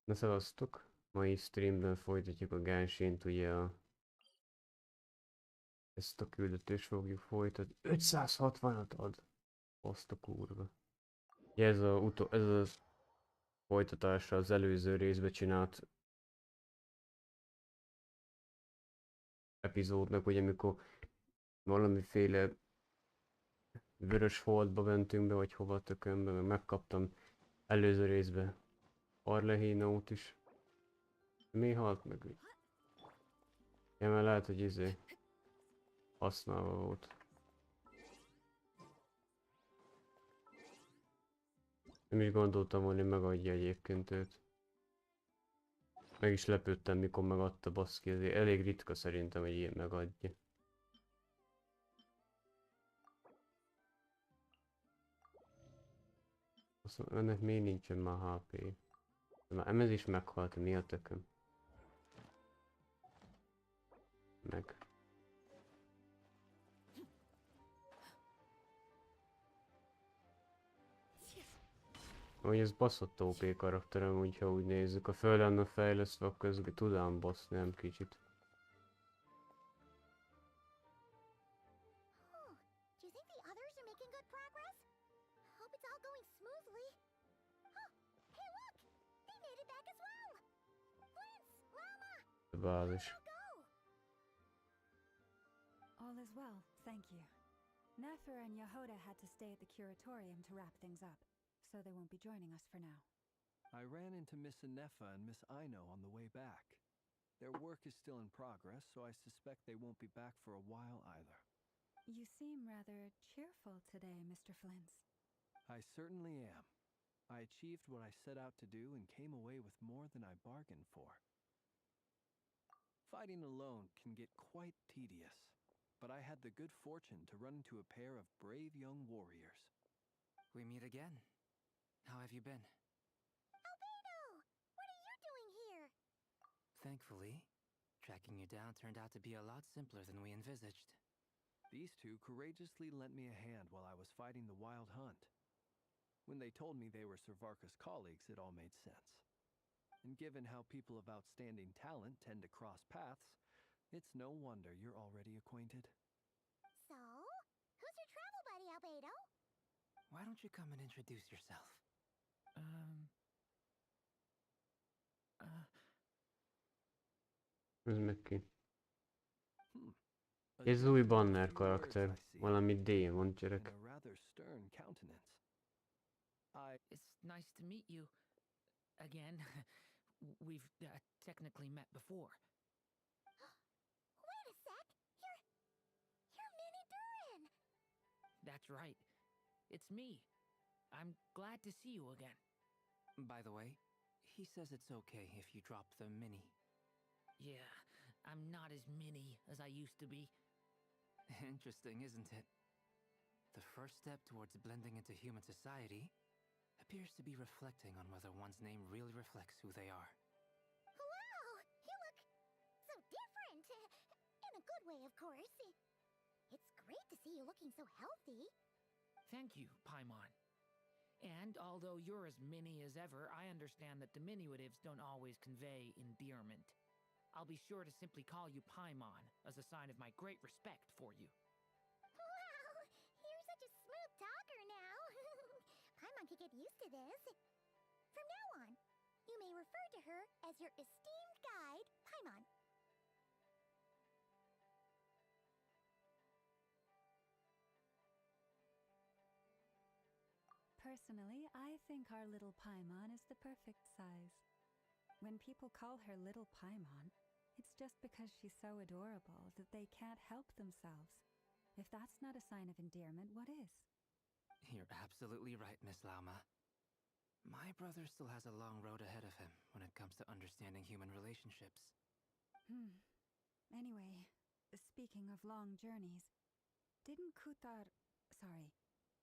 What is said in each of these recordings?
Na szevasztok! Mai streamben folytatjuk a Genshint, ugye ezt a küldetést fogjuk folytatni. 560-at ad! Azt a kurva. Ugye ez a folytatása az előző részbe csinált epizódnak, ugye amikor valamiféle vörös holdba mentünk be, vagy hova tökönbe, meg megkaptam előző részbe Arlehénaut is. Mi halt meg? Ja, mert lehet, hogy használva volt. Nem is gondoltam, hogy megadja egyébként őt. Meg is lepődtem, mikor megadta, baszki, ezért elég ritka szerintem, hogy ilyen megadja. Azt mondom, ennek miért nincsen már HP? De már emez is meghalt, mi a tököm? Meg. Hogy ez baszott OP karakterem, úgyha úgy nézzük. A föl lenne fejlesztve, akkor ez tudám baszni, nem kicsit. Do you think the others are making good progress? Hope it's all going smoothly. Oh, hey look! They made it back as well! Prince, Lama! A bázis. How'd that go? All is well, thank you. Nefer and Yehoda had to stay at the curatorium to wrap things up, so they won't be joining us for now. I ran into Miss Anefa and Miss Aino on the way back. Their work is still in progress, so I suspect they won't be back for a while either. You seem rather cheerful today, Mr. Flint. I certainly am. I achieved what I set out to do and came away with more than I bargained for. Fighting alone can get quite tedious, but I had the good fortune to run into a pair of brave young warriors. We meet again. How have you been? Albedo! What are you doing here? Thankfully, tracking you down turned out to be a lot simpler than we envisaged. These two courageously lent me a hand while I was fighting the wild hunt. When they told me they were Servarka's colleagues, it all made sense. And given how people of outstanding talent tend to cross paths, it's no wonder you're already acquainted. So, who's your travel buddy, Albedo? Why don't you come and introduce yourself? Ez meg ki. A Ez új gentleman banner of few words, karakter. I see, Valami démon and gyerek. a rather stern countenance. It's nice to meet you again. We've technically met before. Wait a sec! You're Minnie Durin! That's right. It's me. I'm glad to see you again. By the way, he says it's okay if you drop the mini. Yeah, I'm not as mini as I used to be. Interesting, isn't it? The first step towards blending into human society appears to be reflecting on whether one's name really reflects who they are. Wow! You look so different! In a good way, of course. It's great to see you looking so healthy. Thank you, Paimon. And although you're as mini as ever, I understand that diminutives don't always convey endearment. I'll be sure to simply call you Paimon as a sign of my great respect for you. Wow! You're such a smooth talker now. Paimon could get used to this. From now on, you may refer to her as your esteemed guide, Paimon. Personally, I think our little Paimon is the perfect size. When people call her little Paimon, it's just because she's so adorable that they can't help themselves. If that's not a sign of endearment, what is? You're absolutely right, Miss Lauma. My brother still has a long road ahead of him when it comes to understanding human relationships. Anyway, speaking of long journeys, didn't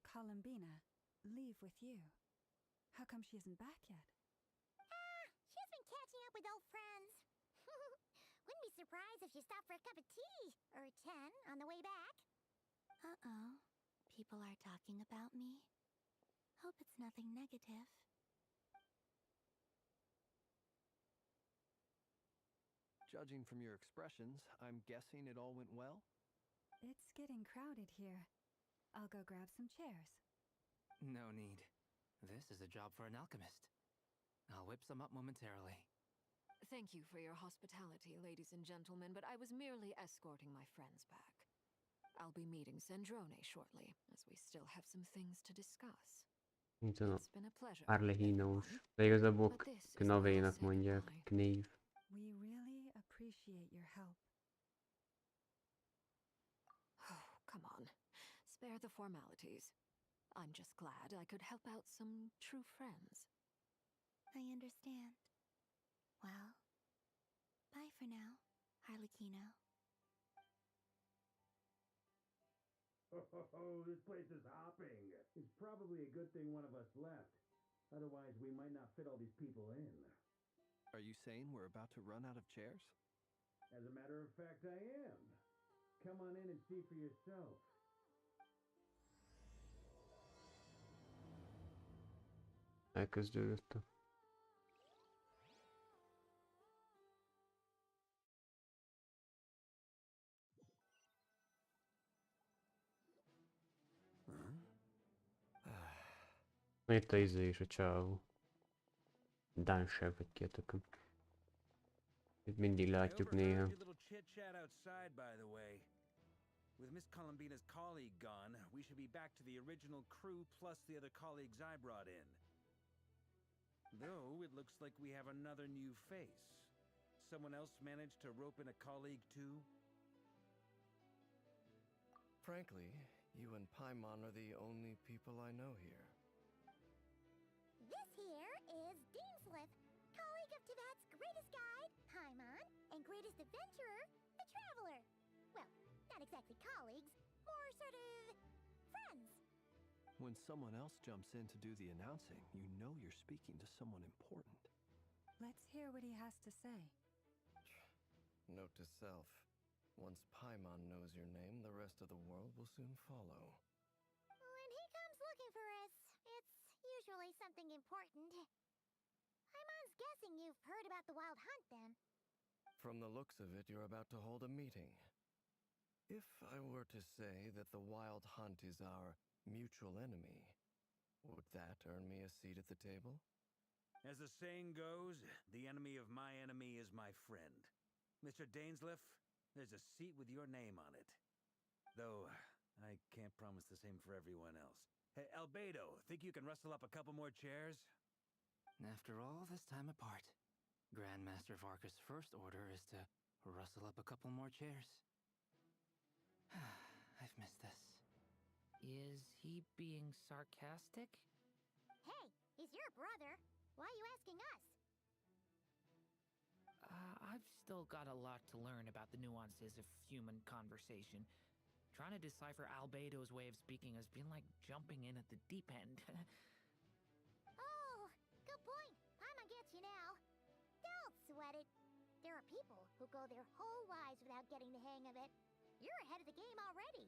Columbina, leave with you? How come she isn't back yet? She's been catching up with old friends. Wouldn't be surprised if she stopped for a cup of tea or 10 on the way back. Uh-oh. People are talking about me. Hope it's nothing negative. Judging from your expressions, I'm guessing it all went well? It's getting crowded here. I'll go grab some chairs. No need. This is a job for an alchemist. I'll whip some up momentarily. Thank you for your hospitality, ladies and gentlemen, but I was merely escorting my friends back. I'll be meeting Sandrone shortly, as we still have some things to discuss. Mint a It's been a pleasure, Arlehinós. everyone. De igazából But this is the Knavénak last mondják. goodbye. Knév. We really appreciate your help. Oh, come on. Spare the formalities. I'm just glad I could help out some true friends. I understand. Well, bye for now, Harlequino. Oh, this place is hopping. It's probably a good thing one of us left. Otherwise, we might not fit all these people in. Are you saying we're about to run out of chairs? As a matter of fact, I am. Come on in and see for yourself. Elkezdődött a... Itt a izé is a csávó. Dánsev vagy ki a tököm. Itt mindig látjuk néha. With Miss Columbina's colleague gone, we should be back to the original crew plus the other colleagues I brought in. Though, it looks like we have another new face. Someone else managed to rope in a colleague too? Frankly, you and Paimon are the only people I know here. This here is Deansliff, colleague of Tibet's greatest guide, Paimon, and greatest adventurer, the Traveler. Well, not exactly colleagues, more sort of friends. When someone else jumps in to do the announcing, you know you're speaking to someone important. Let's hear what he has to say. Note to self. Once Paimon knows your name, the rest of the world will soon follow. When he comes looking for us, it's usually something important. Paimon's guessing you've heard about the Wild Hunt, then. From the looks of it, you're about to hold a meeting. If I were to say that the Wild Hunt is our mutual enemy, would that earn me a seat at the table? As the saying goes, the enemy of my enemy is my friend. Mr. Dainsliff, there's a seat with your name on it. Though, I can't promise the same for everyone else. Hey, Albedo, think you can rustle up a couple more chairs? After all this time apart, Grandmaster Varka's first order is to rustle up a couple more chairs. I've missed this. Is he being sarcastic? Hey, he's your brother. Why are you asking us? I've still got a lot to learn about the nuances of human conversation. Trying to decipher Albedo's way of speaking has been like jumping in at the deep end. Oh, good point. Paimon gets you now. Don't sweat it. There are people who go their whole lives without getting the hang of it. You're ahead of the game already.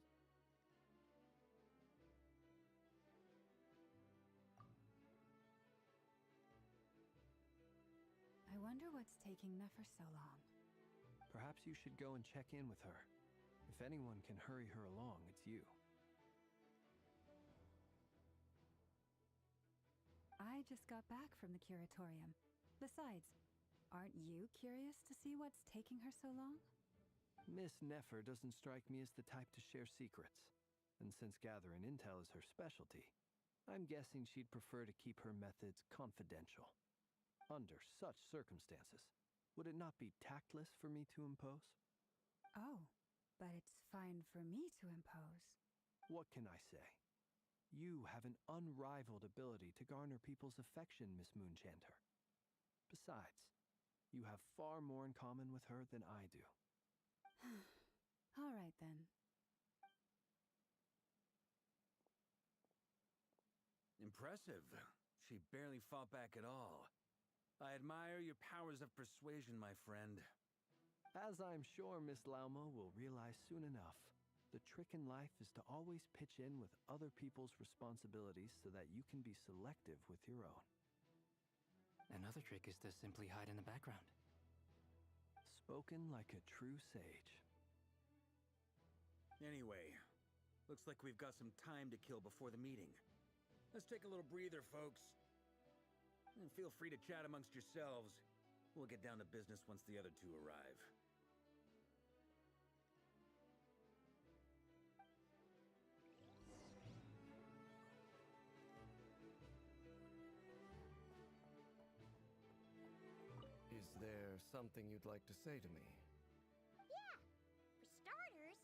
I wonder what's taking Nefer so long. Perhaps you should go and check in with her. If anyone can hurry her along, it's you. I just got back from the curatorium. Besides, aren't you curious to see what's taking her so long? Miss Nefer doesn't strike me as the type to share secrets. And since gathering intel is her specialty, I'm guessing she'd prefer to keep her methods confidential. Under such circumstances, would it not be tactless for me to impose? Oh, but it's fine for me to impose. What can I say? You have an unrivaled ability to garner people's affection, Miss Moonchanter. Besides, you have far more in common with her than I do. All right, then. Impressive. She barely fought back at all. I admire your powers of persuasion, my friend. As I'm sure Miss Laumo will realize soon enough, the trick in life is to always pitch in with other people's responsibilities so that you can be selective with your own. Another trick is to simply hide in the background. Spoken like a true sage. Anyway, looks like we've got some time to kill before the meeting. Let's take a little breather, folks. And feel free to chat amongst yourselves. We'll get down to business once the other two arrive. Is there something you'd like to say to me? Yeah! For starters,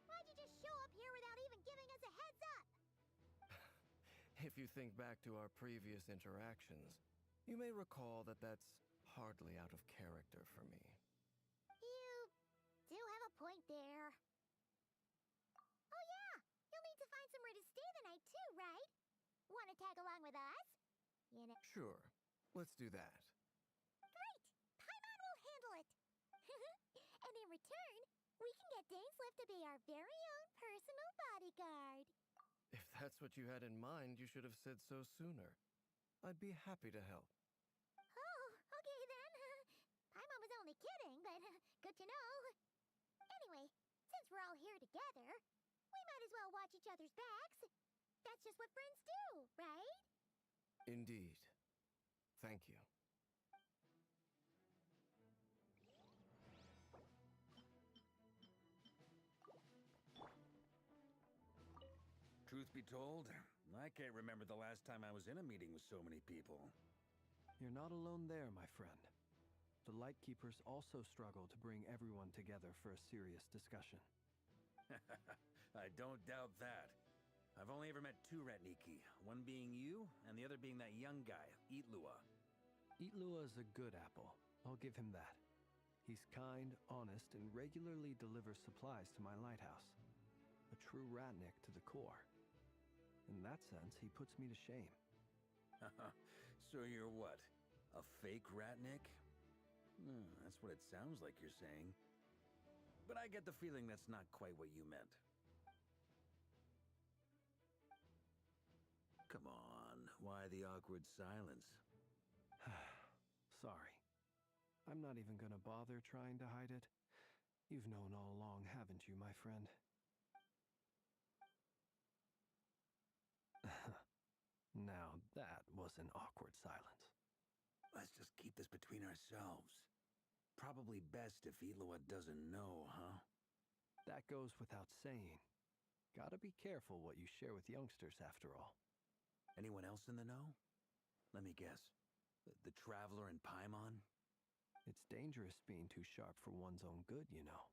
why'd you just show up here without even giving us a heads up? If you think back to our previous interactions, you may recall that that's hardly out of character for me. You do have a point there. Oh yeah! You'll need to find somewhere to stay the night too, right? Wanna tag along with us? You know... Sure, let's do that. Great! Paimon will handle it! And in return, we can get Dainslift to be our very own personal bodyguard. If that's what you had in mind, you should have said so sooner. I'd be happy to help. Oh, okay then. Paimon was only kidding, but good to know. Anyway, since we're all here together, we might as well watch each other's backs. That's just what friends do, right? Indeed. Thank you. Truth be told, I can't remember the last time I was in a meeting with so many people. You're not alone there, my friend. The Lightkeepers also struggle to bring everyone together for a serious discussion. I don't doubt that. I've only ever met two Ratniki, one being you, and the other being that young guy, Itlua. Itlua is a good apple. I'll give him that. He's kind, honest, and regularly delivers supplies to my lighthouse. A true Ratnik to the core. In that sense, he puts me to shame. So you're what? A fake Ratnik? That's what it sounds like you're saying. But I get the feeling that's not quite what you meant. Come on, why the awkward silence? Sorry. I'm not even gonna bother trying to hide it. You've known all along, haven't you, my friend? Now that was an awkward silence. Let's just keep this between ourselves. Probably best if Itlua doesn't know, huh? That goes without saying. Gotta be careful what you share with youngsters, after all. Anyone else in the know? Let me guess. The Traveler and Paimon? It's dangerous being too sharp for one's own good, you know.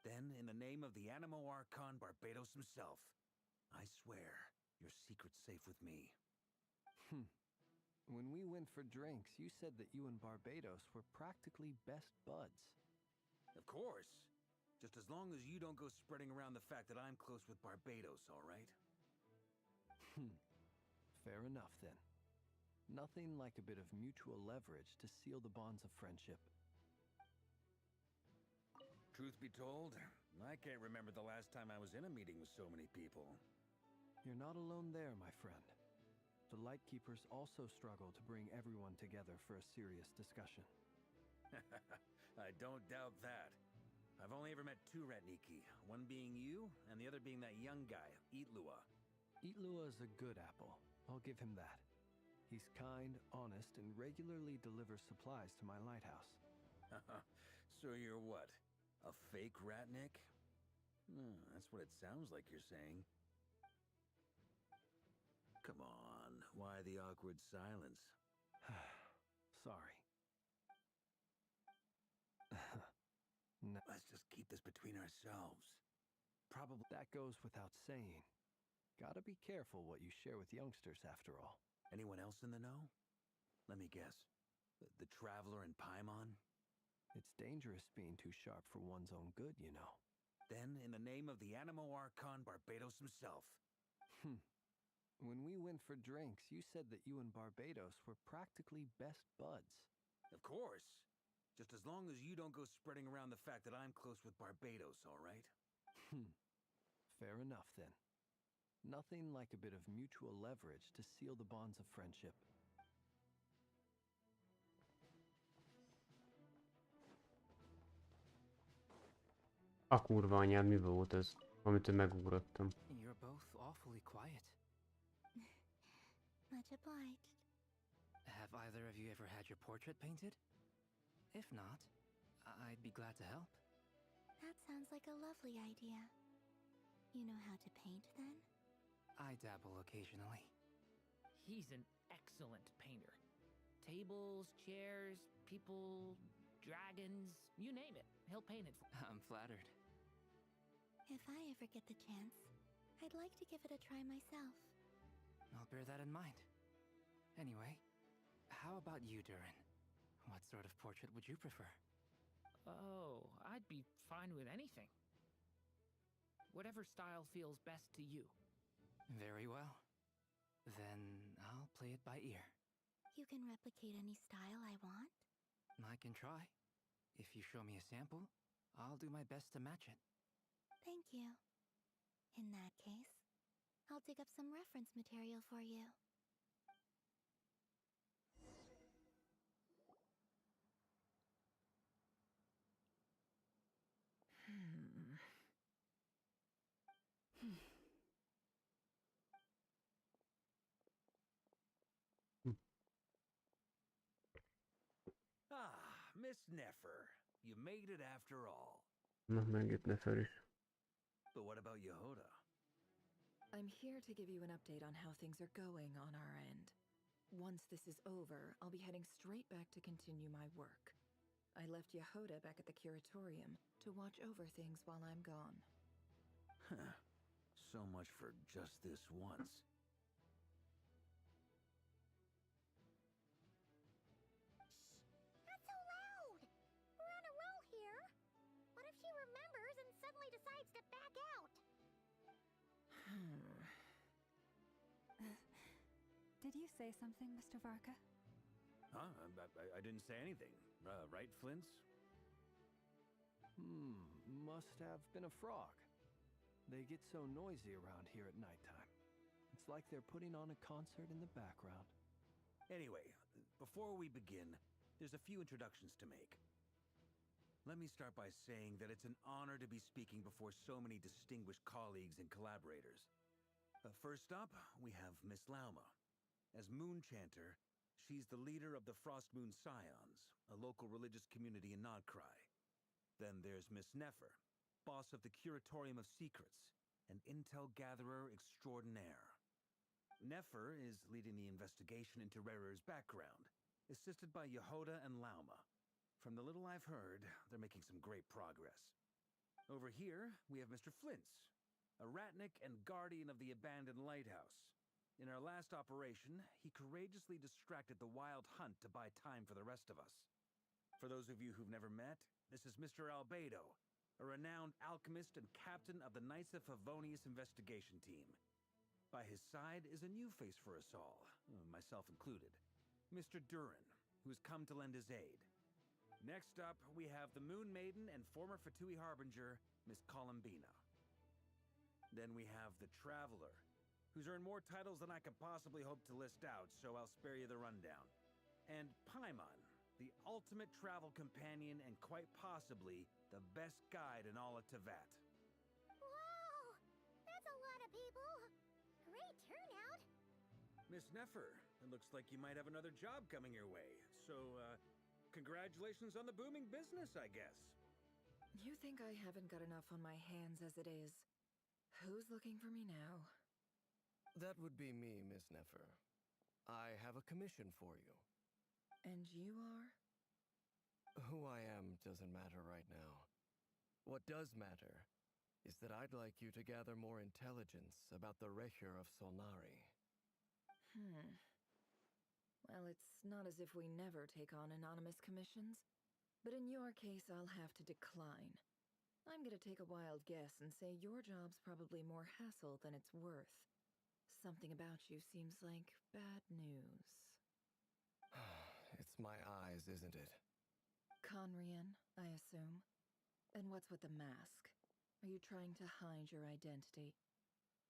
Then, in the name of the Animo Archon Barbados himself, I swear, your secret's safe with me. When we went for drinks, you said that you and Barbados were practically best buds. Of course. Just as long as you don't go spreading around the fact that I'm close with Barbados, all right? Fair enough, then. Nothing like a bit of mutual leverage to seal the bonds of friendship. Truth be told, I can't remember the last time I was in a meeting with so many people. You're not alone there, my friend. The Lightkeepers also struggle to bring everyone together for a serious discussion. I don't doubt that. I've only ever met two Ratniki, one being you, and the other being that young guy, Itlua. Itlua is a good apple. I'll give him that. He's kind, honest, and regularly delivers supplies to my lighthouse. So you're what? A fake Ratnik? That's what it sounds like you're saying. Come on, why the awkward silence? Sorry. No. Let's just keep this between ourselves. Probably... That goes without saying. Gotta be careful what you share with youngsters, after all. Anyone else in the know? Let me guess. The Traveler and Paimon? It's dangerous being too sharp for one's own good, you know. Then, in the name of the Animo Archon Barbados himself. When we went for drinks, you said that you and Barbados were practically best buds. Of course. Just as long as you don't go spreading around the fact that I'm close with Barbados, all right? Fair enough, then. Nothing like a bit of mutual leverage to seal the bonds of friendship. A kurva anyád, mi volt ez? Amitől megugrottam. You're both awfully quiet. Much obliged. Have either of you ever had your portrait painted? If not, I'd be glad to help. That sounds like a lovely idea. You know how to paint, then? I dabble occasionally. He's an excellent painter. Tables, chairs, people, dragons, you name it. He'll paint it for I'm flattered. If I ever get the chance, I'd like to give it a try myself. I'll bear that in mind. Anyway, how about you, Durin? What sort of portrait would you prefer? Oh, I'd be fine with anything. Whatever style feels best to you. Very well. Then I'll play it by ear. You can replicate any style I want? I can try. If you show me a sample, I'll do my best to match it. Thank you. In that case, I'll dig up some reference material for you. Ah, Miss Nefer. You made it after all. Na, megjött Nefer is. But what about Yehoda? I'm here to give you an update on how things are going on our end. Once this is over, I'll be heading straight back to continue my work. I left Yehoda back at the Curatorium to watch over things while I'm gone. Huh. So much for just this once. Not so loud! We're on a roll here. What if she remembers and suddenly decides to back out? Did you say something, Mr. Varka? Huh? I didn't say anything. Right, Flints? Must have been a frog. They get so noisy around here at nighttime. It's like they're putting on a concert in the background. Anyway, before we begin, there's a few introductions to make. Let me start by saying that it's an honor to be speaking before so many distinguished colleagues and collaborators. First up, we have Miss Lauma. As Moon Chanter, she's the leader of the Frost Moon Scions, a local religious community in Nodcry. Then there's Miss Nefer, boss of the Curatorium of Secrets, an intel gatherer extraordinaire. Nefer is leading the investigation into Rerer's background, assisted by Yehoda and Lauma. From the little I've heard, they're making some great progress. Over here, we have Mr. Flintz, a ratnik and guardian of the abandoned lighthouse. In our last operation, he courageously distracted the wild hunt to buy time for the rest of us. For those of you who've never met, this is Mr. Albedo, a renowned alchemist and captain of the Knights of Favonius investigation team. By his side is a new face for us all, myself included, Mr. Durin, who has come to lend his aid. Next up, we have the Moon Maiden and former Fatui Harbinger, Miss Columbina. Then we have the Traveler, who's earned more titles than I could possibly hope to list out, so I'll spare you the rundown. And Paimon, the ultimate travel companion and quite possibly the best guide in all of Tevat. Wow! That's a lot of people! Great turnout! Miss Nefer, it looks like you might have another job coming your way, so, congratulations on the booming business, I guess. You think I haven't got enough on my hands as it is? Who's looking for me now? That would be me, Miss Nefer. I have a commission for you. And you are? Who I am doesn't matter right now. What does matter is that I'd like you to gather more intelligence about the Recher of Solnari. Well, it's not as if we never take on anonymous commissions, but in your case, I'll have to decline. I'm gonna take a wild guess and say your job's probably more hassle than it's worth. Something about you seems like bad news. It's my eyes, isn't it? Conrian, I assume. And what's with the mask? Are you trying to hide your identity?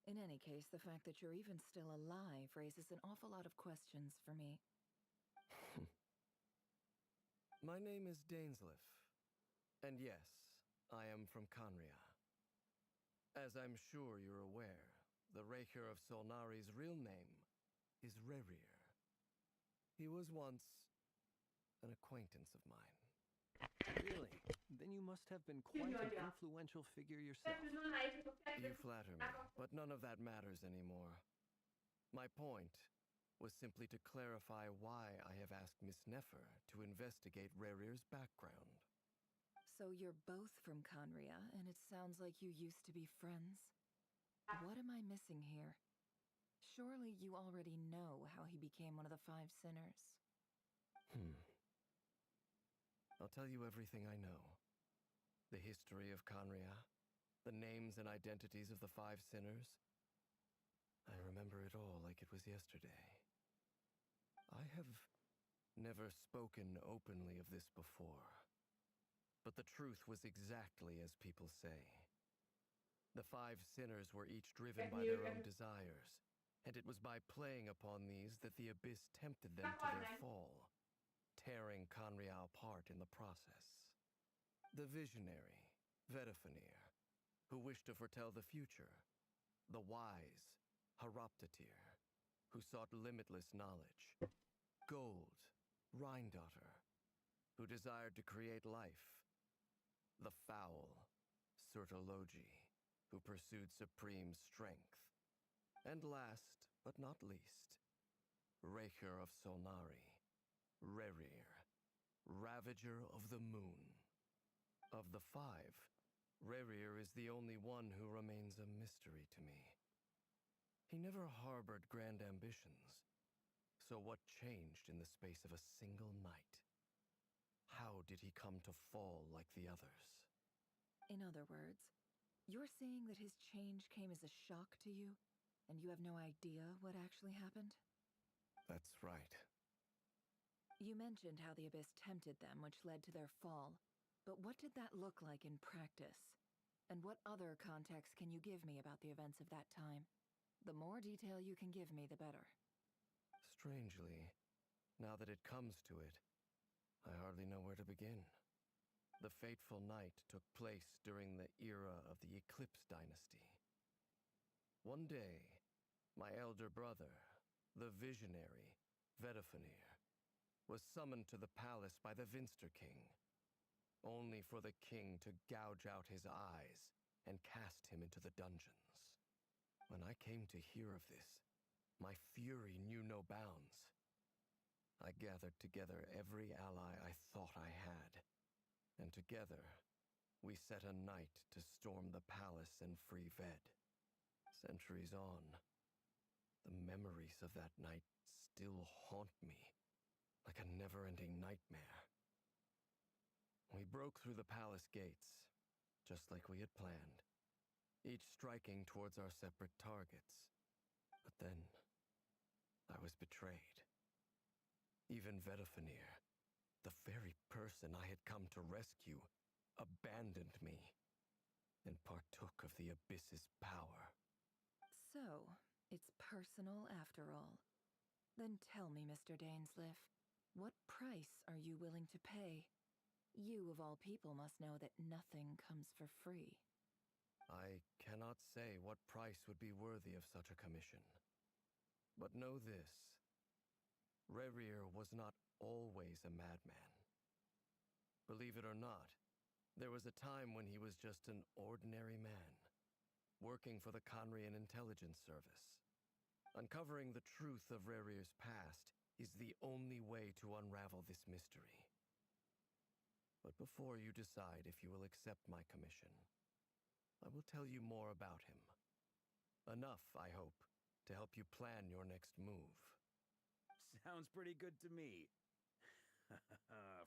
In any case, the fact that you're even still alive raises an awful lot of questions for me. My name is Dainsleif. And yes, I am from Conria. As I'm sure you're aware, the Raker of Solnari's real name is Rerir. He was once an acquaintance of mine. Really? Then you must have been quite an influential figure yourself. You flatter me, but none of that matters anymore. My point was simply to clarify why I have asked Miss Nefer to investigate Rerir's background. So you're both from Conria, and it sounds like you used to be friends? What am I missing here? Surely you already know how he became one of the Five Sinners. I'll tell you everything I know. The history of Conria, the names and identities of the Five Sinners. I remember it all like it was yesterday. I have never spoken openly of this before, but the truth was exactly as people say. The Five Sinners were each driven by their own desires, and it was by playing upon these that the Abyss tempted them to their fall, tearing Conria apart in the process. The visionary, Vedifenir, who wished to foretell the future. The wise, Haroptatir, who sought limitless knowledge. Gold, Rhindaughter, who desired to create life. The foul, Surtologi, who pursued supreme strength. And last, but not least, Raker of Solnari, Rerir, Ravager of the Moon. Of the five, Rerir is the only one who remains a mystery to me. He never harbored grand ambitions, so what changed in the space of a single night? How did he come to fall like the others? In other words, you're saying that his change came as a shock to you, and you have no idea what actually happened? That's right. You mentioned how the Abyss tempted them, which led to their fall. But what did that look like in practice? And what other context can you give me about the events of that time? The more detail you can give me, the better. Strangely, now that it comes to it, I hardly know where to begin. The fateful night took place during the era of the Eclipse Dynasty. One day, my elder brother, the visionary, Vedifenir, was summoned to the palace by the Vinster King, only for the king to gouge out his eyes and cast him into the dungeons. When I came to hear of this, my fury knew no bounds. I gathered together every ally I thought I had, and together we set a night to storm the palace and free Ved. Centuries on, the memories of that night still haunt me like a never-ending nightmare. We broke through the palace gates, just like we had planned, each striking towards our separate targets. But then, I was betrayed. Even Vedifenir, the very person I had come to rescue, abandoned me and partook of the Abyss's power. So, it's personal after all. Then tell me, Mr. Dainsleif, what price are you willing to pay? You, of all people, must know that nothing comes for free. I cannot say what price would be worthy of such a commission. But know this. Rerir was not always a madman. Believe it or not, there was a time when he was just an ordinary man, working for the Conrian Intelligence Service. Uncovering the truth of Rerir's past is the only way to unravel this mystery. But before you decide if you will accept my commission, I will tell you more about him. Enough, I hope, to help you plan your next move. Sounds pretty good to me.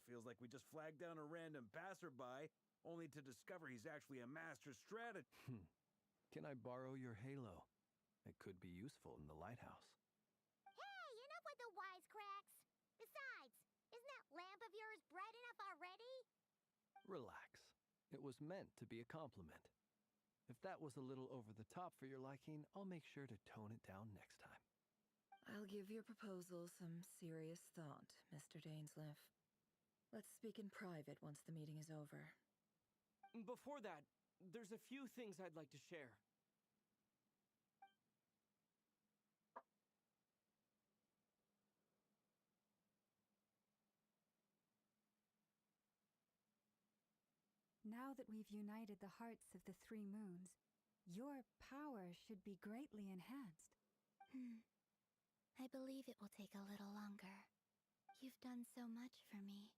Feels like we just flagged down a random passerby, only to discover he's actually a master strategist. Can I borrow your halo? It could be useful in the lighthouse. Hey, enough with the wisecracks! Besides, isn't that lamp of yours bright enough already? Relax. It was meant to be a compliment. If that was a little over the top for your liking, I'll make sure to tone it down next time. I'll give your proposal some serious thought, Mr. Dainsleif. Let's speak in private once the meeting is over. Before that, there's a few things I'd like to share. Now that we've united the hearts of the three moons, your power should be greatly enhanced. I believe it will take a little longer. You've done so much for me,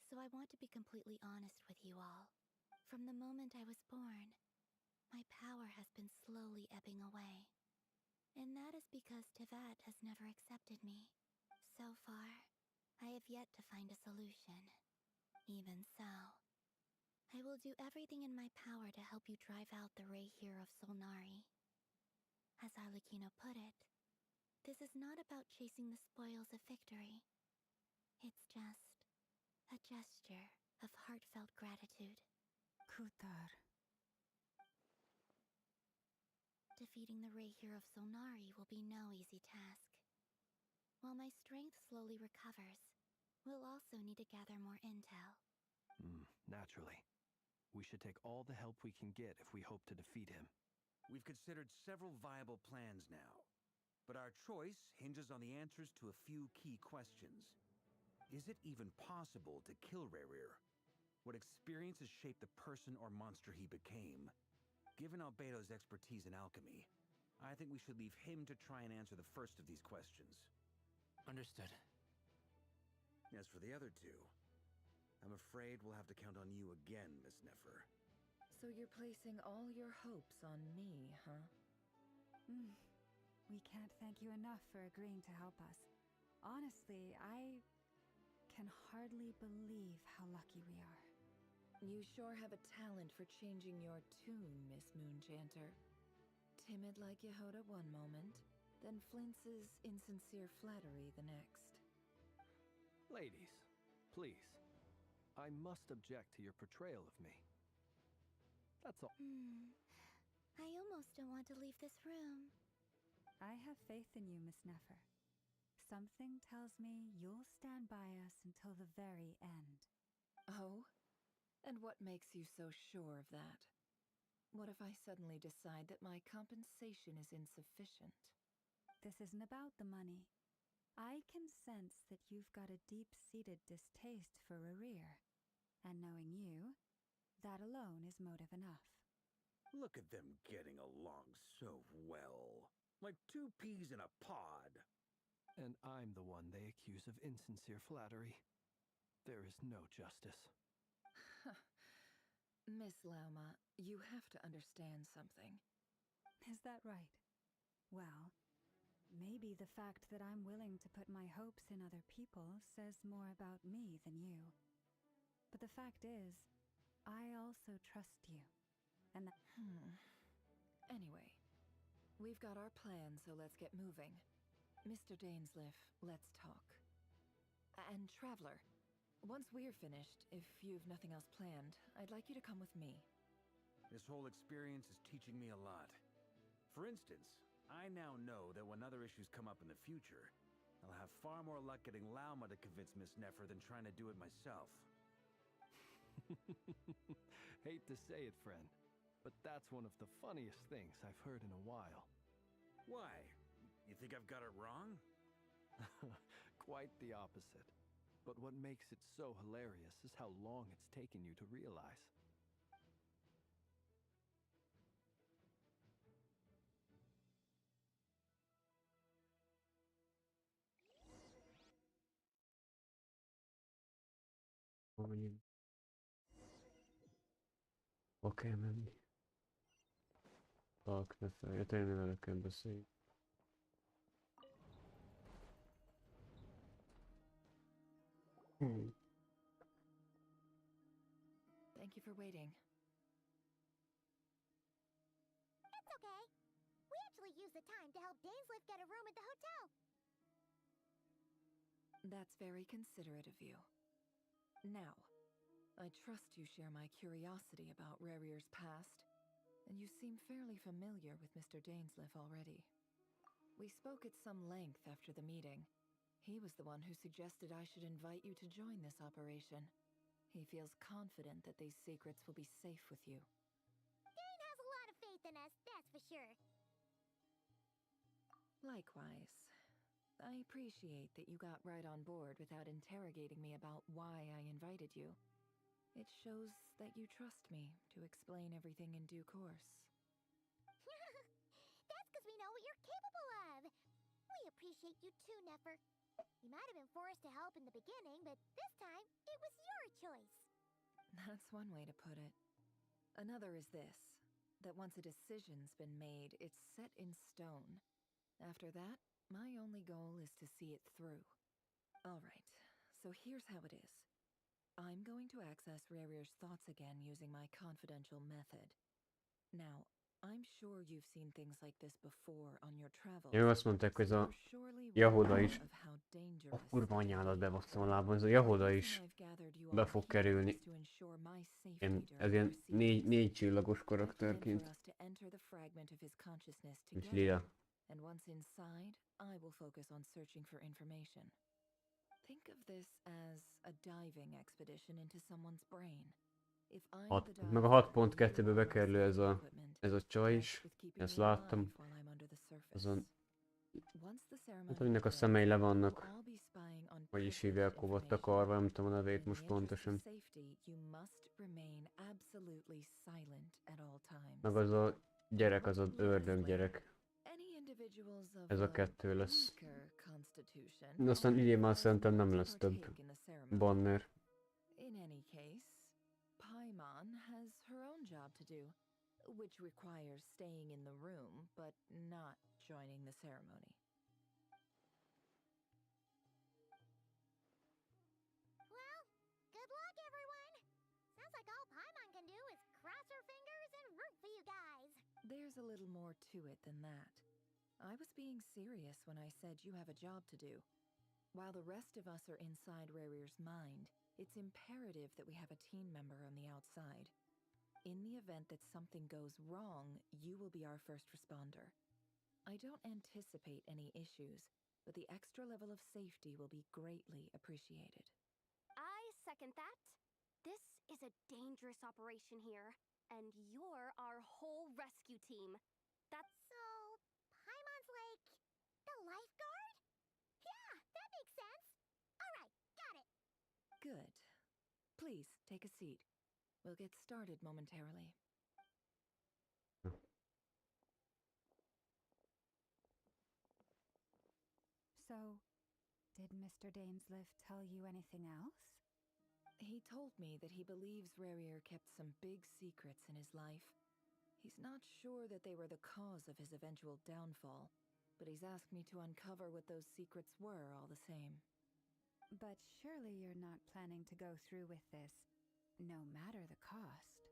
so I want to be completely honest with you all. From the moment I was born, my power has been slowly ebbing away. And that is because Tevat has never accepted me. So far, I have yet to find a solution. Even so, I will do everything in my power to help you drive out the Ray here of Solnari. As Arlecchino put it, this is not about chasing the spoils of victory. It's just a gesture of heartfelt gratitude. Kutar. Defeating the Ray here of Solnari will be no easy task. While my strength slowly recovers, we'll also need to gather more intel. Naturally. We should take all the help we can get if we hope to defeat him. We've considered several viable plans now, but our choice hinges on the answers to a few key questions. Is it even possible to kill Rerir? What experiences shaped the person or monster he became? Given Albedo's expertise in alchemy, I think we should leave him to try and answer the first of these questions. Understood. As for the other two, I'm afraid we'll have to count on you again, Miss Nefer. So you're placing all your hopes on me, huh? We can't thank you enough for agreeing to help us. Honestly, I can hardly believe how lucky we are. You sure have a talent for changing your tune, Miss Moonchanter. Timid like Yehoda one moment, then flinches insincere flattery the next. Ladies, please. I must object to your portrayal of me. That's all. I almost don't want to leave this room. I have faith in you, Miss Nefer. Something tells me you'll stand by us until the very end. Oh? And what makes you so sure of that? What if I suddenly decide that my compensation is insufficient? This isn't about the money. I can sense that you've got a deep-seated distaste for Rerir. And knowing you, that alone is motive enough. Look at them getting along so well. Like two peas in a pod. And I'm the one they accuse of insincere flattery. There is no justice. Miss Lauma, you have to understand something. Is that right? Well, maybe the fact that I'm willing to put my hopes in other people says more about me than you. But the fact is, I also trust you. And that... Anyway, we've got our plan, so let's get moving. Mr. Dainsliff, let's talk. And Traveler, once we're finished, if you've nothing else planned, I'd like you to come with me. This whole experience is teaching me a lot. For instance, I now know that when other issues come up in the future, I'll have far more luck getting Lauma to convince Miss Nefer than trying to do it myself. Hate to say it, friend, but that's one of the funniest things I've heard in a while. Why? You think I've got it wrong? Quite the opposite. But what makes it so hilarious is how long it's taken you to realize. Oké, menni. Harc, ne felejt, tényleg vele kell beszélni. Thank you for waiting. It's okay. We actually used the time to help Dainsliff get a room at the hotel. That's very considerate of you. Now, I trust you share my curiosity about Rerir's past, and you seem fairly familiar with Mr. Dainsliff already. We spoke at some length after the meeting. He was the one who suggested I should invite you to join this operation. He feels confident that these secrets will be safe with you. Dane has a lot of faith in us, that's for sure. Likewise. I appreciate that you got right on board without interrogating me about why I invited you. It shows that you trust me to explain everything in due course. That's because we know what you're capable of. We appreciate you too, Nefer. You might have been forced to help in the beginning, but this time, it was your choice. That's one way to put it. Another is this, that once a decision's been made, it's set in stone. After that, my only goal is to see it through. Alright, so here's how it is. I'm going to access Rarier's thoughts again using my confidential method. Now, I'm sure you've seen things like this before on your travels. Jó, azt mondták, hogy ez a So you're surely Yahoda aware is. of how A dangerous kurva it can anyádat be. bebasztam a lábon, ez a Yahoda The is reason I've gathered you be all fog here kerülni. is to ensure my safety Ez during ilyen the proceedings. négy csillagos I plan for karakterként. us to enter the fragment of his consciousness Mint together, Lila. and once inside, I will focus on searching for information. Think of this as a diving expedition into someone's brain. If I'm the diver, Meg a 6.2-be bekerül ez a csaj is. Ezt láttam. Azon... Hát, aminek a szemei le vannak. Hogy is hívják, hova takarva, nem tudom a nevét most pontosan. Meg az a gyerek, az az ördög gyerek. Ez a 2 lesz. De aztán idén már szerintem nem lesz több banner. In any case, Paimon has her own job to do, which requires staying in the room, but not joining the ceremony. Well, good luck, everyone. Sounds like all Paimon can do is cross her fingers and root for you guys. There's a little more to it than that. I was being serious when I said you have a job to do. While the rest of us are inside Rarier's mind, it's imperative that we have a team member on the outside. In the event that something goes wrong, you will be our first responder. I don't anticipate any issues, but the extra level of safety will be greatly appreciated. I second that. This is a dangerous operation here, and you're our whole rescue team. That's... So, Paimon's like the lifeguard? Yeah, that makes sense. Alright, got it. Good. Please, take a seat. We'll get started momentarily. So, did Mr. Dainsliff tell you anything else? He told me that he believes Rarier kept some big secrets in his life. He's not sure that they were the cause of his eventual downfall, but he's asked me to uncover what those secrets were all the same. But surely you're not planning to go through with this, no matter the cost.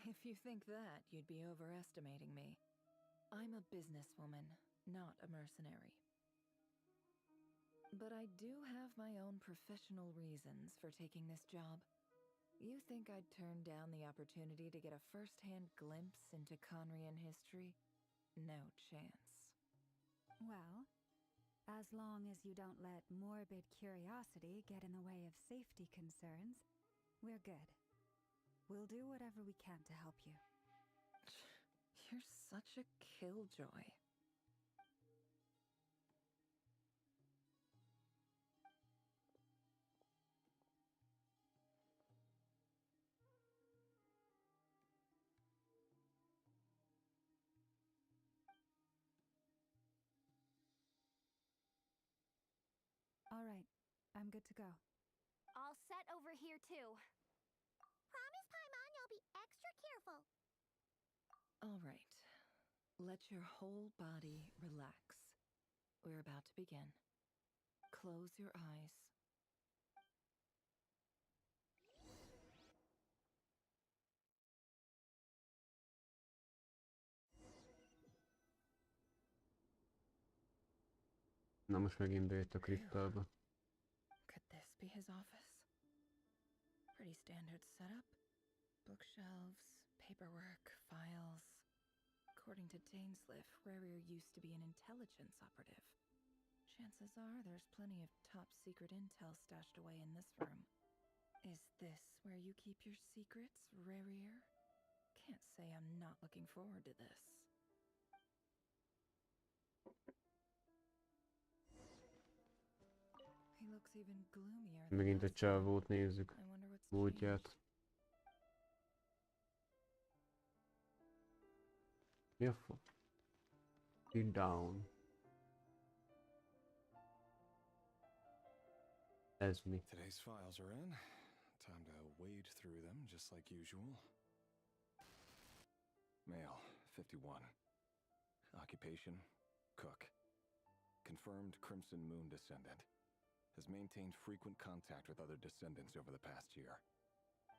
If you think that, you'd be overestimating me. I'm a businesswoman, not a mercenary. But I do have my own professional reasons for taking this job. You think I'd turn down the opportunity to get a first-hand glimpse into Conrian history? No chance. Well, as long as you don't let morbid curiosity get in the way of safety concerns, we're good. We'll do whatever we can to help you. You're such a killjoy. All right, I'm good to go. All set over here, too. Promise, Paimon, you'll be extra careful. All right. Let your whole body relax. We're about to begin. Close your eyes. Na most megint bejött a kriptába. Could this be his office? Pretty standard setup. Bookshelves, paperwork, files. According to Dainsliff, Rarier used to be an intelligence operative. Chances are there's plenty of top secret intel stashed away in this room. Is this where you keep your secrets, Rarier? Can't say I'm not looking forward to this. He looks even gloomier than Megint egy last time. csávót nézzük. I wonder what's changed. Múltját. Mi a fa? Sit down. Ez mi? Today's files are in. Time to wade through them just like usual. Male, 51. Occupation, cook. Confirmed Crimson Moon descendant. Has maintained frequent contact with other descendants over the past year.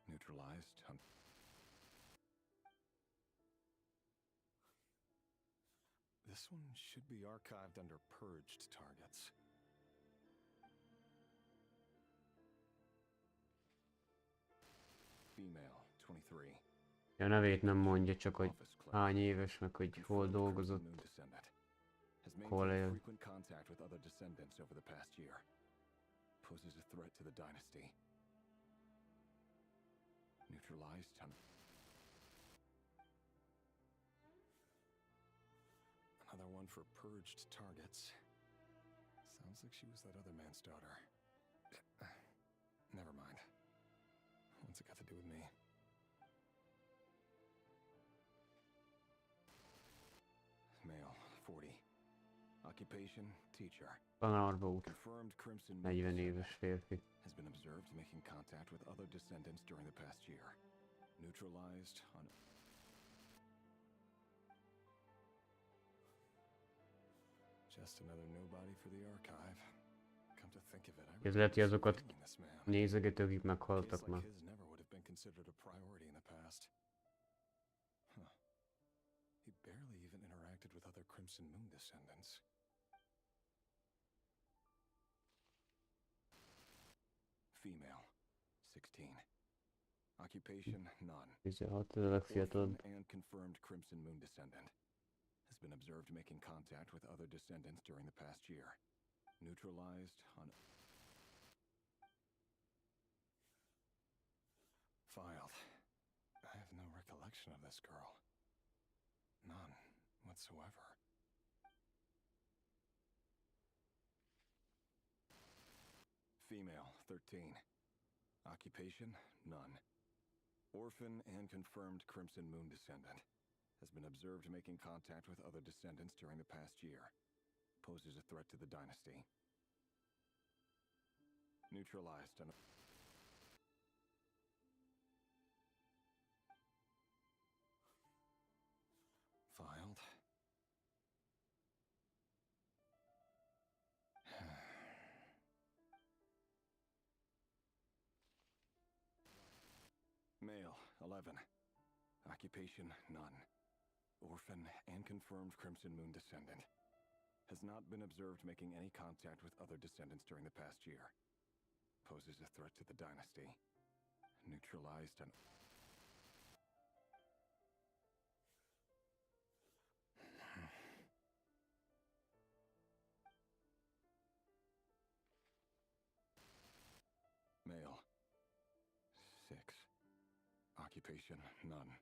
Neutralized on... This one should be archived under purged targets. Female, 23. A nevét nem mondja, csak hogy hány éves, meg hogy hol dolgozott. Hol él. Frequent contact with other descendants over the past year. Poses a threat to the dynasty. Neutralized on... Another one for purged targets. Sounds like she was that other man's daughter. Never mind. What's it got to do with me? Male, 40. Occupation, teacher. Tanárba út. Confirmed Crimson 40 éves férfi. has been observed making contact with other descendants during the past year. Neutralized on... Just another nobody for the archive. Come to think of it, I Ez lehet, hogy azokat really this man. nézegető, akik Case meghaltak like már. his never would have been considered a priority in the past. Huh. He barely even interacted with other Crimson Moon descendants. Female, 16. Occupation, none. 16, ez a legfiatalabb. Orphan and confirmed Crimson Moon descendant. Has been observed making contact with other descendants during the past year. Neutralized on... Filed. I have no recollection of this girl. None whatsoever. Female, 13. Occupation, none. Orphan and confirmed Crimson Moon descendant. Has been observed making contact with other descendants during the past year. Poses a threat to the dynasty. Neutralized on... Filed. Male, 11. Occupation, none. Orphan and confirmed Crimson Moon descendant. Has not been observed making any contact with other descendants during the past year. Poses a threat to the dynasty. Neutralized on... Male, 6. Occupation, none.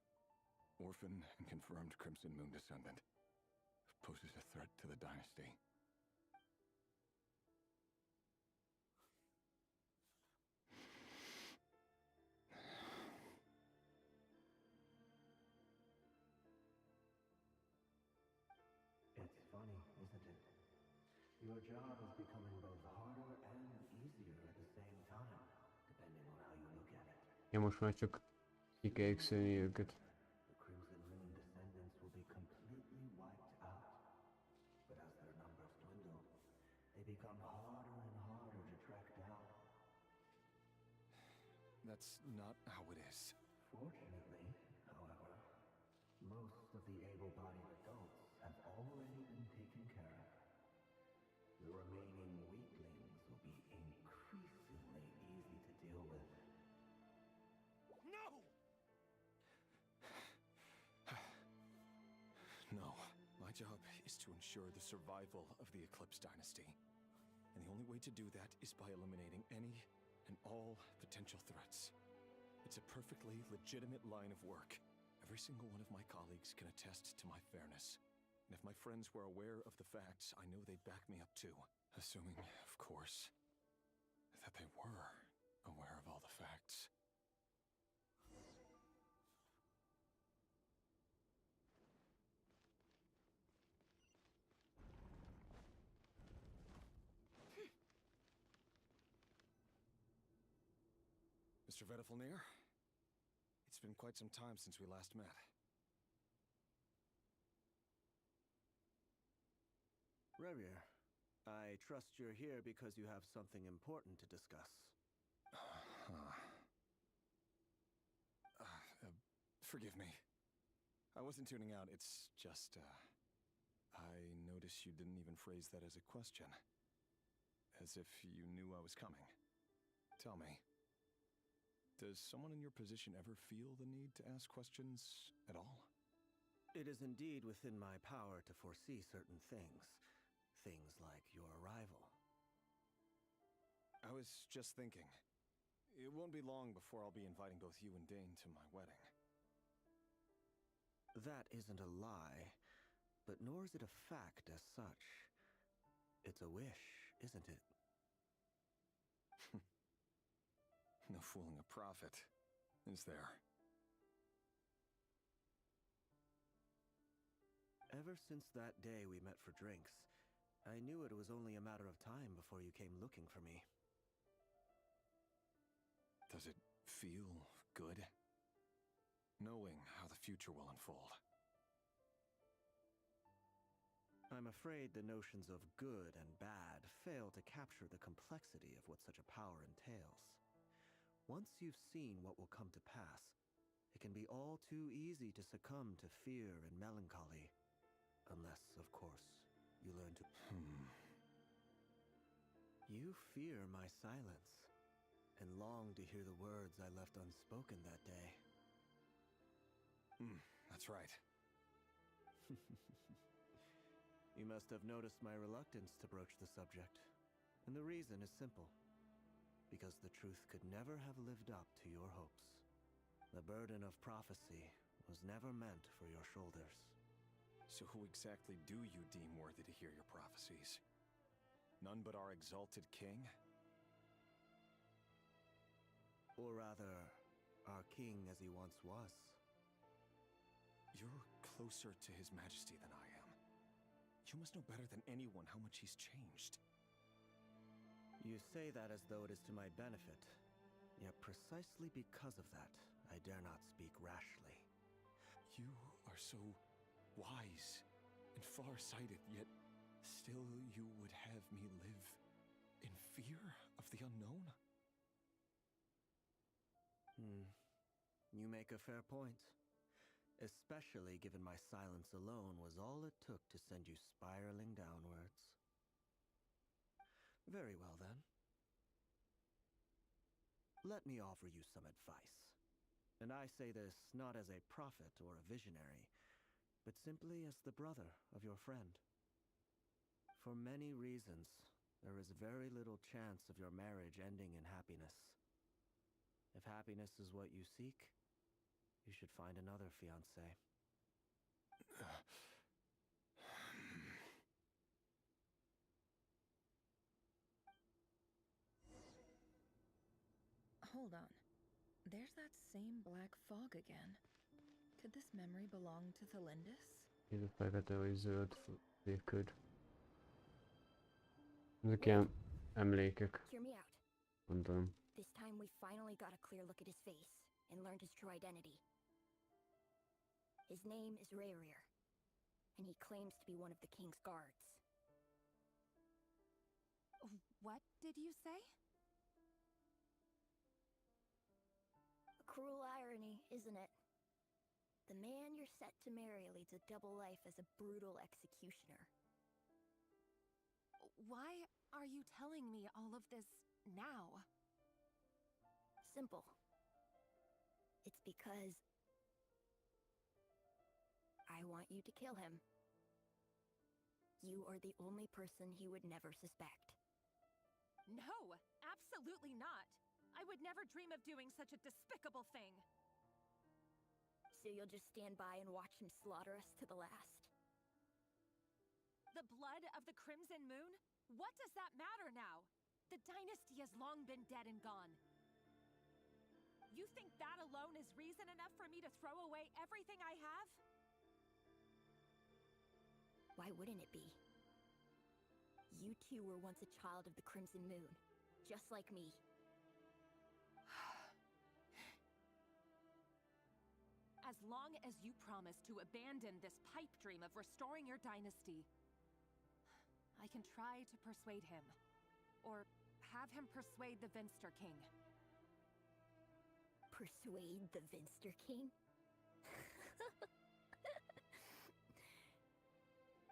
Orphan and confirmed Crimson Moon descendant. Poses a threat to the dynasty. It's funny, isn't it? Your job is becoming both harder and easier at the same time, depending on how you look at it. Ja, most már csak ki kell ékszölni őket. The Crimson Moon descendants will be completely wiped out. But as their numbers dwindle, they become harder and harder to track down. That's not how it is. Fortunately, however, most of the able-bodied adults have already been taken care of. The remaining weaklings will be increasingly easy to deal with. No! No. My job is to ensure the survival of the Eclipse Dynasty. And the only way to do that is by eliminating any and all potential threats. It's a perfectly legitimate line of work. Every single one of my colleagues can attest to my fairness. And if my friends were aware of the facts, I know they'd back me up too. Assuming, of course, that they were aware of all the facts. Mr. Vedifalnir, it's been quite some time since we last met. Rerir, I trust you're here because you have something important to discuss. Forgive me. I wasn't tuning out, it's just, I noticed you didn't even phrase that as a question. As if you knew I was coming. Tell me, does someone in your position ever feel the need to ask questions at all? It is indeed within my power to foresee certain things. Things like your arrival. I was just thinking. It won't be long before I'll be inviting both you and Dane to my wedding. That isn't a lie, but nor is it a fact as such. It's a wish, isn't it? No fooling a prophet, is there? Ever since that day we met for drinks, I knew it was only a matter of time before you came looking for me. Does it feel good? Knowing how the future will unfold. I'm afraid the notions of good and bad fail to capture the complexity of what such a power entails. Once you've seen what will come to pass, it can be all too easy to succumb to fear and melancholy. Unless, of course, you learn to... You fear my silence, and long to hear the words I left unspoken that day. That's right. You must have noticed my reluctance to broach the subject. And the reason is simple. Because the truth could never have lived up to your hopes. The burden of prophecy was never meant for your shoulders. So who exactly do you deem worthy to hear your prophecies? None but our exalted king? Or rather, our king as he once was. You're closer to his majesty than I am. You must know better than anyone how much he's changed. You say that as though it is to my benefit. Yet precisely because of that, I dare not speak rashly. You are so wise and far-sighted, yet still you would have me live in fear of the unknown? You make a fair point. Especially given my silence alone was all it took to send you spiraling downwards. Very well, then. Let me offer you some advice. And I say this not as a prophet or a visionary, but simply as the brother of your friend. For many reasons, there is very little chance of your marriage ending in happiness. If happiness is what you seek, you should find another fiancé. Hold on. There's that same black fog again. Could this memory belong to Thelindis? Ez a fekete vagy zöld légköd. Ezek ilyen emlékek. Hear me out. Mondom. This time we finally got a clear look at his face and learned his true identity. His name is Rerir, and he claims to be one of the king's guards. What did you say? A cruel irony, isn't it? The man you're set to marry leads a double life as a brutal executioner. Why are you telling me all of this now? Simple. It's because I want you to kill him. You are the only person he would never suspect. No, absolutely not. I would never dream of doing such a despicable thing. So you'll just stand by and watch him slaughter us to the last? The blood of the Crimson Moon? What does that matter now? The dynasty has long been dead and gone. You think that alone is reason enough for me to throw away everything I have? Why wouldn't it be? You two were once a child of the Crimson Moon, just like me. As long as you promise to abandon this pipe dream of restoring your dynasty, I can try to persuade him. Or have him persuade the Vinster King. Persuade the Vinster King?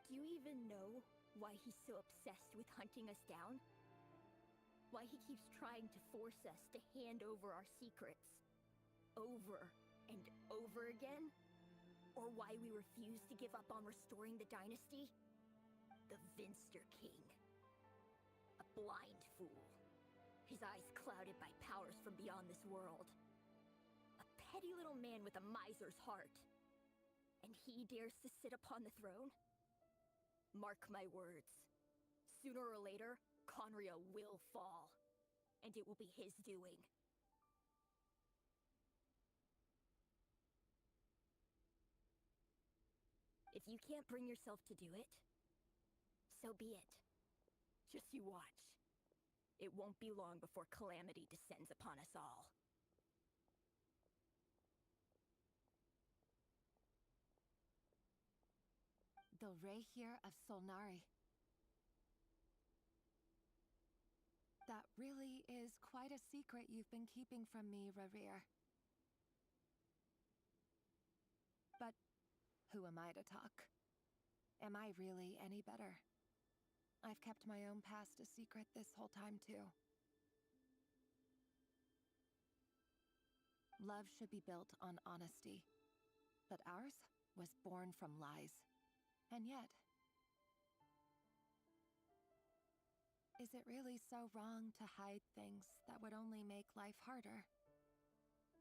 Do you even know why he's so obsessed with hunting us down? Why he keeps trying to force us to hand over our secrets? Over and over again? Or why we refuse to give up on restoring the dynasty? The Vinster King. A blind fool. His eyes clouded by powers from beyond this world. A petty little man with a miser's heart. And he dares to sit upon the throne? Mark my words. Sooner or later, Conria will fall. And it will be his doing. If you can't bring yourself to do it, so be it. Just you watch. It won't be long before calamity descends upon us all. The Rehir of Solnari. That really is quite a secret you've been keeping from me, Rarir. But who am I to talk? Am I really any better? I've kept my own past a secret this whole time, too. Love should be built on honesty. But ours was born from lies. And yet... is it really so wrong to hide things that would only make life harder?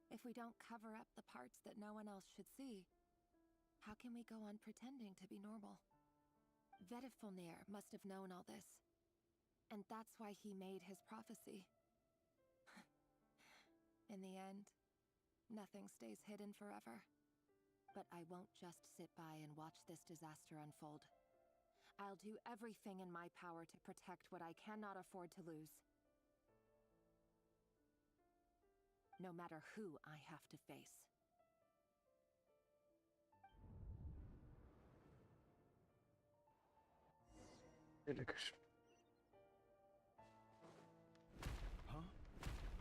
If we don't cover up the parts that no one else should see, how can we go on pretending to be normal? Vedifulnir must have known all this. And that's why he made his prophecy. In the end, nothing stays hidden forever. But I won't just sit by and watch this disaster unfold. I'll do everything in my power to protect what I cannot afford to lose. No matter who I have to face. Érdekes.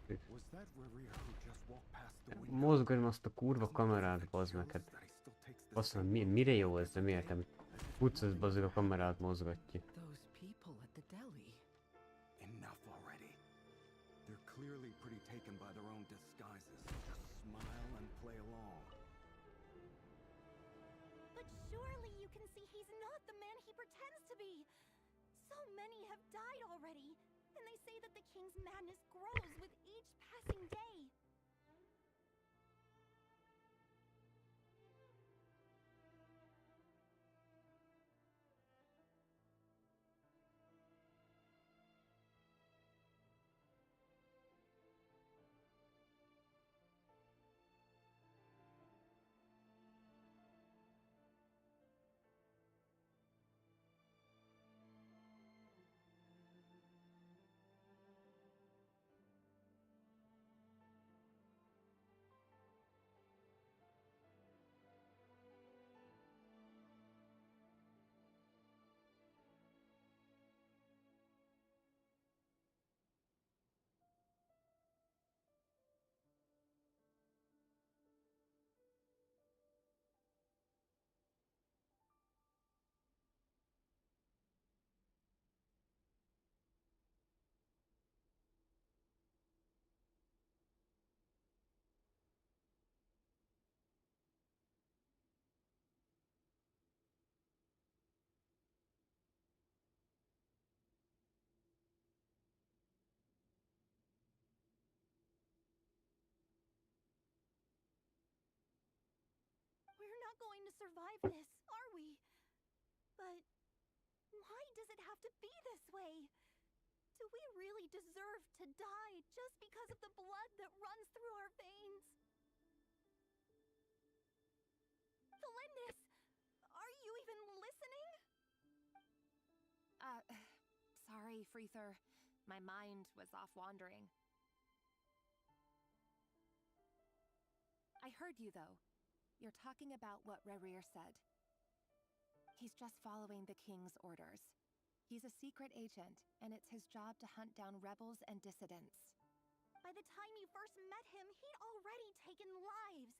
Was that Rarir who just walked past the window? Mozgatni azt a kurva kamerát, bazd meg, hát... Azt mondom, mire jó ez, nem értem. Futsz, az bazd a kamerát mozgatja. Those people at the deli. Enough already. They're clearly pretty taken by their own disguises. Just smile and play along. But surely you can see he's not the man he pretends to be. So many have died already, and they say that the king's madness grows with each passing day. going to survive this, are we? But why does it have to be this way? Do we really deserve to die just because of the blood that runs through our veins? Felindis, are you even listening? Sorry, Freether. My mind was off wandering. I heard you, though. You're talking about what Rerir said. He's just following the king's orders. He's a secret agent, and it's his job to hunt down rebels and dissidents. By the time you first met him, he'd already taken lives.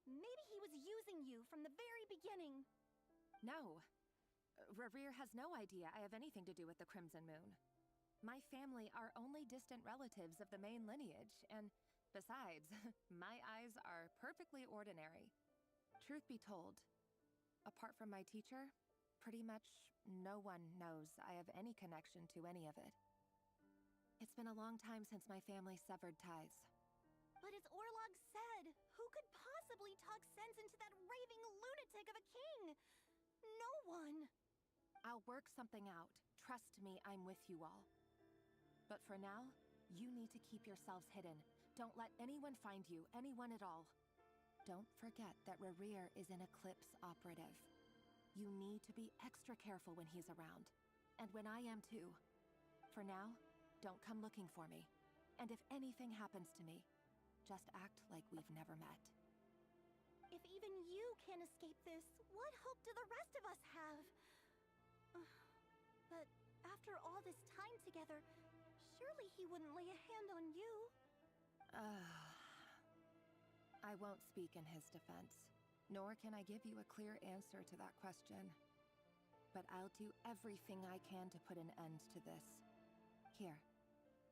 Maybe he was using you from the very beginning. No. Rerir has no idea I have anything to do with the Crimson Moon. My family are only distant relatives of the main lineage, and besides, my eyes are perfectly ordinary. Truth be told, apart from my teacher, pretty much no one knows I have any connection to any of it. It's been a long time since my family severed ties. But as Orlog said, who could possibly talk sense into that raving lunatic of a king? No one. I'll work something out. Trust me, I'm with you all. But for now, you need to keep yourselves hidden. Don't let anyone find you, anyone at all. Don't forget that Rerir is an Eclipse operative. You need to be extra careful when he's around. And when I am too. For now, don't come looking for me. And if anything happens to me, just act like we've never met. If even you can't escape this, what hope do the rest of us have? But after all this time together, surely he wouldn't lay a hand on you. I won't speak in his defense, nor can I give you a clear answer to that question. But I'll do everything I can to put an end to this. Here,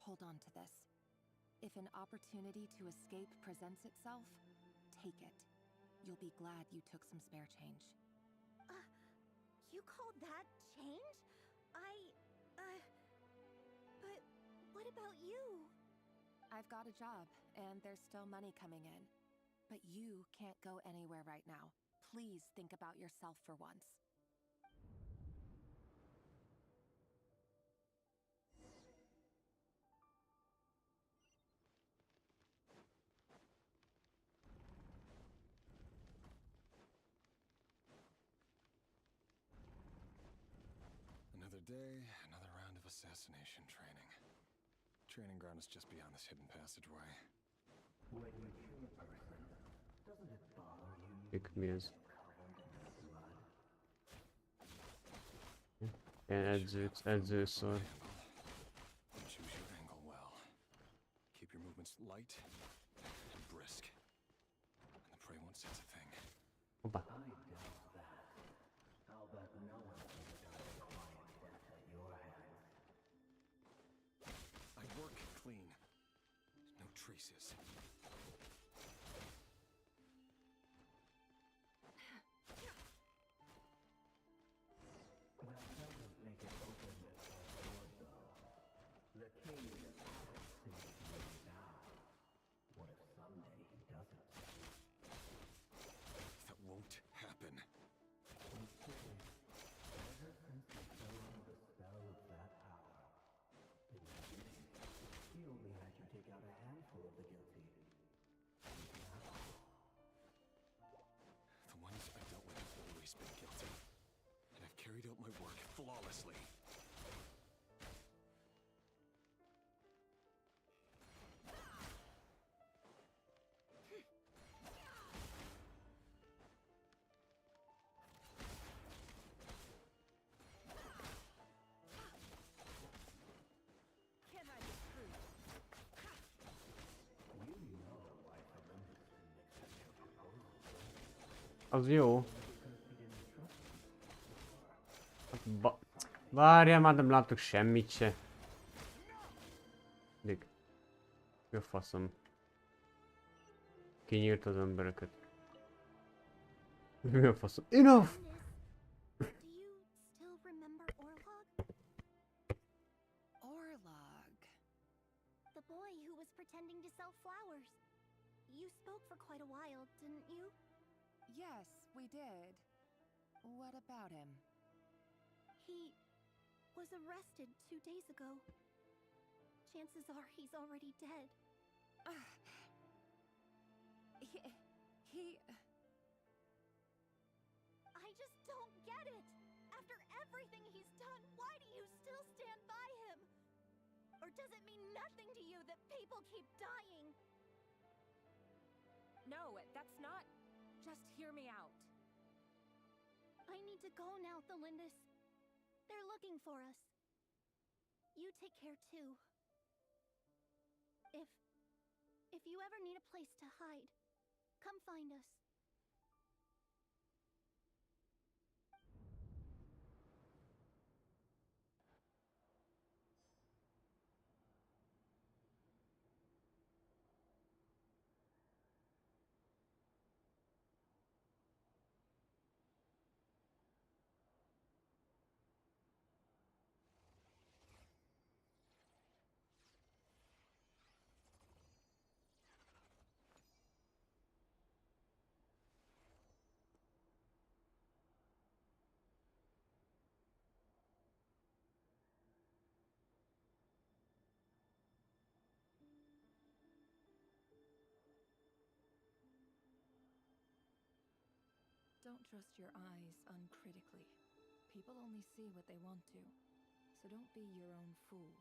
hold on to this. If an opportunity to escape presents itself, take it. You'll be glad you took some spare change. You called that change? But what about you? I've got a job, and there's still money coming in. But you can't go anywhere right now. Please think about yourself for once. Another day, another round of assassination training. Training ground is just beyond this hidden passageway. When you kill a person, doesn't it bother you? Pikmiz. Choose Edzőszar. your angle well. Keep your movements light and brisk. And the prey won't sense a thing. Hoppá. I doubt that. I'll bet no one can die a quiet death at your hands. I work clean. No traces. That doesn't make it open or sword, though. The king seems to be now. What if someday he doesn't? That won't happen. Ever since he fell under the spell of that power, in the beginning, he only had you take out a handful of the guilty. Now, The ones I've dealt with have always been guilty. And I've carried out my work flawlessly. Can I be true? you know why Felindis didn't accept your proposal. Az jó. Because he didn't trust you. Várjál, már nem látok semmit se. Dig. Mi a faszom? Kinyírt az embereket. Mi a faszom? Enough! Do you still remember Orlog? Orlog. The boy who was pretending to sell flowers. You spoke for quite a while, didn't you? Yes, we did. What about him? He was arrested 2 days ago. Chances are he's already dead. He... I just don't get it! After everything he's done, why do you still stand by him? Or does it mean nothing to you that people keep dying? No, that's not... Just hear me out. I need to go now, Thelindis. They're looking for us. You take care too. If you ever need a place to hide, come find us. Don't trust your eyes uncritically. People only see what they want to, so don't be your own fool.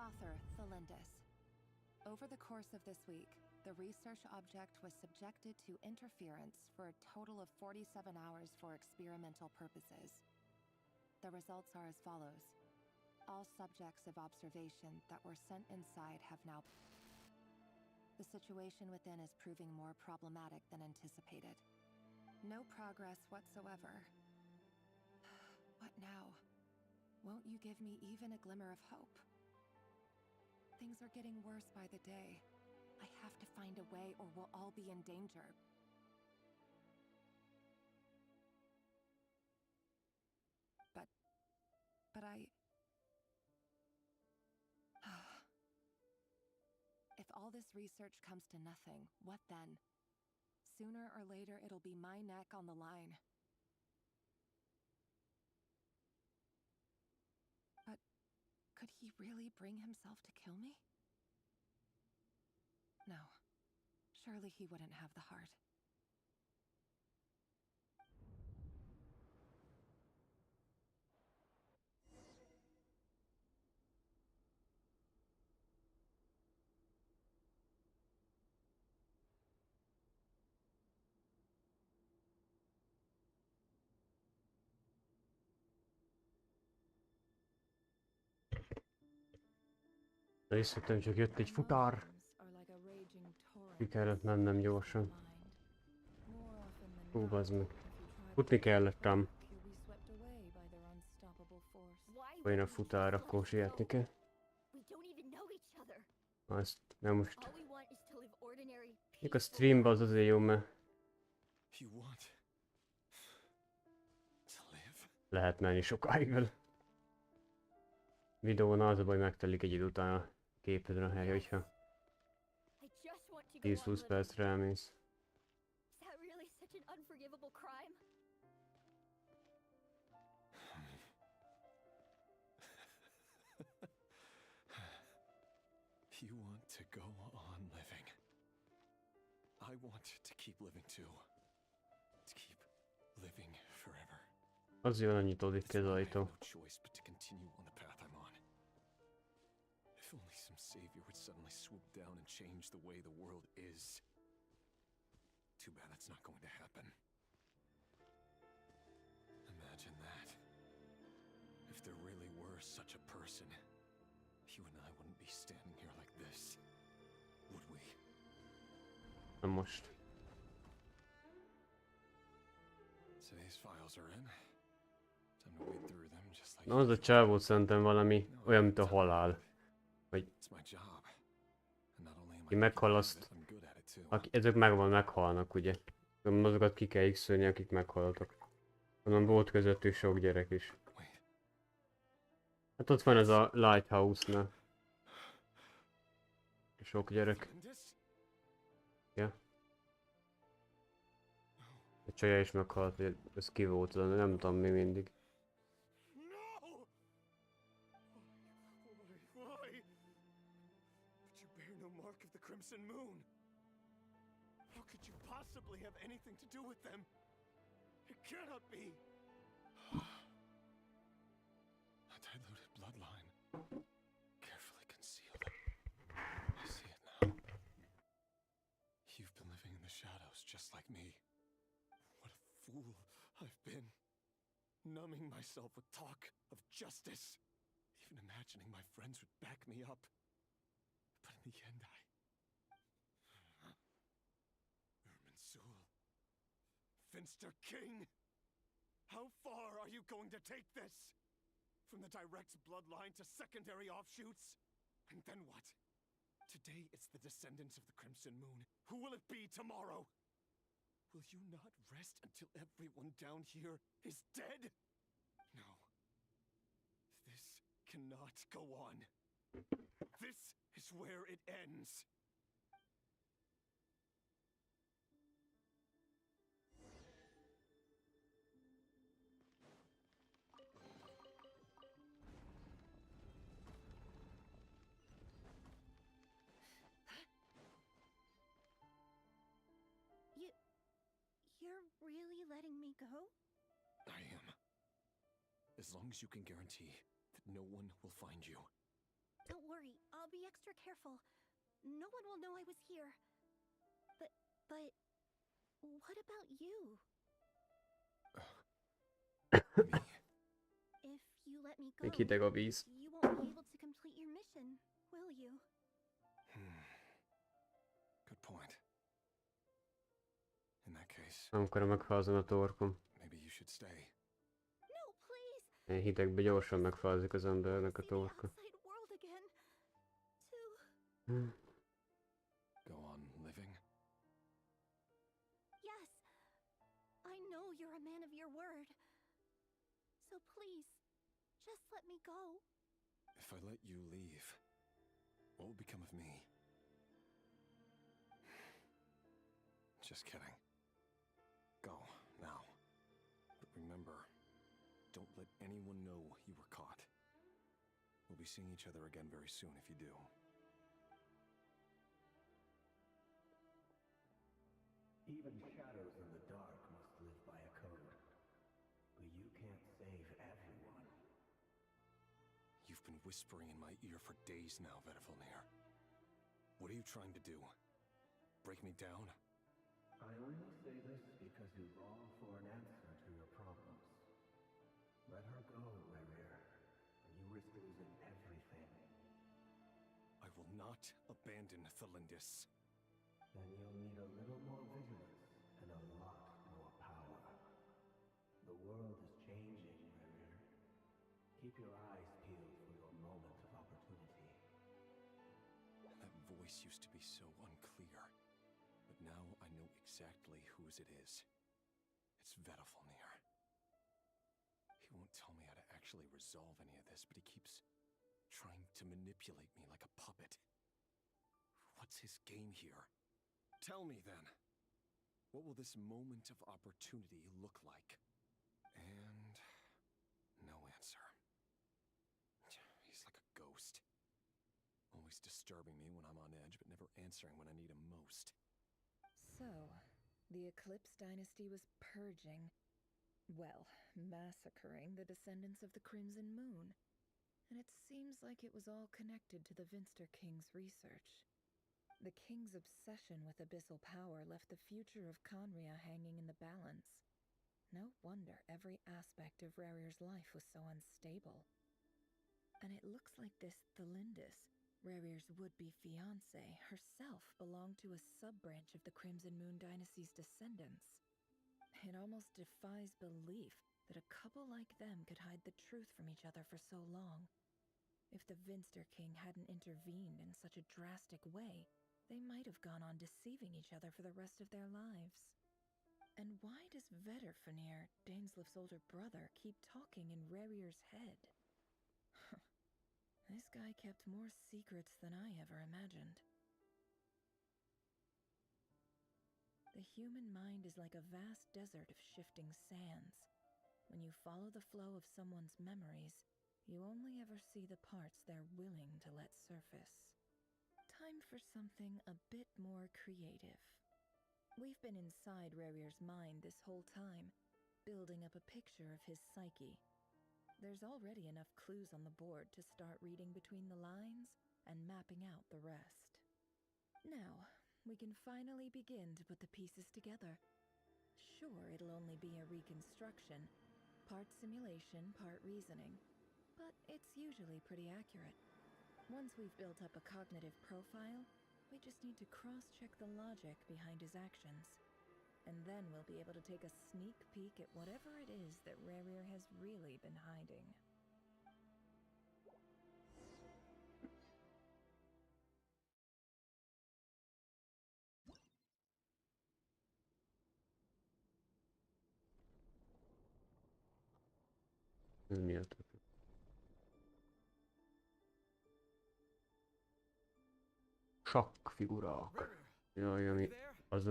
Author Thelindis. Over the course of this week, the research object was subjected to interference for a total of 47 hours for experimental purposes. The results are as follows. All subjects of observation that were sent inside have now... The situation within is proving more problematic than anticipated. No progress whatsoever. What now? Won't you give me even a glimmer of hope? Things are getting worse by the day. I have to find a way or we'll all be in danger. But I... If all this research comes to nothing, what then? Sooner or later, it'll be my neck on the line. But could he really bring himself to kill me? No. Surely he wouldn't have the heart. De észrevettem, csak jött egy futár. Ki kellett mennem gyorsan. Hú, bazd meg. Futni kellett ám. Olyan a futár, akkor sietni kell. Azt nem most. Még a streambe az azért jó, mert lehet menni sokáig vele. Videón az a baj, megtelik egy idő után a képedre a hely, hogyha I just want to go on 10-20 living. percre elmész. Is that really such an unforgivable crime? You want to go on living. I want to keep living too. To keep living forever. Azért van nyitódik ki az ajtó. No choice but to continue on the path I'm on. If only some savior would suddenly swoop down and change the way the world is. Too bad that's not going to happen. Imagine that. If there really were such a person, you and I wouldn't be standing here like this, would we? Na most. Today's files are in. Time to wade through them just like Na az a csávó szerintem valami olyan, mint a halál. Vagy it's my job. And not only am ki I meghal azt, I'm good at it too. ezek meghalnak ugye. Nem azokat ki kell x-ölni, akik meghaltak. Hanem volt közöttük sok gyerek is. Hát ott van ez a Lighthouse-nál. Sok gyerek. Ja. A csaja is meghalt, hogy ez ki volt, de nem tudom mi mindig. Why? But you bear no mark of the Crimson Moon. How could you possibly have anything to do with them? It cannot be. A diluted bloodline. Carefully concealed. I see it now. You've been living in the shadows just like me. What a fool I've been. Numbing myself with talk of justice. Even imagining my friends would back me up. But in the end, Irminsul. Finster King! How far are you going to take this? From the direct bloodline to secondary offshoots? And then what? Today it's the descendants of the Crimson Moon. Who will it be tomorrow? Will you not rest until everyone down here is dead? No. This cannot go on. This is where it ends. You're really letting me go? I am. As long as you can guarantee that no one will find you. Don't worry, I'll be extra careful. No one will know I was here. But what about you? If you let me go, Még hideg a víz. you won't be able to complete your mission, will you? Good point. In that case, Nem akarom megfázni a torkom. maybe you should stay. No, please. Ilyen hidegben gyorsan megfázik az embernek a torka. Outside world again. Go on living? Yes. I know you're a man of your word. So please, just let me go. If I let you leave, what will become of me? Just kidding. Go, now. But remember, don't let anyone know you were caught. We'll be seeing each other again very soon if you do. Even shadows in the dark must live by a code. But you can't save everyone. You've been whispering in my ear for days now, Vedifalnir. What are you trying to do? Break me down? I only say this because you long for an answer to your problems. Let her go, Rerir, or you risk losing everything. I will not abandon Thalindis. Then you'll need a little more vigilance and a lot more power. The world is changing, Rerir. Keep your eyes peeled for your moment of opportunity. That voice used to be so unclear. But now I know exactly whose it is. It's Vedifalnir. He won't tell me how to actually resolve any of this, but he keeps trying to manipulate me like a puppet. What's his game here? Tell me then. What will this moment of opportunity look like? And no answer. He's like a ghost. Always disturbing me when I'm on edge, but never answering when I need him most. So, the Eclipse Dynasty was purging, well, massacring the descendants of the Crimson Moon. And it seems like it was all connected to the Vinster King's research. The King's obsession with abyssal power left the future of Conria hanging in the balance. No wonder every aspect of Rarier's life was so unstable. And it looks like this Thelindis, Rarier's would-be fiancée, herself belonged to a sub-branch of the Crimson Moon Dynasty's descendants. It almost defies belief that a couple like them could hide the truth from each other for so long. If the Vinster King hadn't intervened in such a drastic way, they might have gone on deceiving each other for the rest of their lives. And why does Vedderfanir, Dainsleif's older brother, keep talking in Rarier's head? This guy kept more secrets than I ever imagined. The human mind is like a vast desert of shifting sands. When you follow the flow of someone's memories, you only ever see the parts they're willing to let surface. Time for something a bit more creative. We've been inside Rarier's mind this whole time, building up a picture of his psyche. There's already enough clues on the board to start reading between the lines and mapping out the rest. Now, we can finally begin to put the pieces together. Sure, it'll only be a reconstruction, part simulation, part reasoning, but it's usually pretty accurate. Once we've built up a cognitive profile, we just need to cross-check the logic behind his actions. And then we'll be able to take a sneak peek at whatever it is that Rarier has really been hiding. Ez mi a tök? Sakkfigurák. Jaj, ami az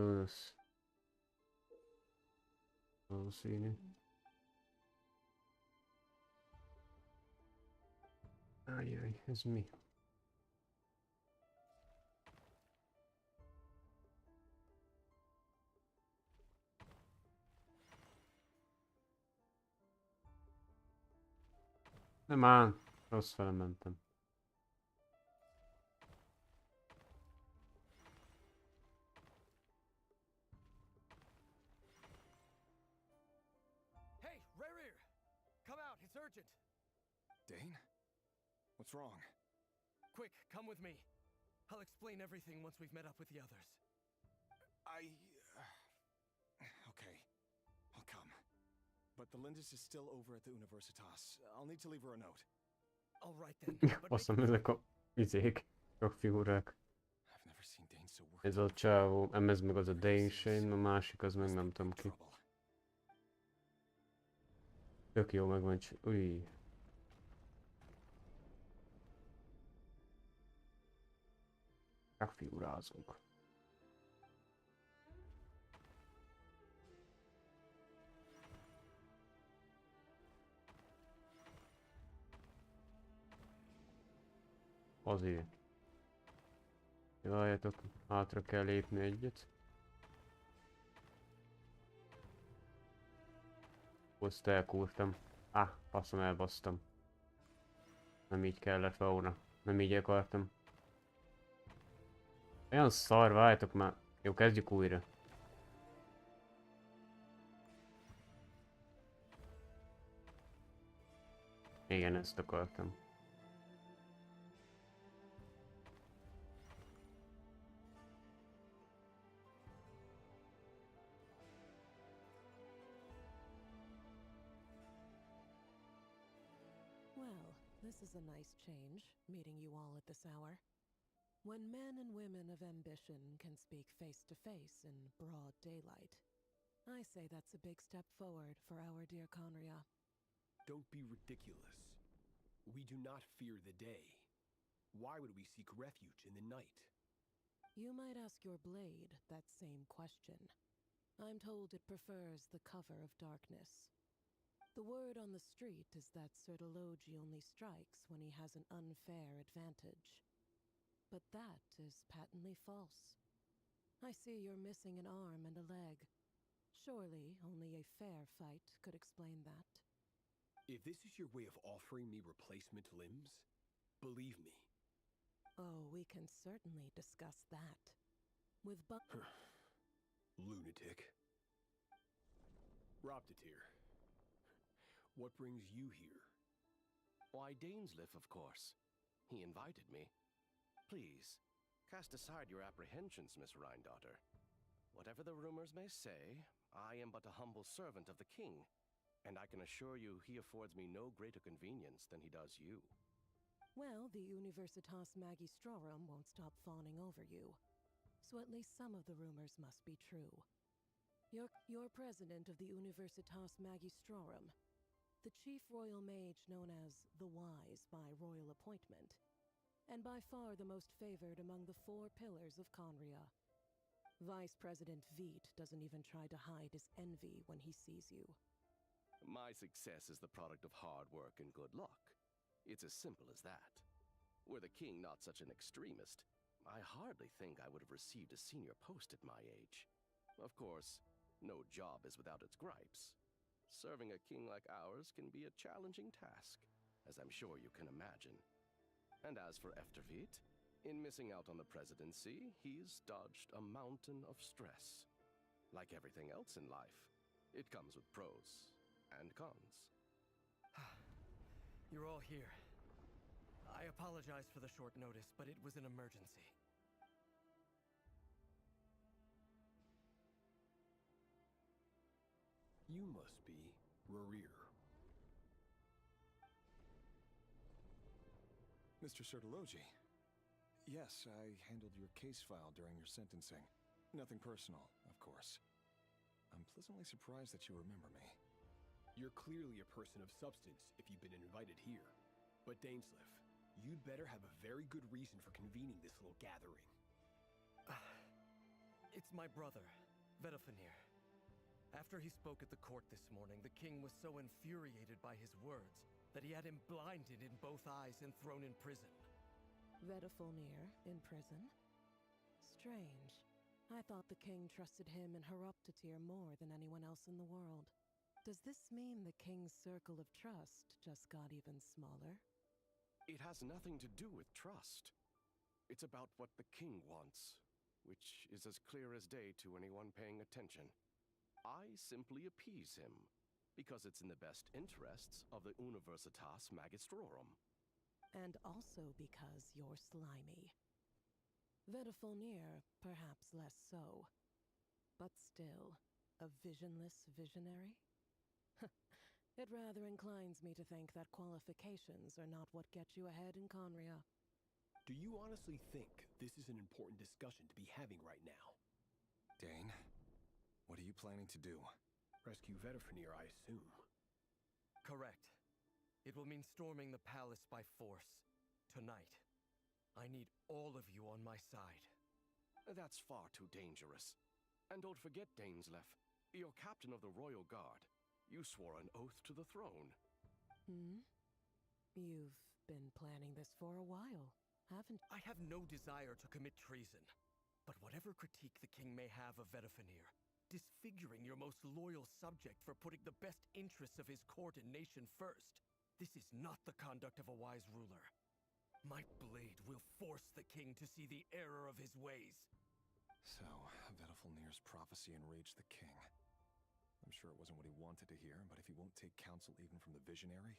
valószínű. Ajjaj, ez mi? Nem áll, rossz fele mentem. Hey, Rarier! Come out, it's urgent! Dane? What's wrong? Quick, come with me. I'll explain everything once we've met up with the others. Okay, I'll come. But the Lindis is still over at the Universitas. I'll need to leave her a note. All right then. Faszom, ezek a izék, figurák. I've never seen Dane so worked. Ez a csávó, ez meg az a Genshin, a másik az meg nem tudom ki. Tök jó meg van új. Csak figurázunk. Azért. Várjatok, hátra kell lépni egyet. Azt elkúrtam. Faszom, elbasztam. Nem így kellett volna. Nem így akartam. Olyan szar, várjatok már. Jó, kezdjük újra. Igen, ezt akartam. Well, this is a nice change, meeting you all at this hour. When men and women of ambition can speak face to face in broad daylight, I say that's a big step forward for our dear Conria. Don't be ridiculous. We do not fear the day. Why would we seek refuge in the night? You might ask your blade that same question. I'm told it prefers the cover of darkness. The word on the street is that Sertologi only strikes when he has an unfair advantage. But that is patently false. I see you're missing an arm and a leg. Surely only a fair fight could explain that. If this is your way of offering me replacement limbs, believe me. Oh, we can certainly discuss that. With Lunatic. Roptatir, what brings you here? Why, Dainsliff, of course. He invited me. Please, cast aside your apprehensions, Miss Rhindaughter. Whatever the rumors may say, I am but a humble servant of the king, and I can assure you he affords me no greater convenience than he does you. Well, the Universitas Magistrorum won't stop fawning over you. So at least some of the rumors must be true. You're president of the Universitas Magistrorum, the chief royal mage known as the Wise by royal appointment, and by far the most favored among the 4 pillars of Conria. Vice President Veet doesn't even try to hide his envy when he sees you. My success is the product of hard work and good luck. It's as simple as that. Were the king not such an extremist, I hardly think I would have received a senior post at my age. Of course, no job is without its gripes. Serving a king like ours can be a challenging task, as I'm sure you can imagine. And as for Eftervit, in missing out on the presidency, he's dodged a mountain of stress. Like everything else in life, it comes with pros and cons. You're all here. I apologize for the short notice, but it was an emergency. You must be Rerir. Mr. Sertologi. Yes, I handled your case file during your sentencing. Nothing personal, of course. I'm pleasantly surprised that you remember me. You're clearly a person of substance if you've been invited here. But Dainsliff, you'd better have a very good reason for convening this little gathering. It's my brother, Vedafenir. After he spoke at the court this morning, the king was so infuriated by his words that he had him blinded in both eyes and thrown in prison. Vedafenir in prison? Strange. I thought the king trusted him and Horoptatir more than anyone else in the world. Does this mean the king's circle of trust just got even smaller? It has nothing to do with trust. It's about what the king wants, which is as clear as day to anyone paying attention. I simply appease him, because it's in the best interests of the Universitas Magistrorum. And also because you're slimy. Vedafenir, perhaps less so. But still, a visionless visionary? It rather inclines me to think that qualifications are not what get you ahead in Conria. Do you honestly think this is an important discussion to be having right now? Dane, what are you planning to do? Rescue Vedafenir, I assume. Correct. It will mean storming the palace by force. Tonight. I need all of you on my side. That's far too dangerous. And don't forget, Dainsleff, you're captain of the Royal Guard. You swore an oath to the throne. You've been planning this for a while, haven't you? I have no desire to commit treason. But whatever critique the king may have of Vedafenir, disfiguring your most loyal subject for putting the best interests of his court and nation first, this is not the conduct of a wise ruler. My blade will force the king to see the error of his ways. So, Vedafenir's prophecy enraged the king. I'm sure it wasn't what he wanted to hear, but if he won't take counsel even from the visionary,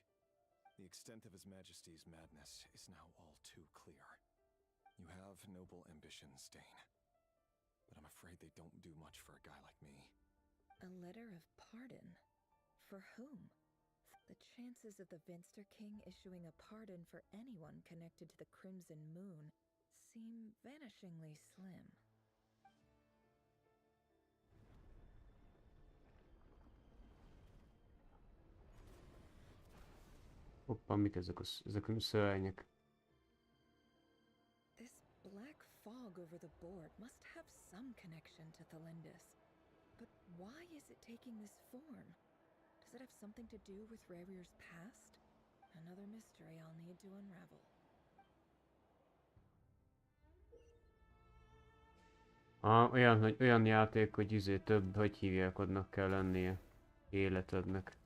the extent of His Majesty's madness is now all too clear. You have noble ambitions, Dane, but I'm afraid they don't do much for a guy like me. A letter of pardon? For whom? The chances of the Vinster King issuing a pardon for anyone connected to the Crimson Moon seem vanishingly slim. Hoppá, mik ezek ezek a szörnyek? This black fog over the board must have some connection to Thalindis. But why is it taking this form? Does it have something to do with Rarir's past? Another mystery I'll need to unravel. Olyan játék, hogy több, hogy hívják, adnak kell lennie életednek.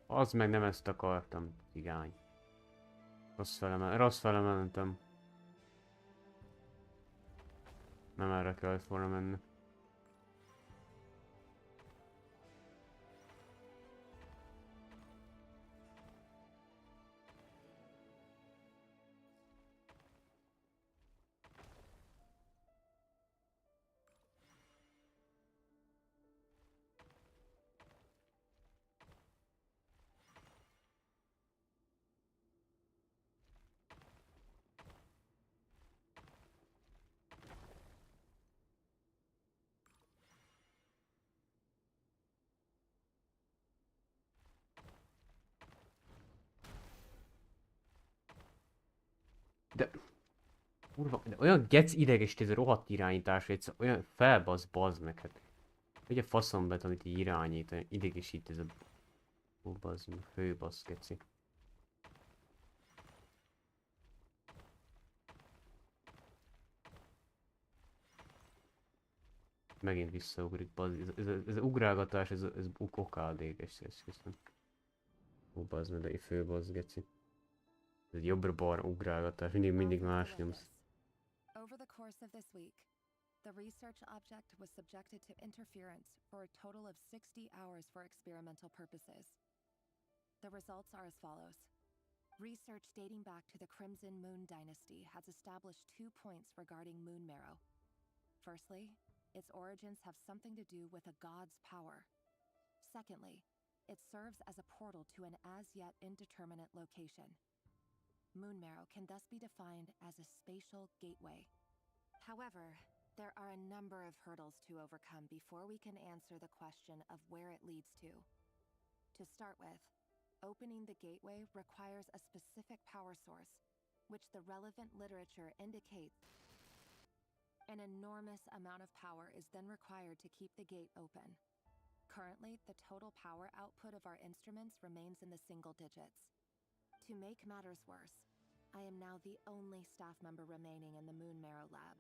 Az meg nem ezt akartam, cigány. Rossz fele mentem. Nem erre kellett volna menni. De... Kurva, de olyan gec idegesít ez a rohadt irányítás, hogy olyan bazd meg, hát. Hogy a faszom amit így irányít, idegesít ez a... bazd meg, főbasz geci. Megint visszaugrik, bazd, ez a ugrálgatás, ez okádéges, ezt hiszem. Bazd meg, de főbasz geci. Ez egy jobbra-balra ugrálgatás, mindig más nyomsz. Over the course of this week, the research object was subjected to interference for a total of 60 hours for experimental purposes. The results are as follows. Research dating back to the Crimson Moon Dynasty has established 2 points regarding moon marrow. Firstly, its origins have something to do with a god's power. Secondly, it serves as a portal to an as-yet indeterminate location. Moon marrow can thus be defined as a spatial gateway. However, there are a number of hurdles to overcome before we can answer the question of where it leads to. To start with, opening the gateway requires a specific power source, which the relevant literature indicates. An enormous amount of power is then required to keep the gate open. Currently, the total power output of our instruments remains in the single digits. To make matters worse, I am now the only staff member remaining in the Moon Marrow lab.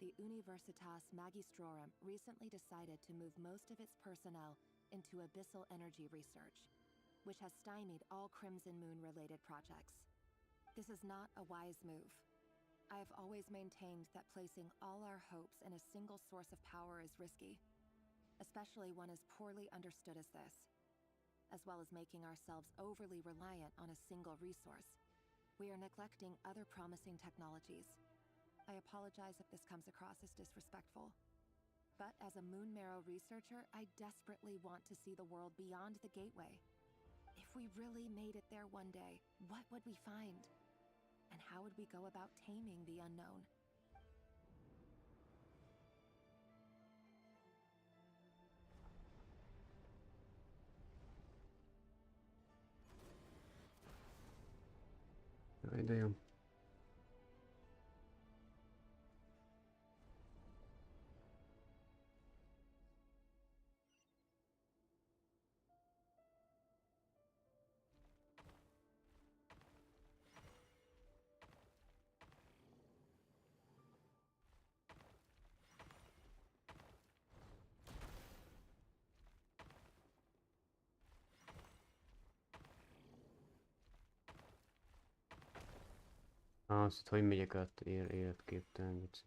The Universitas Magistrorum recently decided to move most of its personnel into abyssal energy research, which has stymied all Crimson Moon-related projects. This is not a wise move. I have always maintained that placing all our hopes in a single source of power is risky, especially one as poorly understood as this. As well as making ourselves overly reliant on a single resource, we are neglecting other promising technologies. I apologize if this comes across as disrespectful. But as a Moon Marrow researcher, I desperately want to see the world beyond the gateway. If we really made it there one day, what would we find? And how would we go about taming the unknown? Jaj, de jó. Azt, hogy megyek át életképtelen, geci.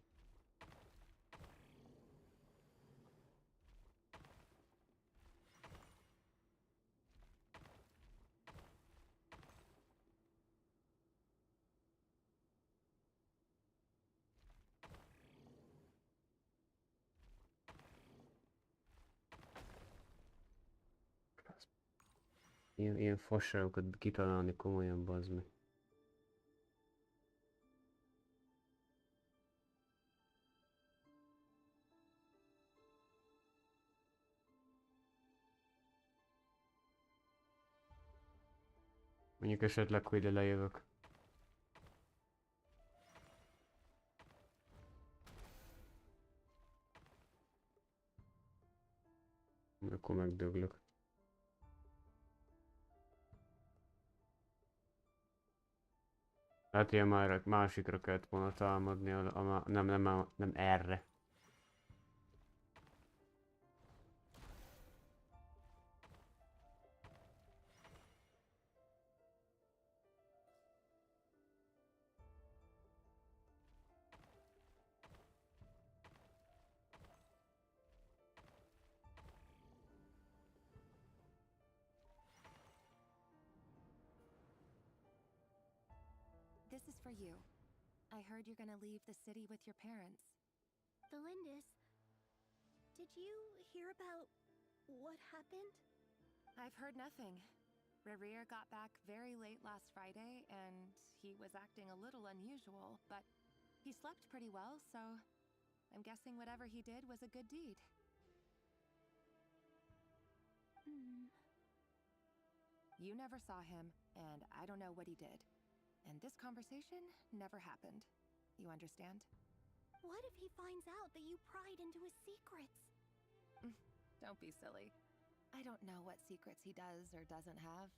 Ilyen fasságokat kitalálni komolyan, bazd meg. Mondjuk esetleg, hogy ide lejövök. Akkor megdöglök. Hát ilyen már másikra kellett volna támadni, nem erre. This is for you. I heard you're gonna leave the city with your parents. The Lindis. Did you hear about what happened? I've heard nothing. Rerir got back very late last Friday, and he was acting a little unusual, but he slept pretty well, so I'm guessing whatever he did was a good deed. You never saw him, and I don't know what he did. And this conversation never happened. You understand? What if he finds out that you pried into his secrets? Don't be silly. I don't know what secrets he does or doesn't have.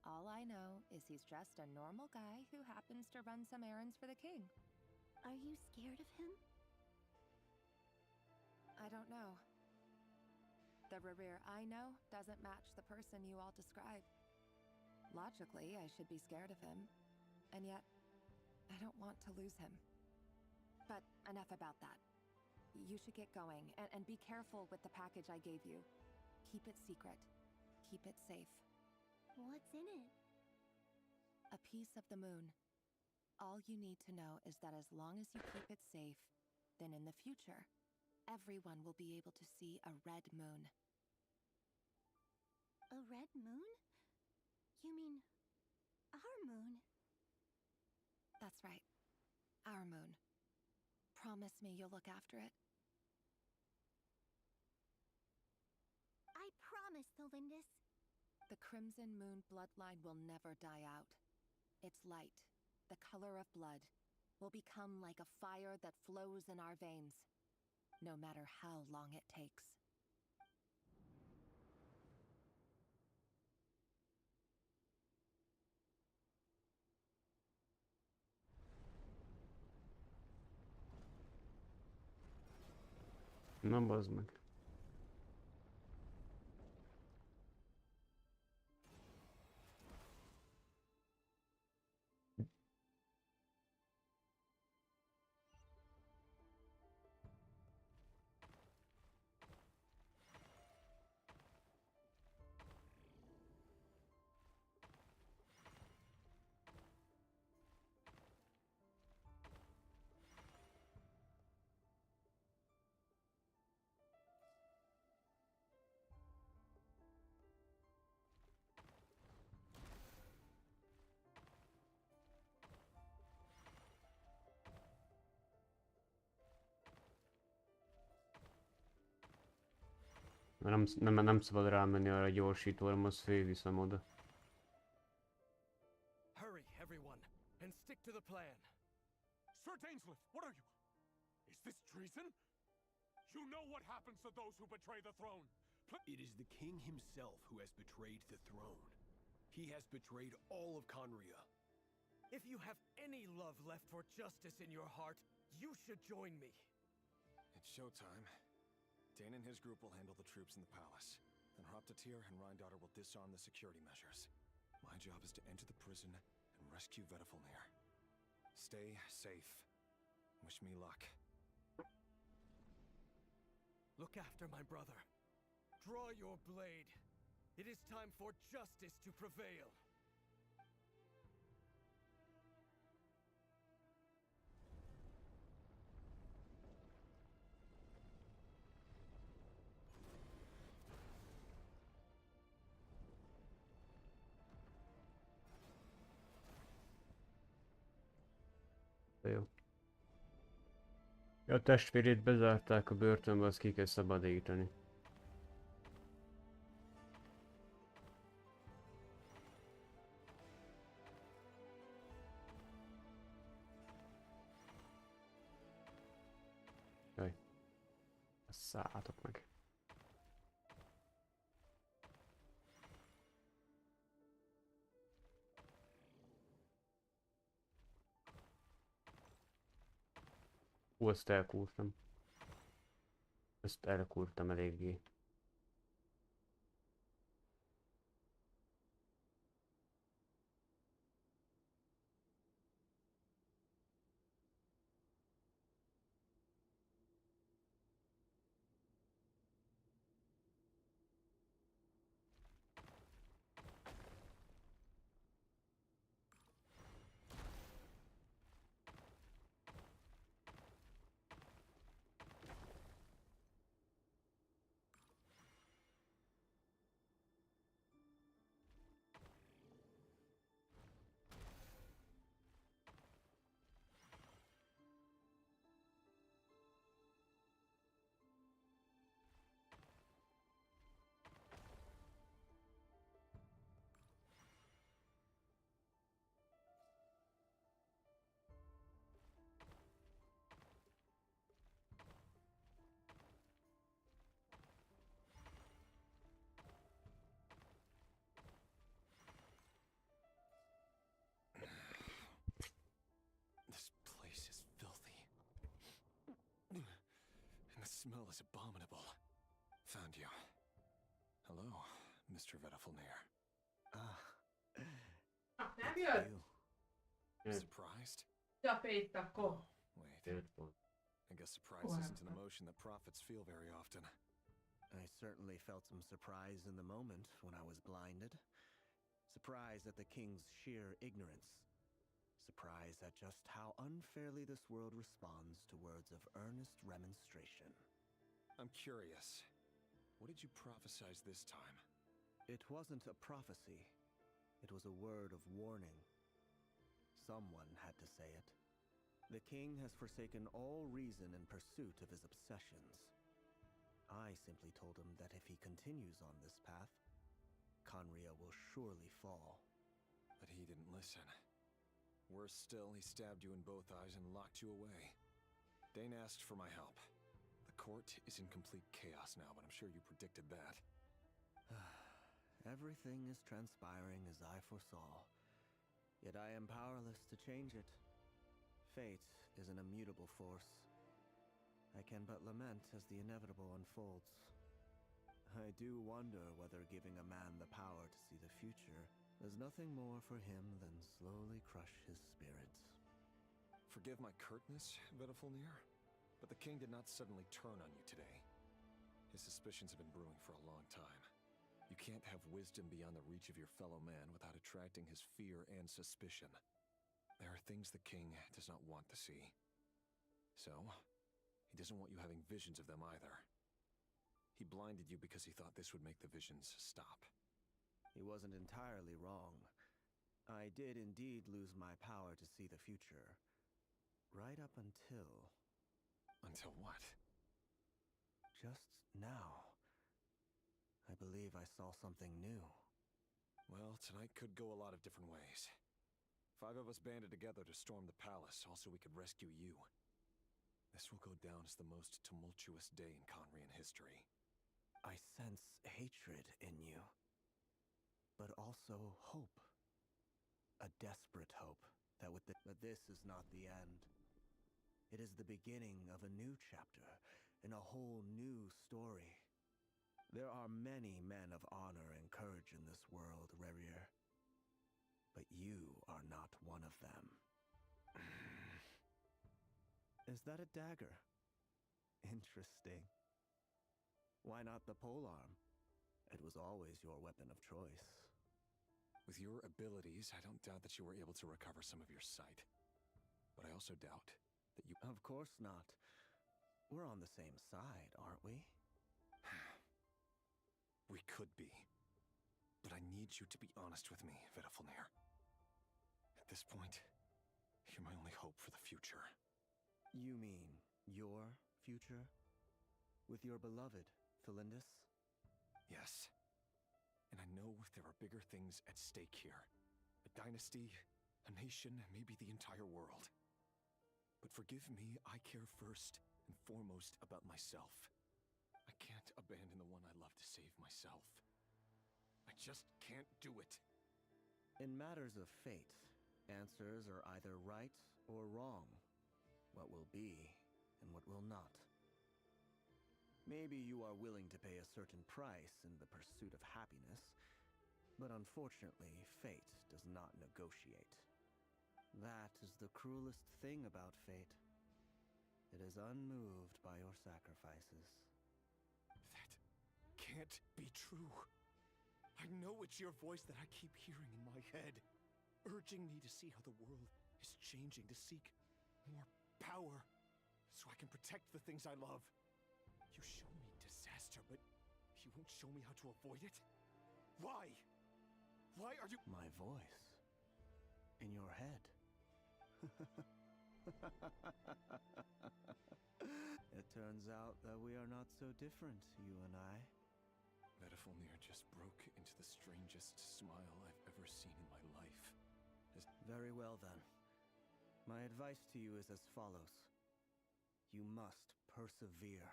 All I know is he's just a normal guy who happens to run some errands for the king. Are you scared of him? I don't know. The Rerir I know doesn't match the person you all describe. Logically, I should be scared of him. And yet, I don't want to lose him. But enough about that. You should get going, and be careful with the package I gave you. Keep it secret. Keep it safe. What's in it? A piece of the moon. All you need to know is that as long as you keep it safe, then in the future, everyone will be able to see a red moon. A red moon? You mean our moon? That's right. Our moon. Promise me you'll look after it. I promise, Lindis. The Crimson Moon bloodline will never die out. Its light, the color of blood, will become like a fire that flows in our veins, no matter how long it takes. Na bazd meg. Nem szabad rámenni arra a gyorsítóra, most félviszem oda. Hurry, everyone, and stick to the plan. Sir Dainsleif, what are you? Is this treason? You know what happens to those who betray the throne. It is the king himself who has betrayed the throne. He has betrayed all of Conria. If you have any love left for justice in your heart, you should join me. It's showtime. Dane and his group will handle the troops in the palace. Then Hraptatir and Rhindaughter will disarm the security measures. My job is to enter the prison and rescue Vedifalnir. Stay safe. Wish me luck. Look after my brother. Draw your blade. It is time for justice to prevail. Jó. A testvérét bezárták a börtönbe, azt ki kell szabadítani. Szállhatok meg. Ezt elkúrtam. Ezt elkúrtam eléggé. Smell is abominable. Found you. Hello, Mr. Vettelfnir. Nem jött? Surprised? Csapét akkor. Wait. I guess surprise isn't an emotion that prophets feel very often. I certainly felt some surprise in the moment when I was blinded. Surprise at the king's sheer ignorance. Surprise at just how unfairly this world responds to words of earnest remonstration. I'm curious. What did you prophesize this time? It wasn't a prophecy. It was a word of warning. Someone had to say it. The king has forsaken all reason in pursuit of his obsessions. I simply told him that if he continues on this path, Conria will surely fall. But he didn't listen. Worse still, he stabbed you in both eyes and locked you away. Dane asked for my help. The court is in complete chaos now, but I'm sure you predicted that. Everything is transpiring as I foresaw. Yet I am powerless to change it. Fate is an immutable force. I can but lament as the inevitable unfolds. I do wonder whether giving a man the power to see the future does nothing more for him than slowly crush his spirits. Forgive my curtness, Vettelfnir, but the king did not suddenly turn on you today. His suspicions have been brewing for a long time. You can't have wisdom beyond the reach of your fellow man without attracting his fear and suspicion. There are things the king does not want to see. So, he doesn't want you having visions of them either. He blinded you because he thought this would make the visions stop. He wasn't entirely wrong. I did indeed lose my power to see the future. Right up until... Until what? Just now. I believe I saw something new. Well, tonight could go a lot of different ways. 5 of us banded together to storm the palace, also we could rescue you. This will go down as the most tumultuous day in Conrian history. I sense hatred in you. But also hope. A desperate hope that but this is not the end. It is the beginning of a new chapter in a whole new story. There are many men of honor and courage in this world, Rerir. But you are not one of them. Is that a dagger? Interesting. Why not the polearm? It was always your weapon of choice. With your abilities, I don't doubt that you were able to recover some of your sight. But I also doubt that you... Of course not. We're on the same side, aren't we? We could be. But I need you to be honest with me, Vettelfnir. At this point, you're my only hope for the future. You mean your future? With your beloved, Felindis? Yes. And I know there are bigger things at stake here. A dynasty, a nation, maybe the entire world. But forgive me, I care first and foremost about myself. abandon the one I love to save myself. I just can't do it. In matters of fate, answers are either right or wrong. What will be and what will not. Maybe you are willing to pay a certain price in the pursuit of happiness, but unfortunately, fate does not negotiate. That is the cruelest thing about fate. It is unmoved by your sacrifices. That can't be true. I know it's your voice that I keep hearing in my head, urging me to see how the world is changing, to seek more power, so I can protect the things I love. You show me disaster, but you won't show me how to avoid it? Why? Why are you— My voice. In your head. It turns out that we are not so different, you and I. Vedifilnir just broke into the strangest smile I've ever seen in my life. Very well then. My advice to you is as follows. You must persevere.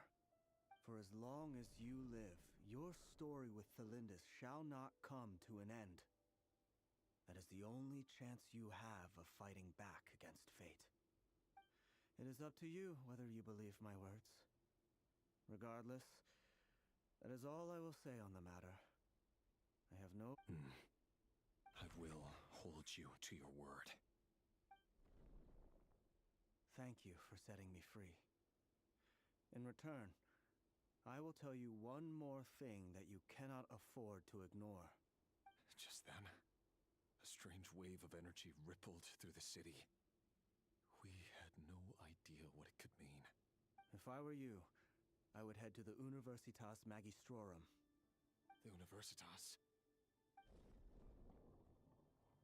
For as long as you live, your story with Thelindis shall not come to an end. That is the only chance you have of fighting back against fate. It is up to you whether you believe my words. Regardless, that is all I will say on the matter. I have no— I will hold you to your word. Thank you for setting me free. In return, I will tell you one more thing that you cannot afford to ignore. Just then, a strange wave of energy rippled through the city. We had no idea what it could mean. If I were you, I would head to the Universitas Magistrorum. The Universitas?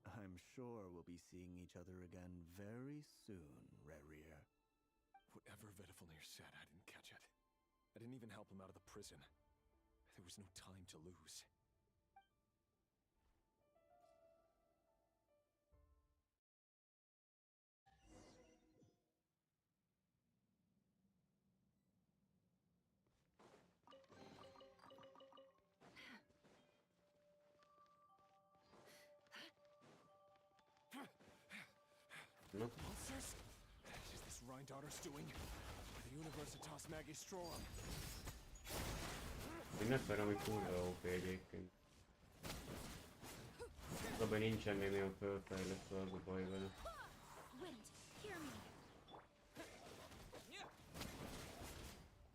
I'm sure we'll be seeing each other again very soon, Rerir. Whatever Vedifilnir said, I didn't catch it. I didn't even help him out of the prison. There was no time to lose. No. Monsters? Is this Rhindaughter's doing? Or the Universitas Magistrorum? Én ezt várom, hogy kurva OP egyébként. Abban nincsen még nagyon fölfejlesztve, az a baj vele.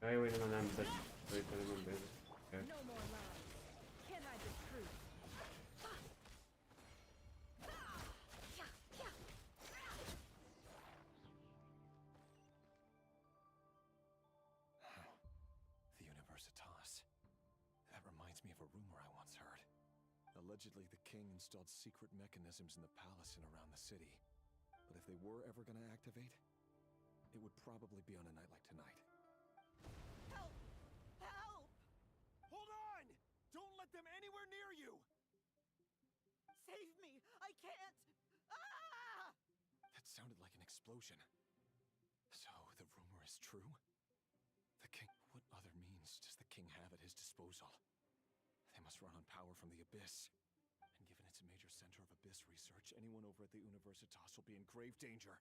Ja, jó, én nem beszéltem, nem beszéltem. Allegedly, the king installed secret mechanisms in the palace and around the city. But if they were ever going to activate, it would probably be on a night like tonight. Help! Help! Hold on! Don't let them anywhere near you! Save me! I can't! Ah! That sounded like an explosion. So, the rumor is true? The king— What other means does the king have at his disposal? They must run on power from the Abyss. And given it's a major center of Abyss research, anyone over at the Universitas will be in grave danger.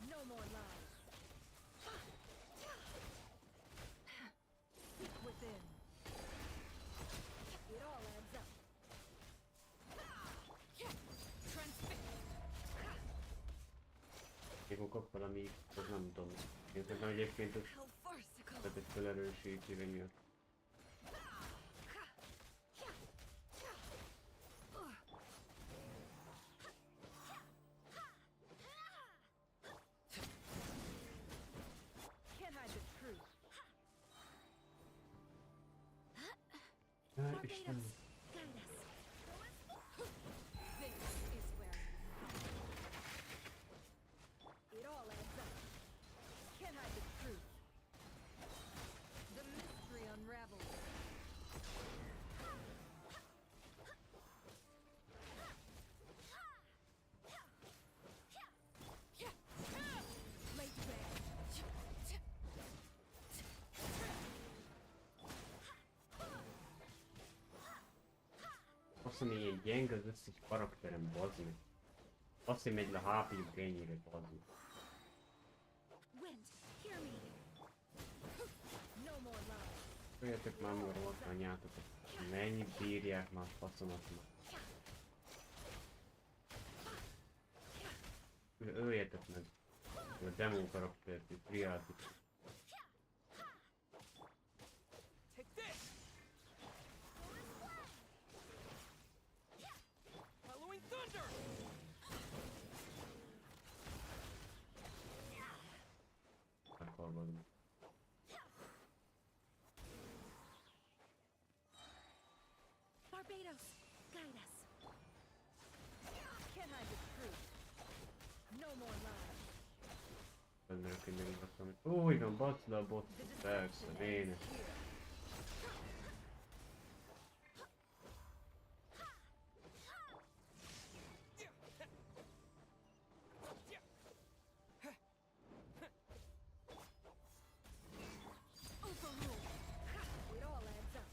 No more lies. Seek within. It all adds up. Transfix. Mikor kap valami, az nem tudom. Én szerintem egyébként ez tehát egy felerősíti miatt. Istenem. Faszom, ilyen gyenge az összes karakterem, bazd meg. Azt, hogy megy le HP-juk ennyire, bazd meg. Jöjjetek már meg a rohadt anyátokat. Mennyit bírják már faszomat már. Öljetek meg. A demo karaktert, itt triátik. Meghallgatom. Barbados, guide us. Can't hide the truth. No more lies. Önnek, hogy megmutattam, hogy ó, igen, bacd le a botot, persze, véne. It all adds up.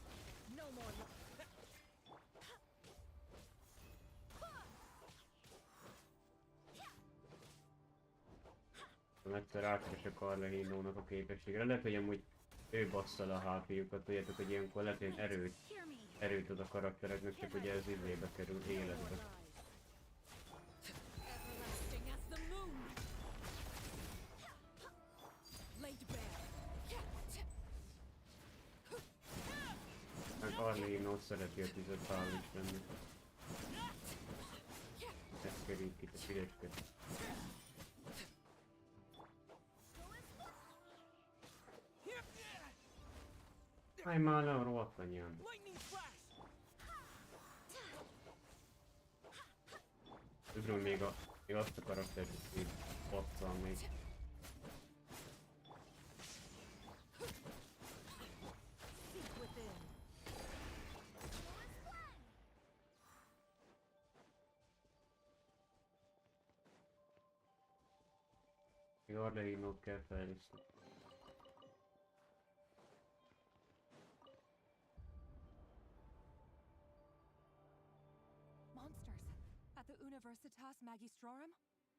No more lies. Egyszer átkeresek Arlehinónak a képességre. Lehet, hogy amúgy ő bassza le a HP-jukat, tudjátok, hogy ilyenkor lehet, hogy erőt ad a karaktereknek, csak ugye ez idébe kerül életbe. Everlasting as the moon. Laid bare. Meg Arlehinó szereti a tüzet hál' Istennek. Ez került itt a piresket. Állj már le a rohadt anyám. Tudom, még azt a karaktert, hogy passzal még. Még Arlehinót kell fejleszteni. Monsters at the Universitas Magistrorum?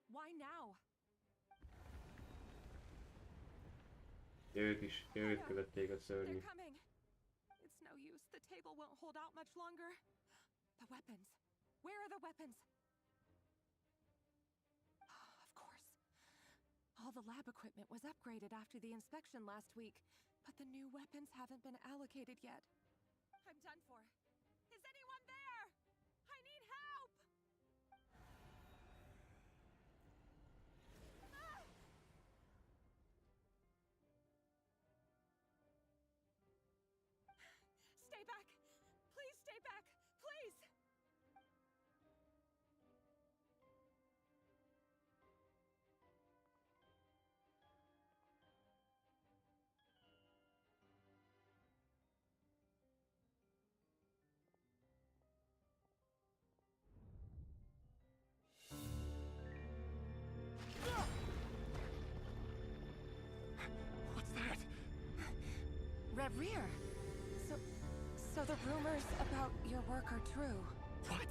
Why now? Ők követték a szörnyű. They're coming. It's no use. The table won't hold out much longer. The weapons. Where are the weapons? Of course. All the lab equipment was upgraded after the inspection last week, but the new weapons haven't been allocated yet. I'm done for. Is anyone there? I need help! Ah! Stay back! Please stay back! Please! What's that? Rear. So the rumors about your work are true. What?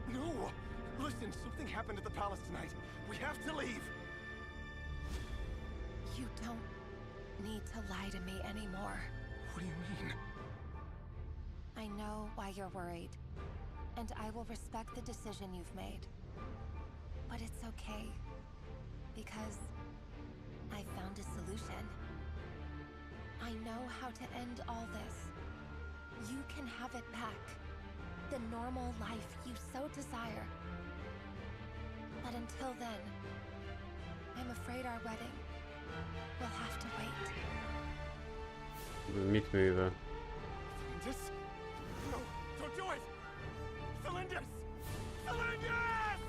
No! Listen, something happened at the palace tonight. We have to leave! You don't need to lie to me anymore. What do you mean? I know why you're worried, and I will respect the decision you've made. But it's okay, because I found a solution. I know how to end all this. You can have it back. The normal life you so desire. But until then, I'm afraid our wedding will have to wait. Mit művel? Cylinders? No, don't do it! Cylinders! Cylinders!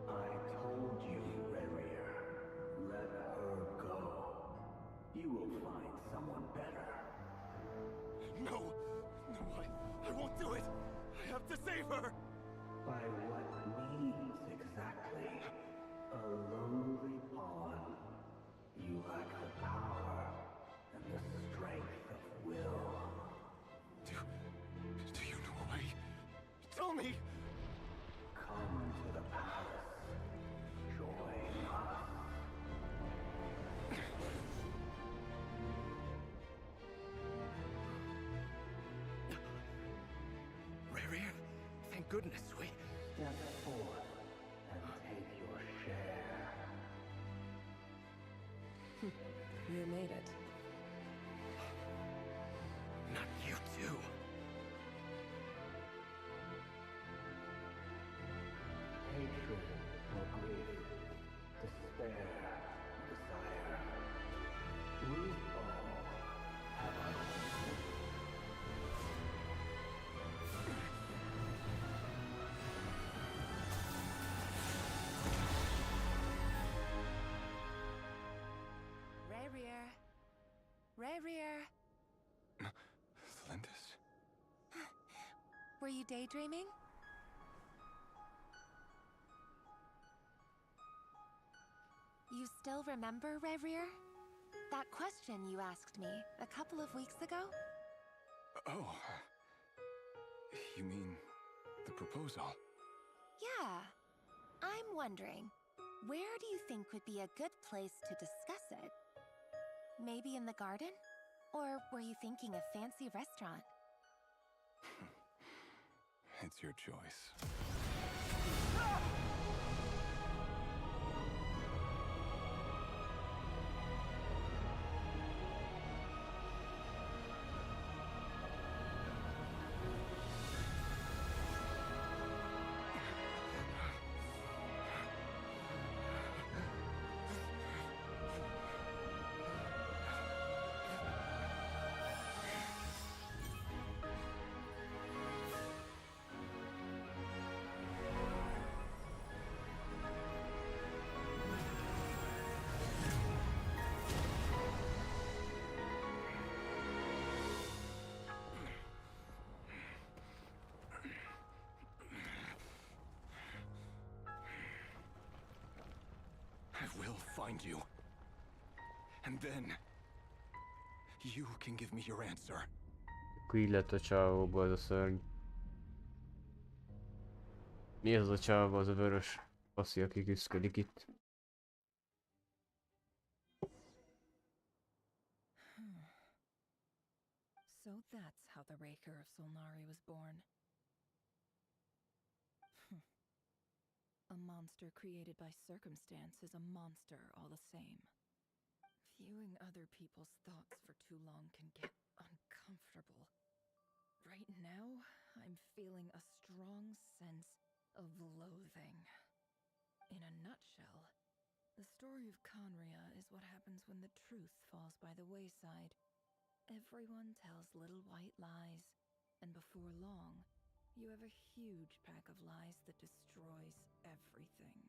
I told you, Rerier. Let her go. You will find someone better. No! No, I won't do it! I have to save her! By what means exactly? A lowly pawn. You lack the power goodness, we... Step forth and take your share. You made it. Not you too. Hatred or grief, despair, desire. We all have our own. Rarier. Rarier. Linus? Were you daydreaming? You still remember, Rarier? That question you asked me a couple of weeks ago? Oh. You mean the proposal? Yeah. I'm wondering, where do you think would be a good place to discuss it? Maybe in the garden? Or were you thinking a fancy restaurant? It's your choice. I will find you. And then... you can give me your answer. Qui lett a csávóból az a szörny. Mi az a csávó, az a vörös passzi, aki küszködik itt? So that's how the Raker of Solnari was born. A monster created by circumstance is a monster all the same. Viewing other people's thoughts for too long can get uncomfortable. Right now, I'm feeling a strong sense of loathing. In a nutshell, the story of Conria is what happens when the truth falls by the wayside. Everyone tells little white lies, and before long, you have a huge pack of lies that destroys everything.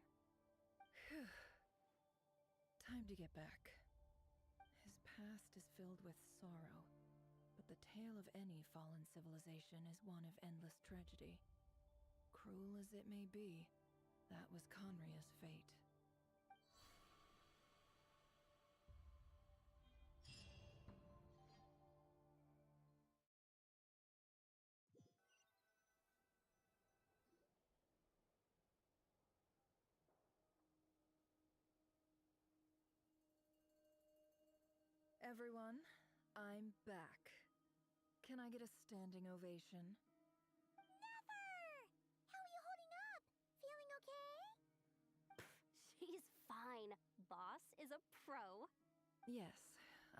Phew. Time to get back. His past is filled with sorrow, but the tale of any fallen civilization is one of endless tragedy. Cruel as it may be, that was Conria's fate. Everyone, I'm back. Can I get a standing ovation? Never! How are you holding up? Feeling okay? She's fine. Boss is a pro. Yes,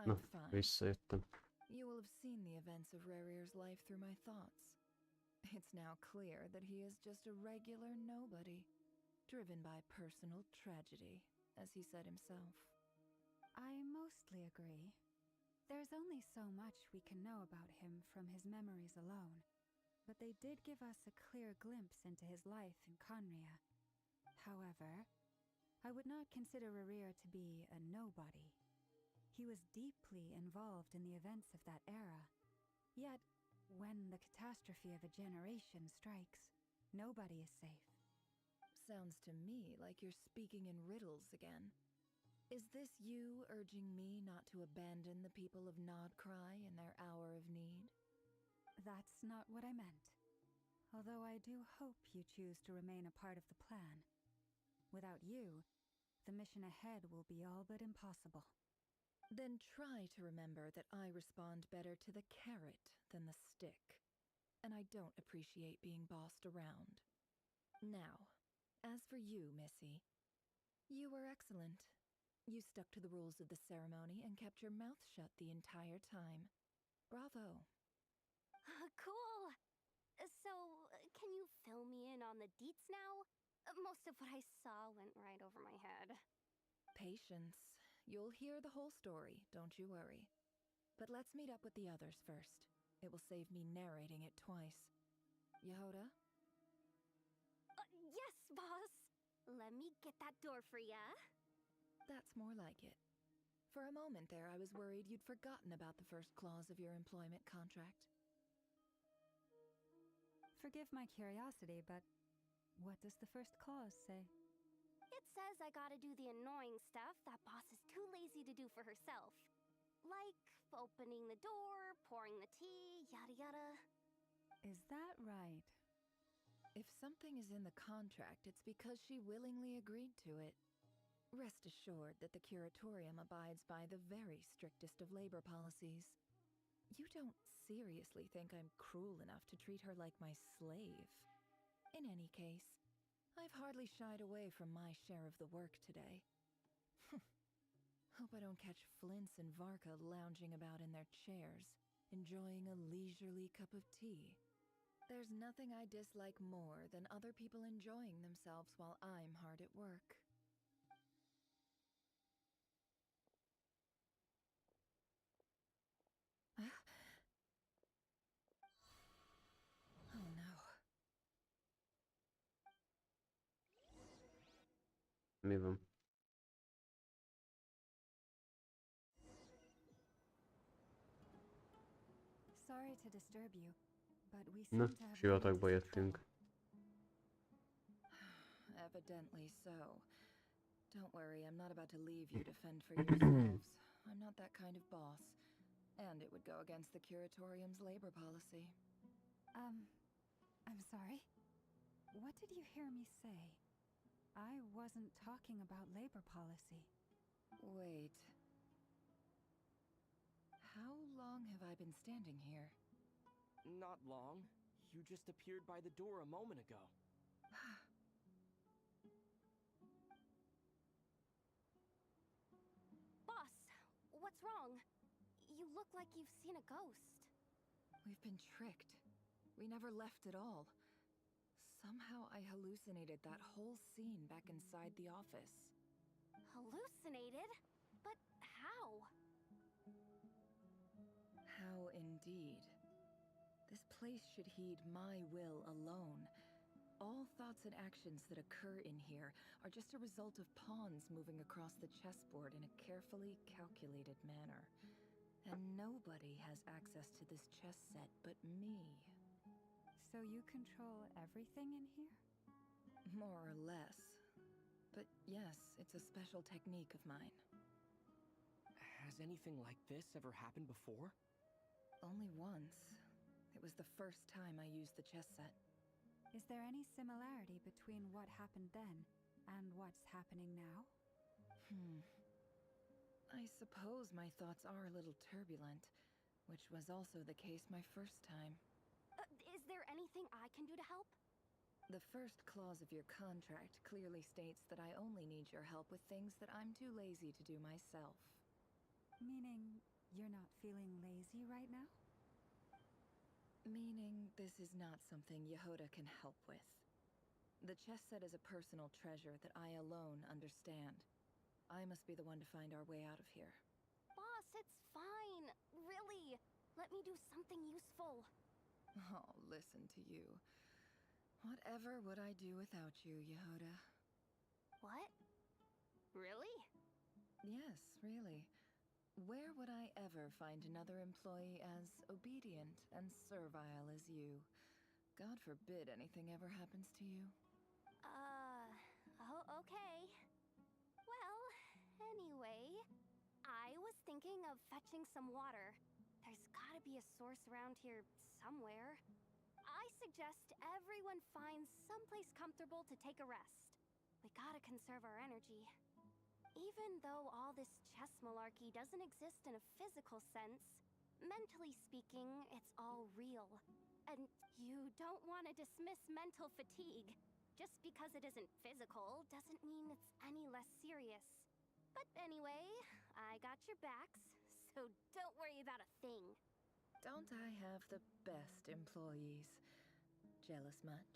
Na, I'm fine. visszajöttem. You will have seen the events of Rarier's life through my thoughts. It's now clear that he is just a regular nobody, driven by personal tragedy, as he said himself. I mostly agree. There's only so much we can know about him from his memories alone, but they did give us a clear glimpse into his life in Conria. However, I would not consider Rarier to be a nobody. He was deeply involved in the events of that era. Yet, when the catastrophe of a generation strikes, nobody is safe. Sounds to me like you're speaking in riddles again. Is this you urging me not to abandon the people of Nodcry in their hour of need? That's not what I meant. Although I do hope you choose to remain a part of the plan. Without you, the mission ahead will be all but impossible. Then try to remember that I respond better to the carrot than the stick. and I don't appreciate being bossed around. Now, as for you, Missy, you were excellent. You stuck to the rules of the ceremony and kept your mouth shut the entire time. Bravo. Cool! Can you fill me in on the deets now? Most of what I saw went right over my head. Patience. You'll hear the whole story, don't you worry. But let's meet up with the others first. It will save me narrating it twice. Yehoda? Yes, boss! Let me get that door for ya. That's more like it. For a moment there, I was worried you'd forgotten about the first clause of your employment contract. Forgive my curiosity, but what does the first clause say? It says I gotta do the annoying stuff that boss is too lazy to do for herself. Like opening the door, pouring the tea, yada yada. Is that right? If something is in the contract, it's because she willingly agreed to it. Rest assured that the curatorium abides by the very strictest of labor policies. You don't seriously think I'm cruel enough to treat her like my slave? In any case, I've hardly shied away from my share of the work today. Hope I don't catch Flints and Varka lounging about in their chairs, enjoying a leisurely cup of tea. There's nothing I dislike more than other people enjoying themselves while I'm hard at work. Oh no. Mi van? Sorry to disturb you, but we Na, seem to have sivatagba run into jöttünk. Evidently so. Don't worry, I'm not about to leave you to fend for yourselves. I'm not that kind of boss. And it would go against the curatorium's labor policy. I'm sorry. What did you hear me say? I wasn't talking about labor policy. Wait. How long have I been standing here? Not long. You just appeared by the door a moment ago. Boss, what's wrong? You look like you've seen a ghost. We've been tricked. We never left at all. Somehow I hallucinated that whole scene back inside the office. Hallucinated? But how? How indeed. This place should heed my will alone. All thoughts and actions that occur in here are just a result of pawns moving across the chessboard in a carefully calculated manner. And nobody has access to this chess set but me. So you control everything in here? More or less. But yes, it's a special technique of mine. Has anything like this ever happened before? Only once. It was the first time I used the chess set. Is there any similarity between what happened then and what's happening now? I suppose my thoughts are a little turbulent, which was also the case my first time. Is there anything I can do to help? The first clause of your contract clearly states that I only need your help with things that I'm too lazy to do myself. Meaning you're not feeling lazy right now? Meaning this is not something Yehoda can help with. The chess set is a personal treasure that I alone understand. I must be the one to find our way out of here. Boss, it's fine. Really. Let me do something useful. Oh, listen to you. Whatever would I do without you, Yehoda? What? Really? Yes, really. Where would I ever find another employee as obedient and servile as you? God forbid anything ever happens to you. Oh, okay. Well, anyway, I was thinking of fetching some water. There's gotta be a source around here somewhere. I suggest everyone finds someplace comfortable to take a rest. We gotta conserve our energy. Even though all this chess malarkey doesn't exist in a physical sense, mentally speaking, it's all real. And you don't want to dismiss mental fatigue. Just because it isn't physical doesn't mean it's any less serious. But anyway, I got your backs, so don't worry about a thing. Don't I have the best employees? Jealous much?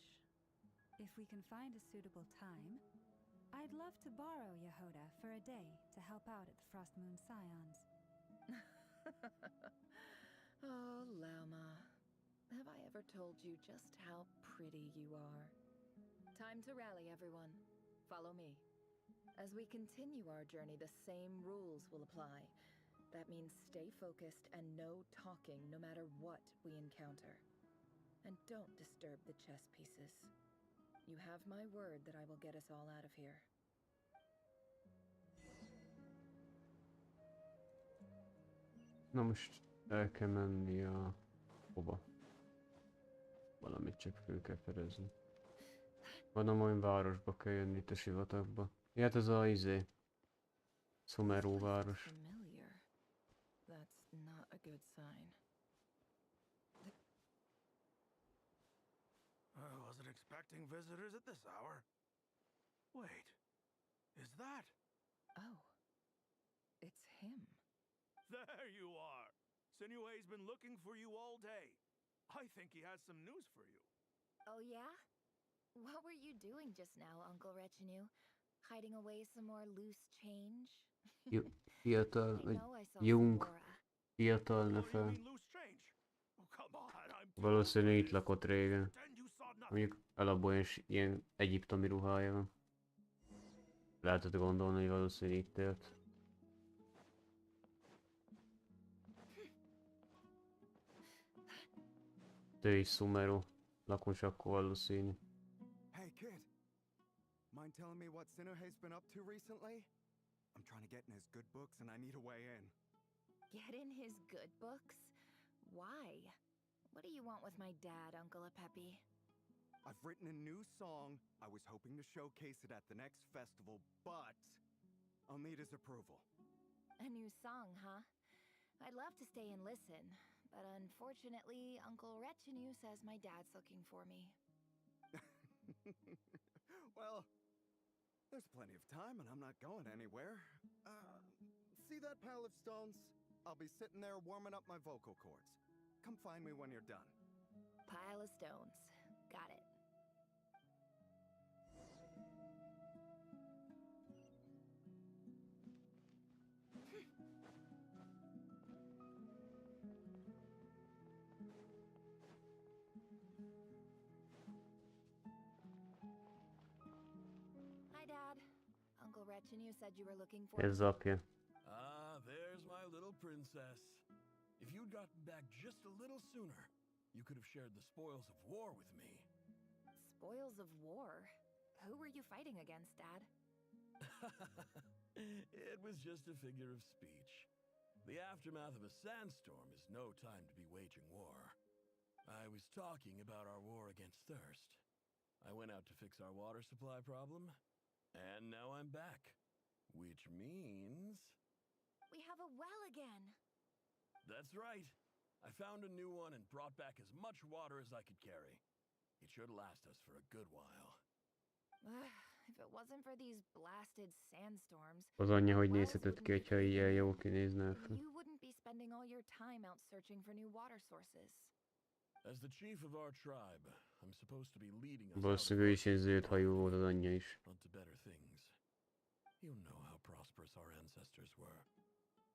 If we can find a suitable time, I'd love to borrow Yehoda for a day to help out at the Frostmoon Scions. Oh, Lama. Have I ever told you just how pretty you are? Time to rally, everyone. Follow me. As we continue our journey, the same rules will apply. That means stay focused and no talking no matter what we encounter. And don't disturb the chess pieces. You have my word that I will get us all out of here. Na most el kell menni a... hova? Valamit csak föl kell fedezni. Mondom, hogy városba kell jönni itt a sivatagba. Ja, hát ez a Sumeru város. Familiar. That's not a good sign. I wasn't expecting visitors at this hour. Wait, is that? Oh, it's him. There you are! Sinue's been looking for you all day. I think he has some news for you. Oh yeah? What were you doing just now, Uncle Retinue? Hiding away some more loose change? Fiatal, I vagy know I saw Jung, Sephora. fiatal nefe. Valószínű itt lakott régen. Mondjuk alapból is ilyen egyiptomi ruhája van. Lehetett gondolni, hogy valószínű itt élt. Ő is Sumeru lakos, akkor valószínű. Hey kid, mind telling me what Sinuhe's been up to recently? I'm trying to get in his good books and I need a way in. Get in his good books? Why? What do you want with my dad, Uncle Apepi? I've written a new song. I was hoping to showcase it at the next festival, but I'll need his approval. A new song, huh? I'd love to stay and listen, but unfortunately, Uncle Retinue says my dad's looking for me. Well, there's plenty of time and I'm not going anywhere. See that pile of stones? I'll be sitting there warming up my vocal cords. Come find me when you're done. Pile of stones. Got it. Hi, Dad. Uncle Retinue said you were looking for Ez apja. Ah, there's my little princess. If you'd gotten back just a little sooner, you could have shared the spoils of war with me. Spoils of war? Who were you fighting against, Dad? It was just a figure of speech. The aftermath of a sandstorm is no time to be waging war. I was talking about our war against thirst. I went out to fix our water supply problem, and now I'm back. Which means... We have a well again! That's right. I found a new one and brought back as much water as I could carry. It should last us for a good while. If it wasn't for these blasted sandstorms, Az anyja hogy nézhetett ki, hogyha ilyen jól kinézne fel. you wouldn't be spending all your time out searching for new water sources. As the chief of our tribe, I'm supposed to be leading us Valószínűleg ő is egy zöld hajú volt az anyja is. onto better things. You know how prosperous our ancestors were.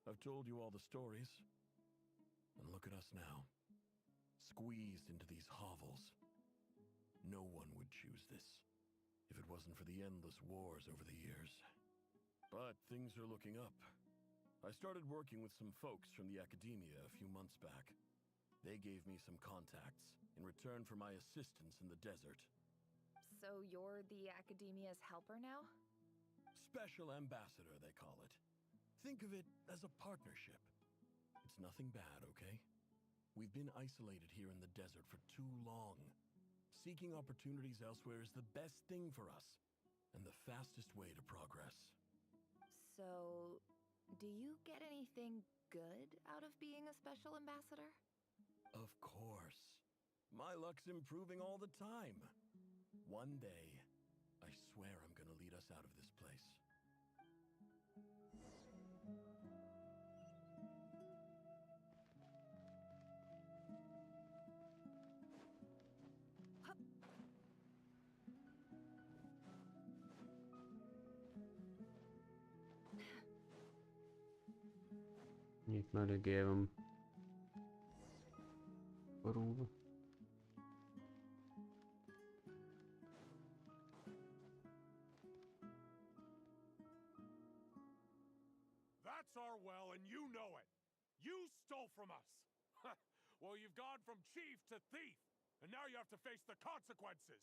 I've told you all the stories. And look at us now. Squeezed into these hovels. No one would choose this if it wasn't for the endless wars over the years. But things are looking up. I started working with some folks from the academia a few months back. They gave me some contacts in return for my assistance in the desert. So you're the academia's helper now? Special ambassador, they call it. Think of it as a partnership. It's nothing bad, okay? We've been isolated here in the desert for too long. Seeking opportunities elsewhere is the best thing for us, and the fastest way to progress. So, do you get anything good out of being a special ambassador? Of course. My luck's improving all the time. One day, I swear I'm gonna lead us out of this place. Itt már eléggé van borulva. That's our well, and you know it. You stole from us. Well, you've gone from chief to thief, and now you have to face the consequences.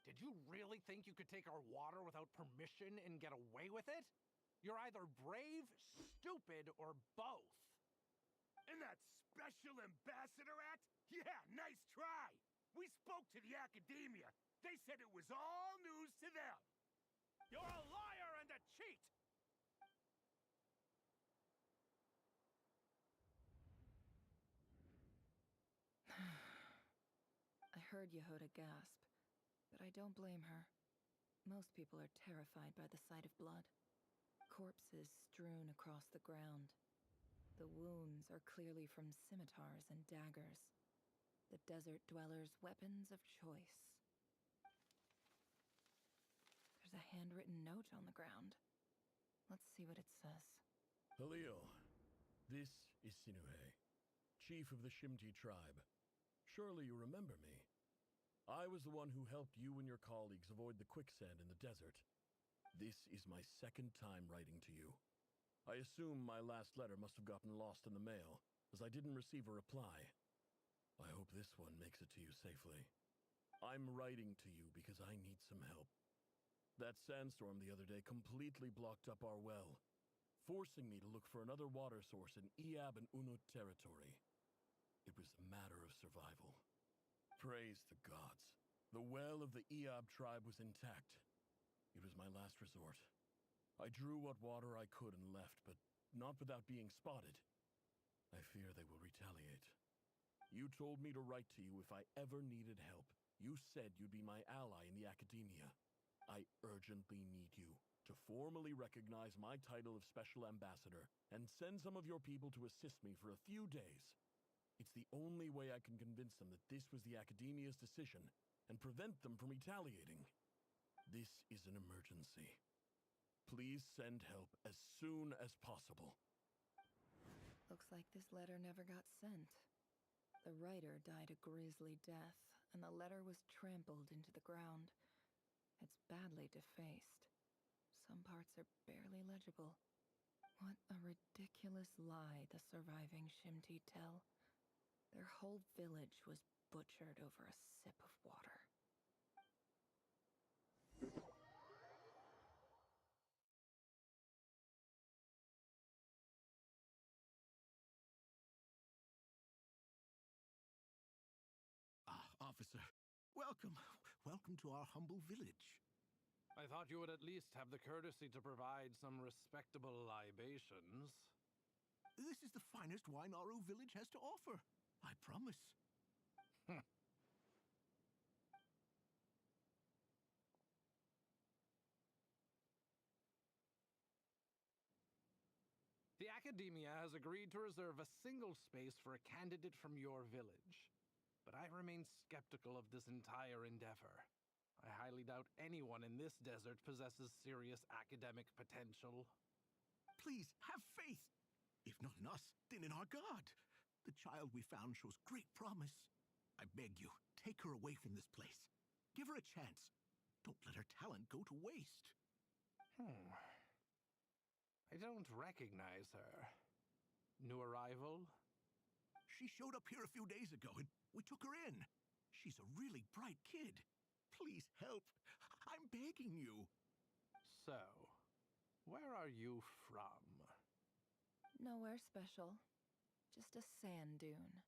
Did you really think you could take our water without permission and get away with it? You're either brave, stupid, or both. And that Special Ambassador Act? Yeah, nice try. We spoke to the academia. They said it was all news to them. You're a liar and a cheat! I heard Yehuda gasp, but I don't blame her. Most people are terrified by the sight of blood. Corpses strewn across the ground. The wounds are clearly from scimitars and daggers. The desert dwellers' weapons of choice. There's a handwritten note on the ground. Let's see what it says. Halil, this is Sinuhe, chief of the Shimti tribe. Surely you remember me. I was the one who helped you and your colleagues avoid the quicksand in the desert. This is my second time writing to you. I assume my last letter must have gotten lost in the mail, as I didn't receive a reply. I hope this one makes it to you safely. I'm writing to you because I need some help. That sandstorm the other day completely blocked up our well, forcing me to look for another water source in Iab and Unut territory. It was a matter of survival. Praise the gods. The well of the Iab tribe was intact. It was my last resort. I drew what water I could and left, but not without being spotted. I fear they will retaliate. You told me to write to you if I ever needed help. You said you'd be my ally in the academia. I urgently need you to formally recognize my title of Special Ambassador and send some of your people to assist me for a few days. It's the only way I can convince them that this was the academia's decision and prevent them from retaliating. This is an emergency. Please send help as soon as possible. Looks like this letter never got sent. The writer died a grisly death, and the letter was trampled into the ground. It's badly defaced. Some parts are barely legible. What a ridiculous lie the surviving Shimti tell. Their whole village was butchered over a sip of water. Officer, welcome. Welcome to our humble village. I thought you would at least have the courtesy to provide some respectable libations. This is the finest wine Aru village has to offer. I promise. The Academia has agreed to reserve a single space for a candidate from your village. But I remain skeptical of this entire endeavor. I highly doubt anyone in this desert possesses serious academic potential. Please, have faith. If not in us, then in our god. The child we found shows great promise. I beg you, take her away from this place. Give her a chance. Don't let her talent go to waste. I don't recognize her. New arrival? She showed up here a few days ago, and we took her in. She's a really bright kid. Please help. I'm begging you. So, where are you from? Nowhere special. Just a sand dune.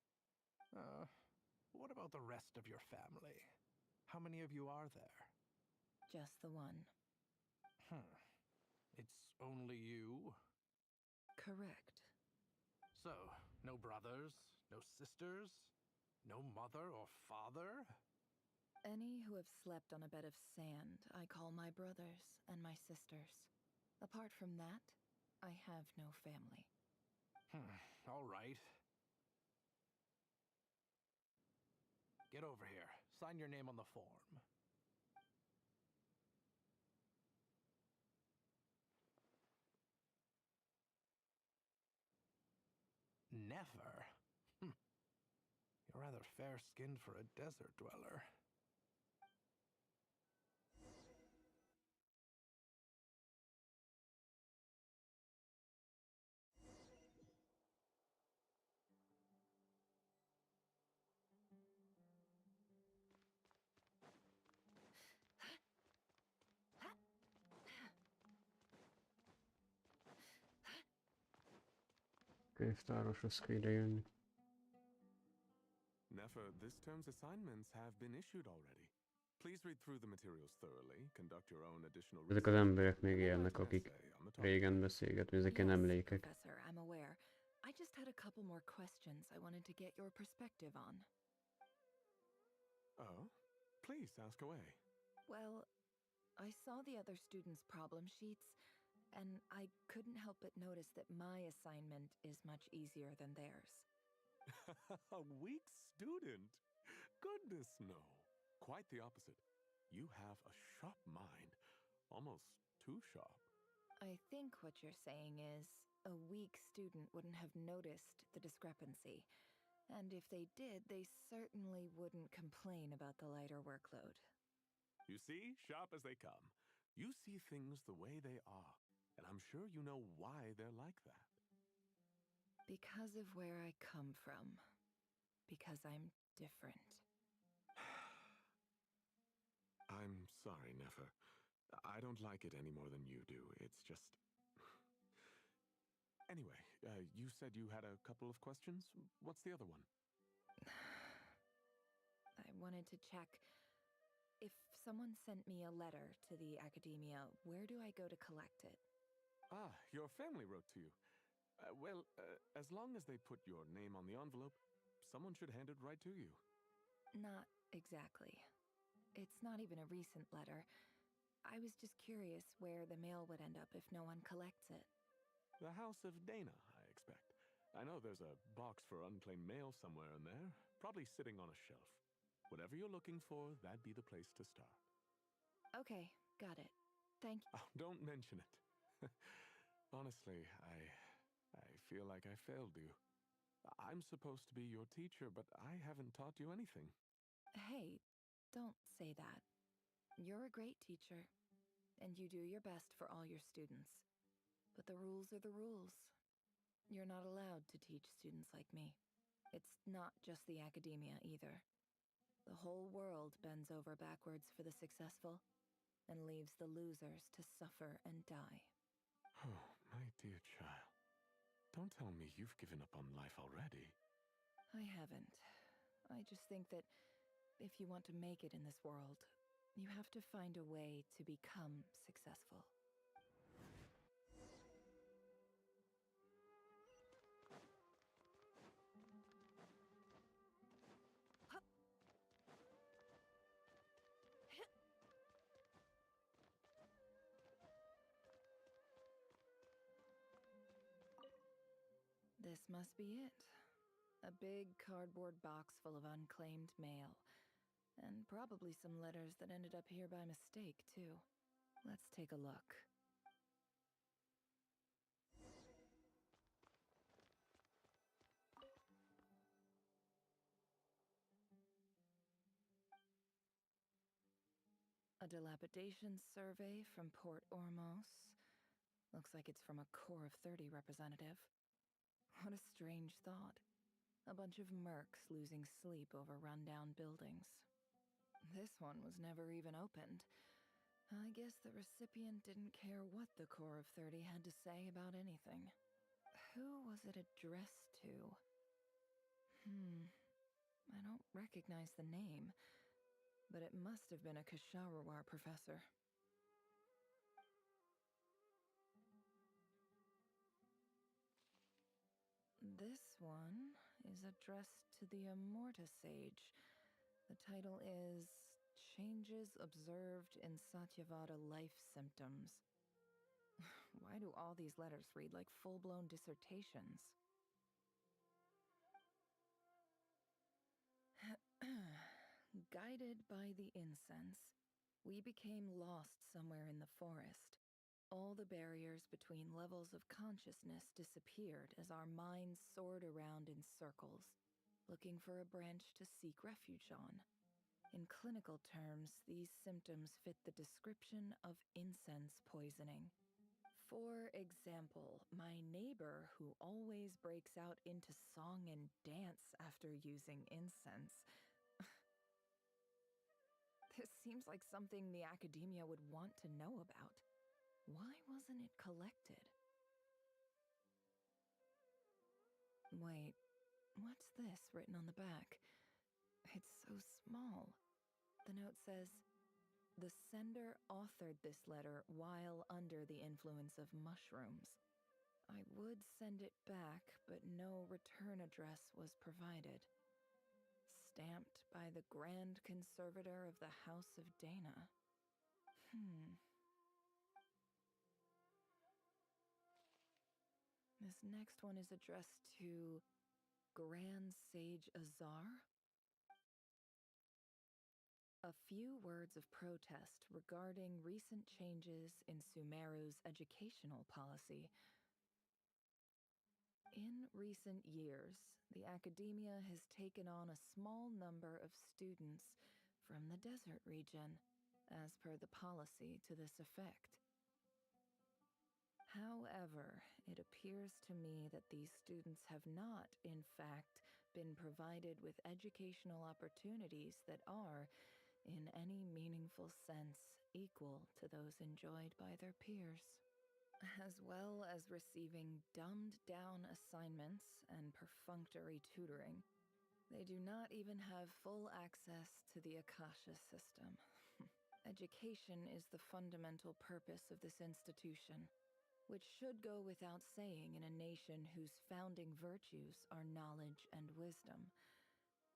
What about the rest of your family? How many of you are there? Just the one. It's only you? Correct. So, no brothers? No sisters? No mother or father? Any who have slept on a bed of sand, I call my brothers and my sisters. Apart from that, I have no family. All right. Get over here. Sign your name on the form. Never? You're rather fair-skinned for a desert dweller. Könyvtároshoz kell idejönni. Nefer, this term's assignments have been issued already. Please read through the materials thoroughly, conduct your own additional Ezek az research. emberek még élnek, akik régen beszélgetünk, ezeken emlékek. Professor, I'm aware. I just had a couple more questions I wanted to get your perspective on. Oh? Please, ask away. Well, I saw the other students' problem sheets, and I couldn't help but notice that my assignment is much easier than theirs. A weak student? Goodness, no. Quite the opposite. You have a sharp mind. Almost too sharp. I think what you're saying is a weak student wouldn't have noticed the discrepancy. And if they did, they certainly wouldn't complain about the lighter workload. You see, sharp as they come. You see things the way they are. And I'm sure you know why they're like that. Because of where I come from. Because I'm different. I'm sorry, Nefer. I don't like it any more than you do. It's just... Anyway, you said you had a couple of questions. What's the other one? I wanted to check. If someone sent me a letter to the academia, where do I go to collect it? Ah, your family wrote to you. As long as they put your name on the envelope, someone should hand it right to you. Not exactly. It's not even a recent letter. I was just curious where the mail would end up if no one collects it. The House of Dana, I expect. I know there's a box for unclaimed mail somewhere in there, probably sitting on a shelf. Whatever you're looking for, that'd be the place to start. Okay, got it. Thank you. Oh, don't mention it. Honestly, I feel like I failed you. I'm supposed to be your teacher, but I haven't taught you anything. Hey, don't say that. You're a great teacher, and you do your best for all your students. But the rules are the rules. You're not allowed to teach students like me. It's not just the academia either. The whole world bends over backwards for the successful and leaves the losers to suffer and die. Oh, my dear child. Don't tell me you've given up on life already. I haven't. I just think that if you want to make it in this world, you have to find a way to become successful. This must be it. A big cardboard box full of unclaimed mail. And probably some letters that ended up here by mistake, too. Let's take a look. A dilapidation survey from Port Ormos. Looks like it's from a Core of 30 representative. What a strange thought. A bunch of mercs losing sleep over rundown buildings. This one was never even opened. I guess the recipient didn't care what the Core of 30 had to say about anything. Who was it addressed to? I don't recognize the name, but it must have been a Kasharawar professor. This one is addressed to the Immorta Sage. The title is Changes Observed in Satyavada Life Symptoms. Why do all these letters read like full-blown dissertations? Guided by the incense, we became lost somewhere in the forest. All the barriers between levels of consciousness disappeared as our minds soared around in circles, looking for a branch to seek refuge on. In clinical terms, these symptoms fit the description of incense poisoning. For example, my neighbor who always breaks out into song and dance after using incense. This seems like something the academia would want to know about. Why wasn't it collected? Wait, what's this written on the back? It's so small. The note says, "The sender authored this letter while under the influence of mushrooms. I would send it back, but no return address was provided. Stamped by the Grand Conservator of the House of Dana." This next one is addressed to Grand Sage Azar. A few words of protest regarding recent changes in Sumeru's educational policy. In recent years, the academia has taken on a small number of students from the desert region, as per the policy to this effect. However, it appears to me that these students have not, in fact, been provided with educational opportunities that are, in any meaningful sense, equal to those enjoyed by their peers. As well as receiving dumbed-down assignments and perfunctory tutoring, they do not even have full access to the Akasha system. Education is the fundamental purpose of this institution, which should go without saying in a nation whose founding virtues are knowledge and wisdom.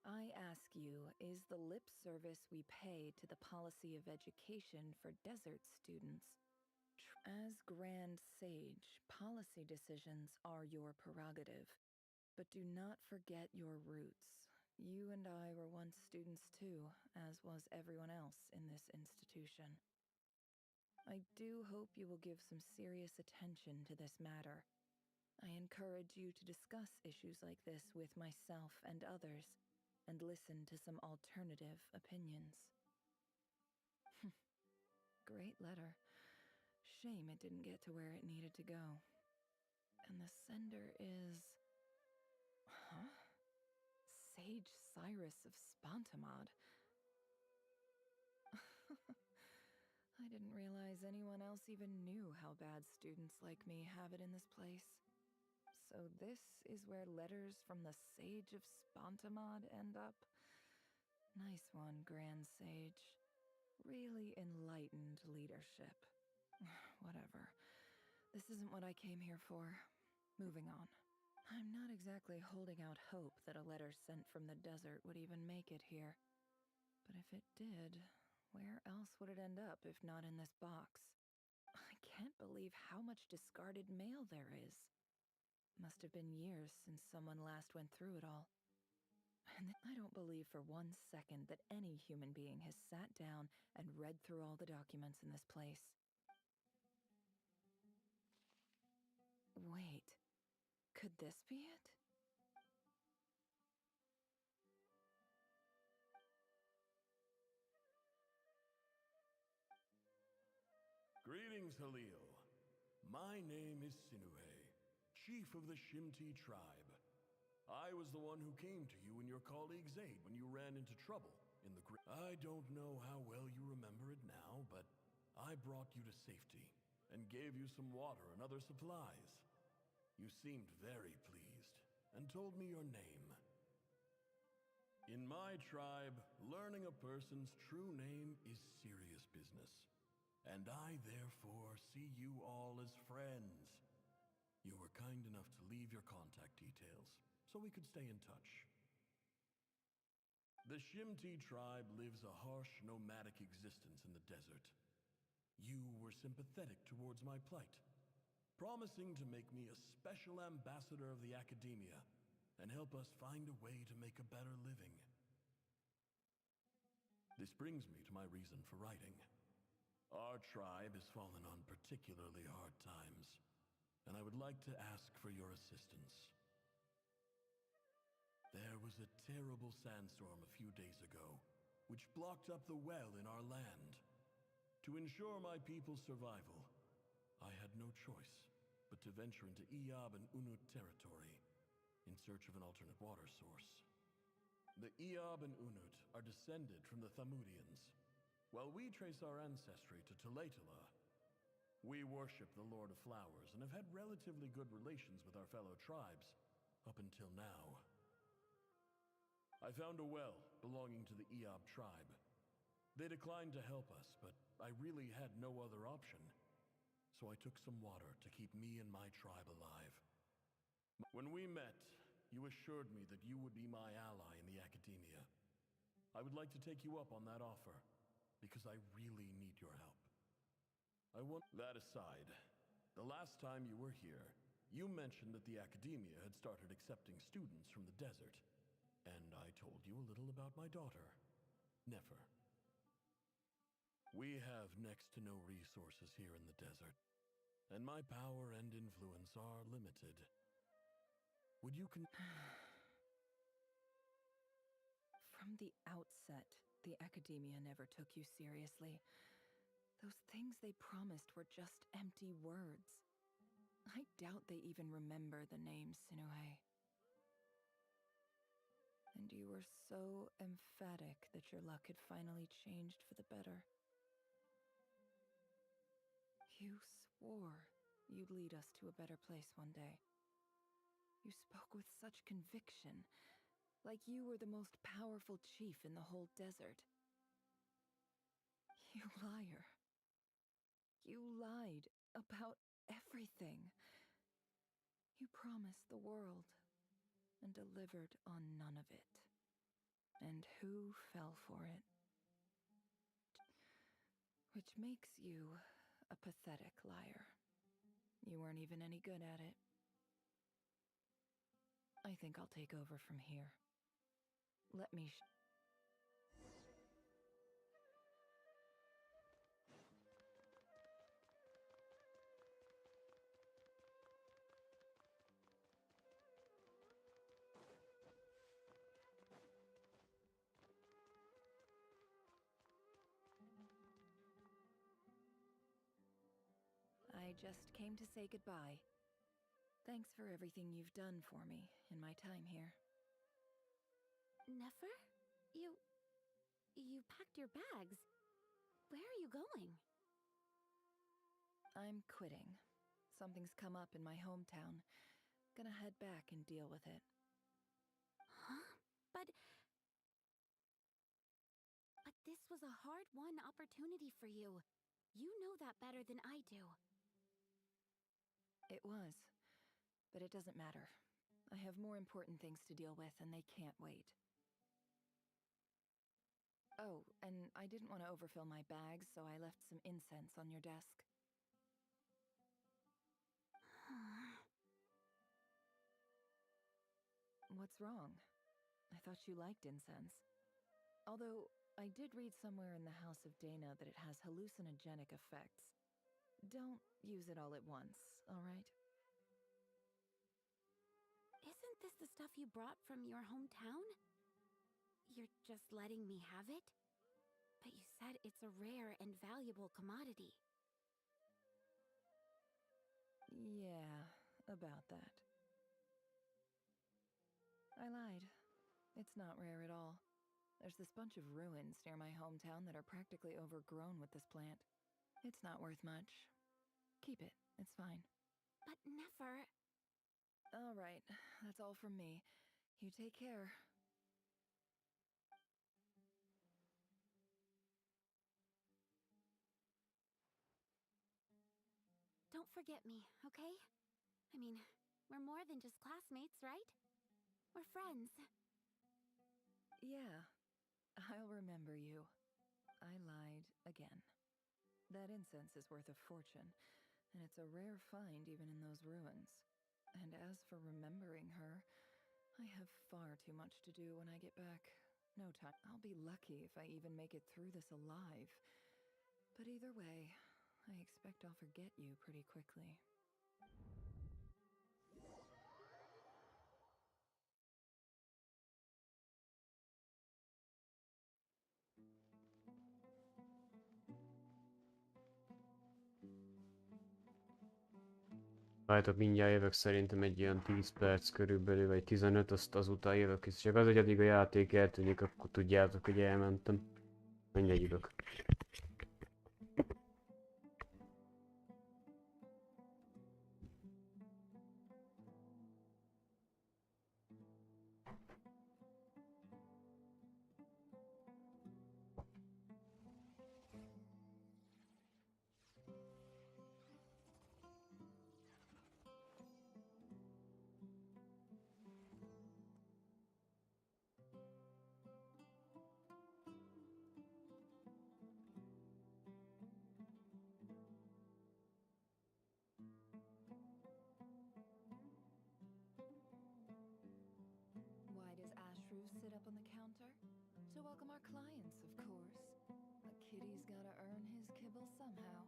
I ask you, is the lip service we pay to the policy of education for desert students? As Grand Sage, policy decisions are your prerogative, but do not forget your roots. You and I were once students too, as was everyone else in this institution. I do hope you will give some serious attention to this matter. I encourage you to discuss issues like this with myself and others, and listen to some alternative opinions. Great letter. Shame it didn't get to where it needed to go. And the sender is... Huh? Sage Cyrus of Spontamod. I didn't realize anyone else even knew how bad students like me have it in this place. So this is where letters from the Sage of Spontamod end up? Nice one, Grand Sage. Really enlightened leadership. Whatever. This isn't what I came here for. Moving on. I'm not exactly holding out hope that a letter sent from the desert would even make it here. But if it did, where else would it end up if not in this box? I can't believe how much discarded mail there is. Must have been years since someone last went through it all. And I don't believe for 1 second that any human being has sat down and read through all the documents in this place. Wait, could this be it? Greetings, Halil. My name is Sinuhe, chief of the Shimti tribe. I was the one who came to you and your colleague Zaid when you ran into trouble in the I don't know how well you remember it now, but I brought you to safety and gave you some water and other supplies. You seemed very pleased and told me your name. In my tribe, learning a person's true name is serious business, and I therefore see you all as friends. You were kind enough to leave your contact details. so we could stay in touch. The Shimti tribe lives a harsh, nomadic existence in the desert. You were sympathetic towards my plight, promising to make me a special ambassador of the academia and help us find a way to make a better living. This brings me to my reason for writing. Our tribe has fallen on particularly hard times, and I would like to ask for your assistance. There was a terrible sandstorm a few days ago, which blocked up the well in our land. To ensure my people's survival, I had no choice but to venture into Iyab and Unut territory in search of an alternate water source. The Iyab and Unut are descended from the Thamudians, while we trace our ancestry to Tulatala. We worship the Lord of Flowers and have had relatively good relations with our fellow tribes up until now. I found a well belonging to the Iyab tribe. They declined to help us, but I really had no other option, so I took some water to keep me and my tribe alive. When we met, you assured me that you would be my ally in the academia. I would like to take you up on that offer, because I really need your help. That aside, the last time you were here, you mentioned that the academia had started accepting students from the desert, and I told you a little about my daughter, Nefer. We have next to no resources here in the desert, and my power and influence are limited. Would you From the outset, the academia never took you seriously. Those things they promised were just empty words. I doubt they even remember the name Sinuhe. And you were so emphatic that your luck had finally changed for the better. You swore you'd lead us to a better place one day. You spoke with such conviction, like you were the most powerful chief in the whole desert. You liar. You lied about everything. You promised the world and delivered on none of it. And who fell for it? Which makes you a pathetic liar. You weren't even any good at it. I think I'll take over from here. Let me I just came to say goodbye. Thanks for everything you've done for me in my time here. Nefer? You packed your bags. Where are you going? I'm quitting. Something's come up in my hometown. Gonna head back and deal with it. Huh? But this was a hard-won opportunity for you. You know that better than I do. It was. But it doesn't matter. I have more important things to deal with, and they can't wait. Oh, and I didn't want to overfill my bags, so I left some incense on your desk. What's wrong? I thought you liked incense. Although, I did read somewhere in the House of Dana that it has hallucinogenic effects. Don't use it all at once, all right? Isn't this the stuff you brought from your hometown? You're just letting me have it? But you said it's a rare and valuable commodity. Yeah, about that. I lied. It's not rare at all. There's this bunch of ruins near my hometown that are practically overgrown with this plant. It's not worth much. Keep it. It's fine. But Nefer... All right. That's all from me. You take care. Don't forget me, okay? I mean, we're more than just classmates, right? friends. Yeah, I'll remember you. I lied again. That incense is worth a fortune, and it's a rare find even in those ruins. And as for remembering her, I have far too much to do when I get back. No time. I'll be lucky if I even make it through this alive. But either way, I expect I'll forget you pretty quickly. Várjátok, mindjárt jövök, szerintem egy olyan 10 perc körülbelül, vagy 15, azt azután jövök, és csak az, hogy addig a játék eltűnik, akkor tudjátok, hogy elmentem. Mindjárt jövök. Why does Ashru sit up on the counter? To welcome our clients, of course. A kitty's gotta earn his kibble somehow.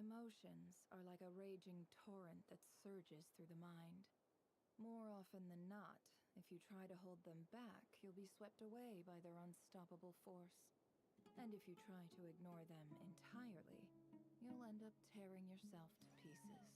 Emotions are like a raging torrent that surges through the mind. More often than not, if you try to hold them back, you'll be swept away by their unstoppable force. And if you try to ignore them entirely, you'll end up tearing yourself to pieces.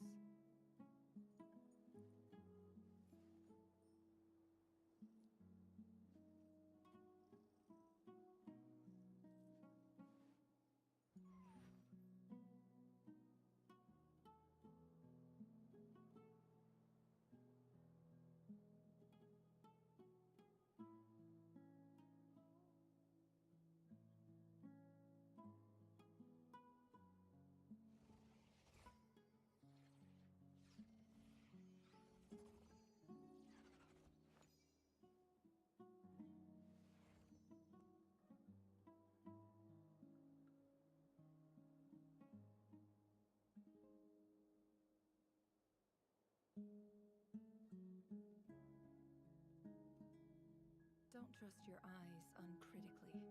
Don't trust your eyes uncritically.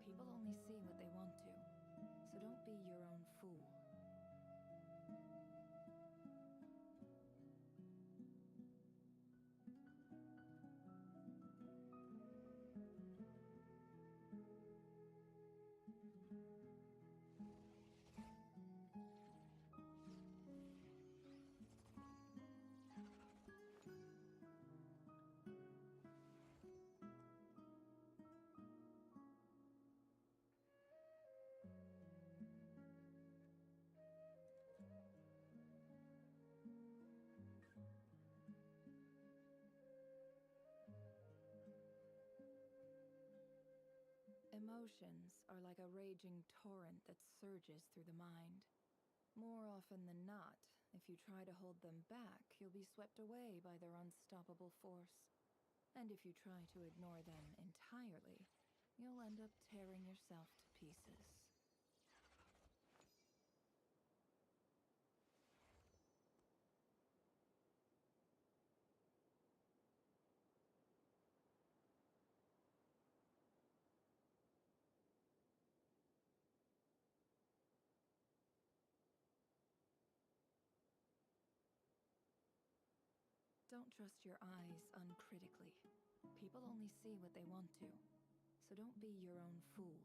People only see what they want to, so don't be your own fool. Emotions are like a raging torrent that surges through the mind. More often than not, if you try to hold them back, you'll be swept away by their unstoppable force. And if you try to ignore them entirely, you'll end up tearing yourself to pieces. Don't trust your eyes uncritically. People only see what they want to, so don't be your own fool.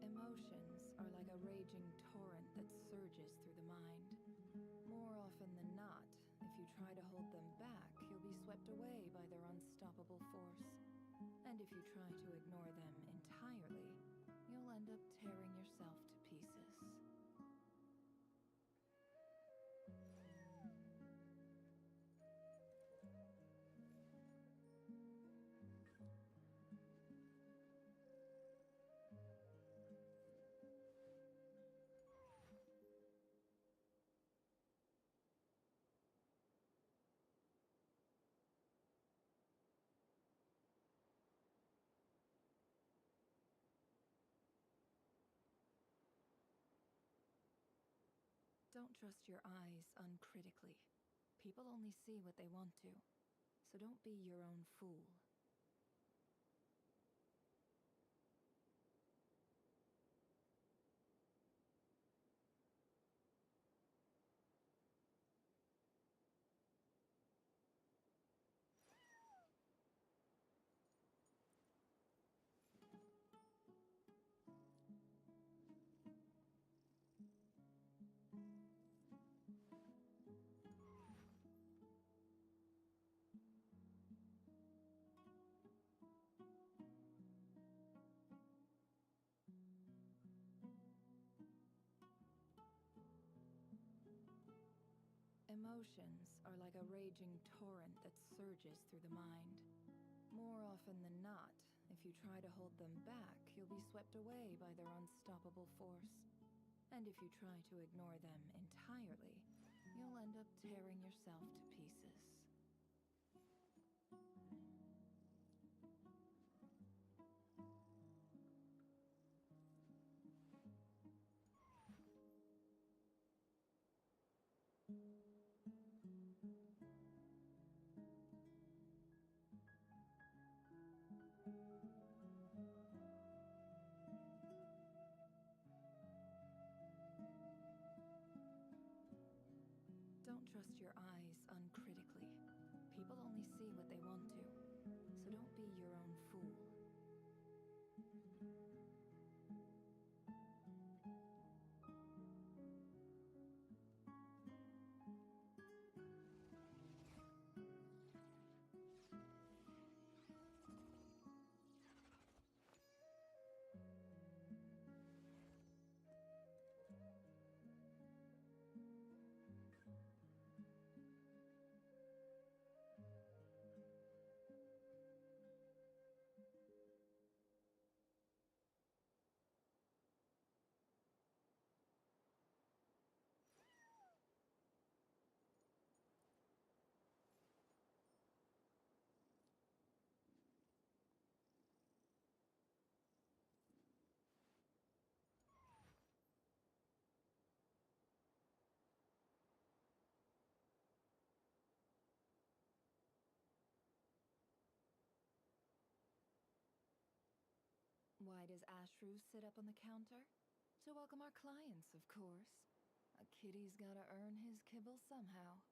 Emotions are like a raging torrent that surges through the mind. More often than not, if you try to hold them back, you'll be swept away by their unstoppable force. And if you try to ignore them entirely, you'll end up tearing yourself to pieces. Don't trust your eyes uncritically. People only see what they want to, so don't be your own fool. Emotions are like a raging torrent that surges through the mind. More often than not, if you try to hold them back, you'll be swept away by their unstoppable force. And if you try to ignore them entirely, you'll end up tearing yourself to pieces. Don't trust your eyes uncritically. People only see what they want to, so don't be your own fool. Why does Ashru sit up on the counter? To welcome our clients, of course. A kitty's gotta earn his kibble somehow.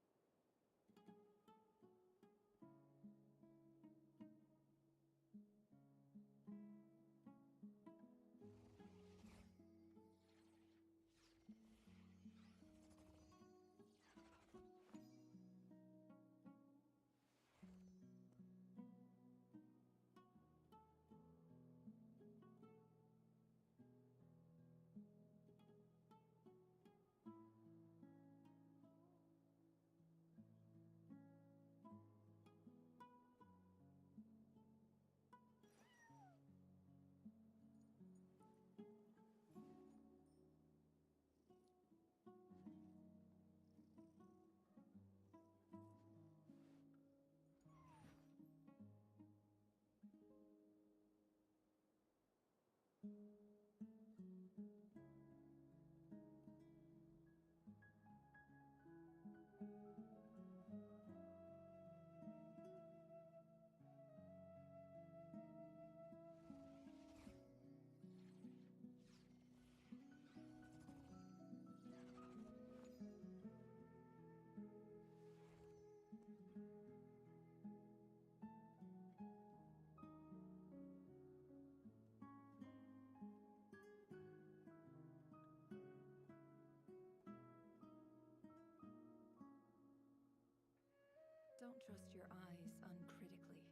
Don't trust your eyes uncritically.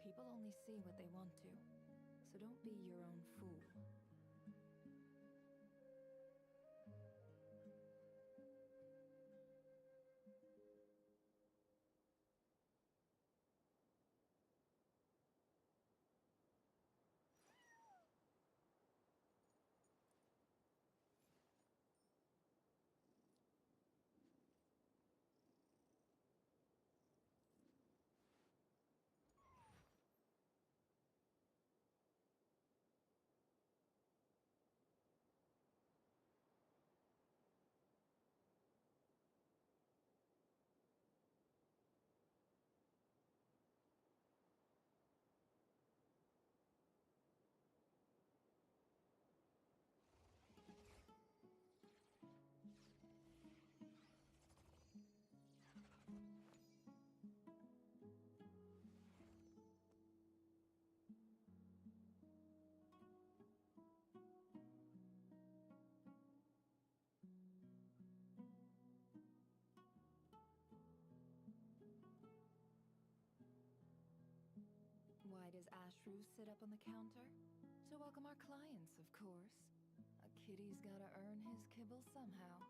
People only see what they want to, so don't be your own fool. Why does Ashru sit up on the counter? To welcome our clients, of course. A kitty's gotta earn his kibble somehow.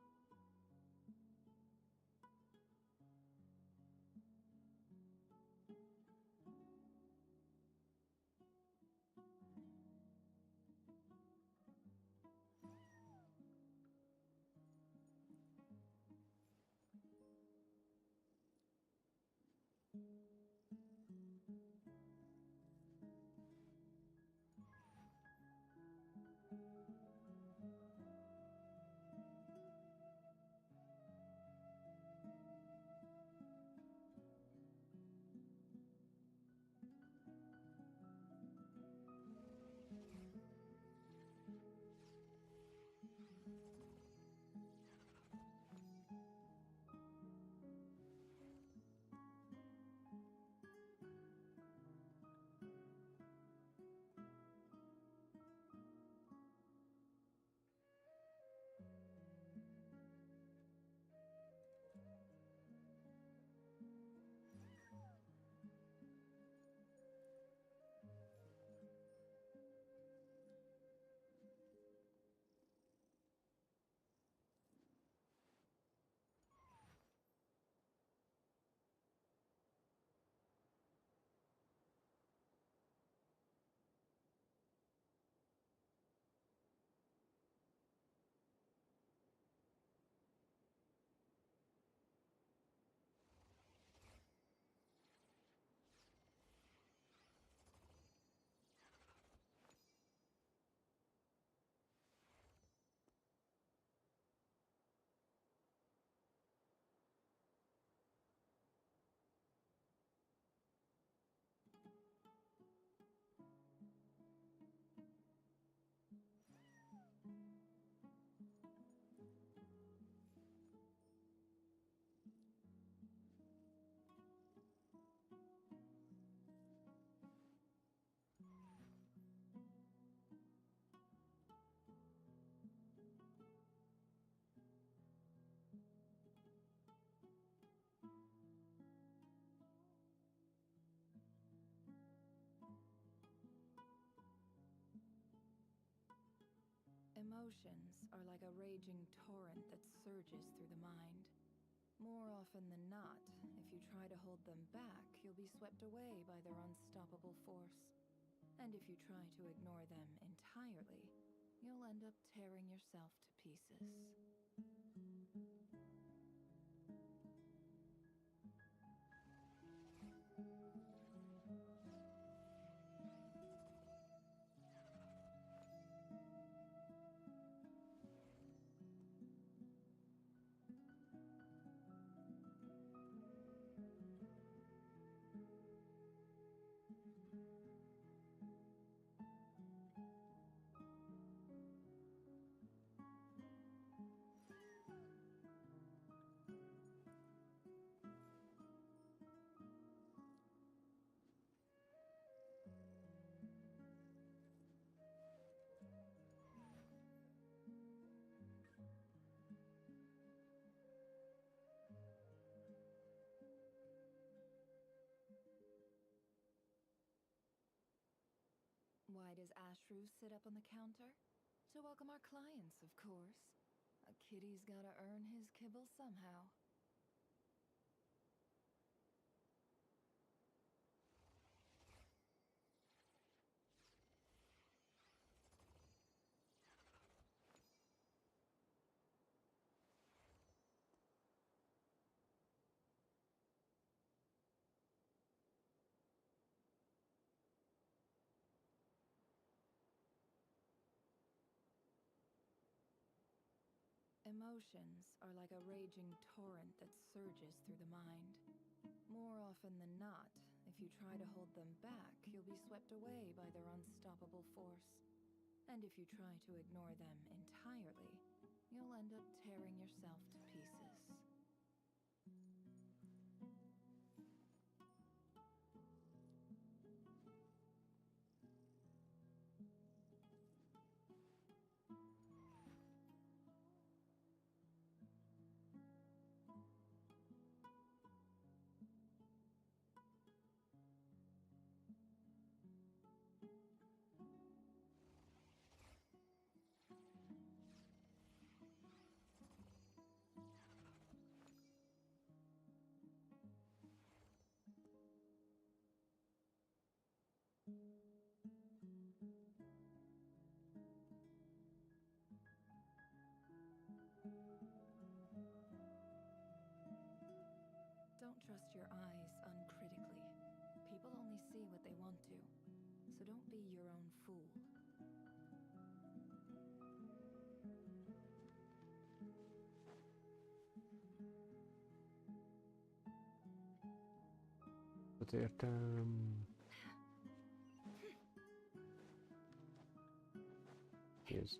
Emotions are like a raging torrent that surges through the mind. More often than not, if you try to hold them back, you'll be swept away by their unstoppable force. And if you try to ignore them entirely, you'll end up tearing yourself to pieces. Why does Ashru sit up on the counter? To welcome our clients, of course. A kitty's gotta earn his kibble somehow. Emotions are like a raging torrent that surges through the mind. More often than not, if you try to hold them back, you'll be swept away by their unstoppable force. And if you try to ignore them entirely, you'll end up tearing yourself to pieces. Don't trust your eyes uncritically. People only see what they want to, so don't be your own fool. Értem. Kész.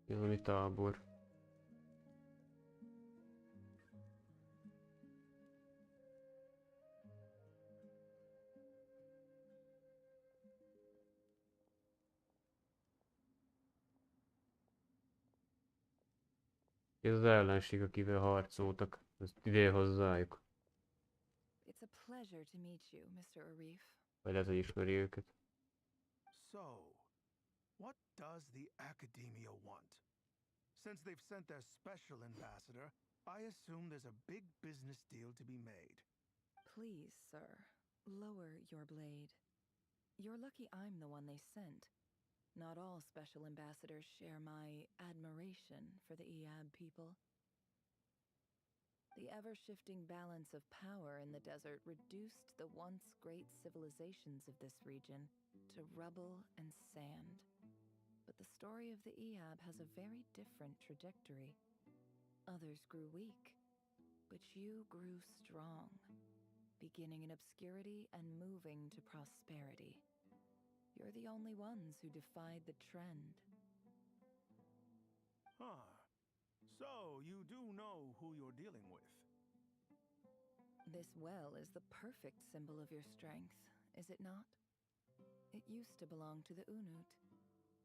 Valami tábor. Ez az ellenség, akivel harcoltak. Ezt ide hozzájuk. It's a pleasure to meet you, Mr. Arif. Vagy lehet, hogy ismeri őket. So, what does the Academia want? Since they've sent their special ambassador, I assume there's a big business deal to be made. Please, sir, lower your blade. You're lucky I'm the one they sent. Not all special ambassadors share my admiration for the Eab people. The ever-shifting balance of power in the desert reduced the once great civilizations of this region to rubble and sand. But the story of the Eab has a very different trajectory. Others grew weak, but you grew strong, beginning in obscurity and moving to prosperity. You're the only ones who defied the trend. Huh. So, you do know who you're dealing with? This well is the perfect symbol of your strength, is it not? It used to belong to the Unut,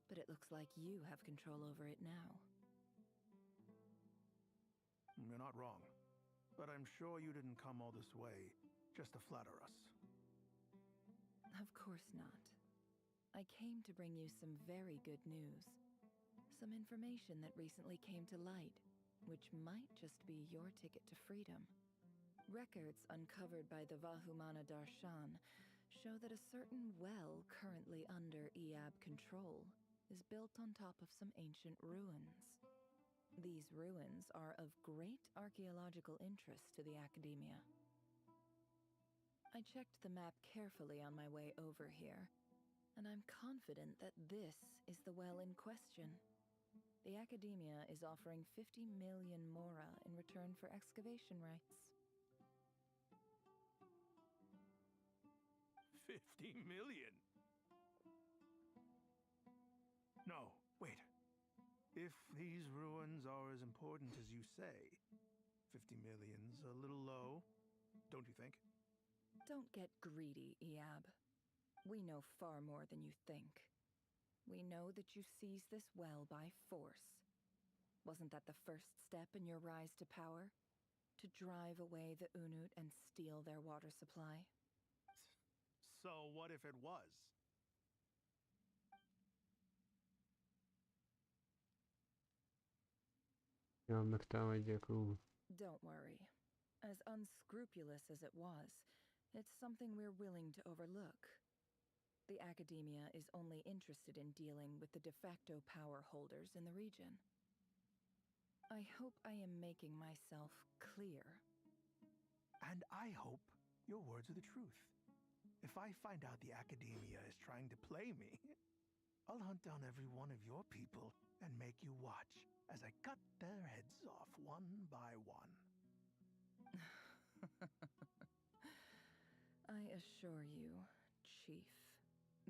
but it looks like you have control over it now. You're not wrong. But I'm sure you didn't come all this way just to flatter us. Of course not. I came to bring you some very good news. Some information that recently came to light, which might just be your ticket to freedom. Records uncovered by the Vahumana Darshan show that a certain well currently under Eab control is built on top of some ancient ruins. These ruins are of great archaeological interest to the Academia. I checked the map carefully on my way over here, and I'm confident that this is the well in question. The Academia is offering 50 million mora in return for excavation rights. 50 million? No, wait. If these ruins are as important as you say, 50 million's a little low, don't you think? Don't get greedy, Eab. We know far more than you think. We know that you seized this well by force. Wasn't that the first step in your rise to power? To drive away the Unut and steal their water supply? So what if it was? Ja, megtámadják, Don't worry. As unscrupulous as it was, it's something we're willing to overlook. The Academia is only interested in dealing with the de facto power holders in the region. I hope I am making myself clear. And I hope your words are the truth. If I find out the Academia is trying to play me, I'll hunt down every one of your people and make you watch as I cut their heads off one by one. I assure you, Chief,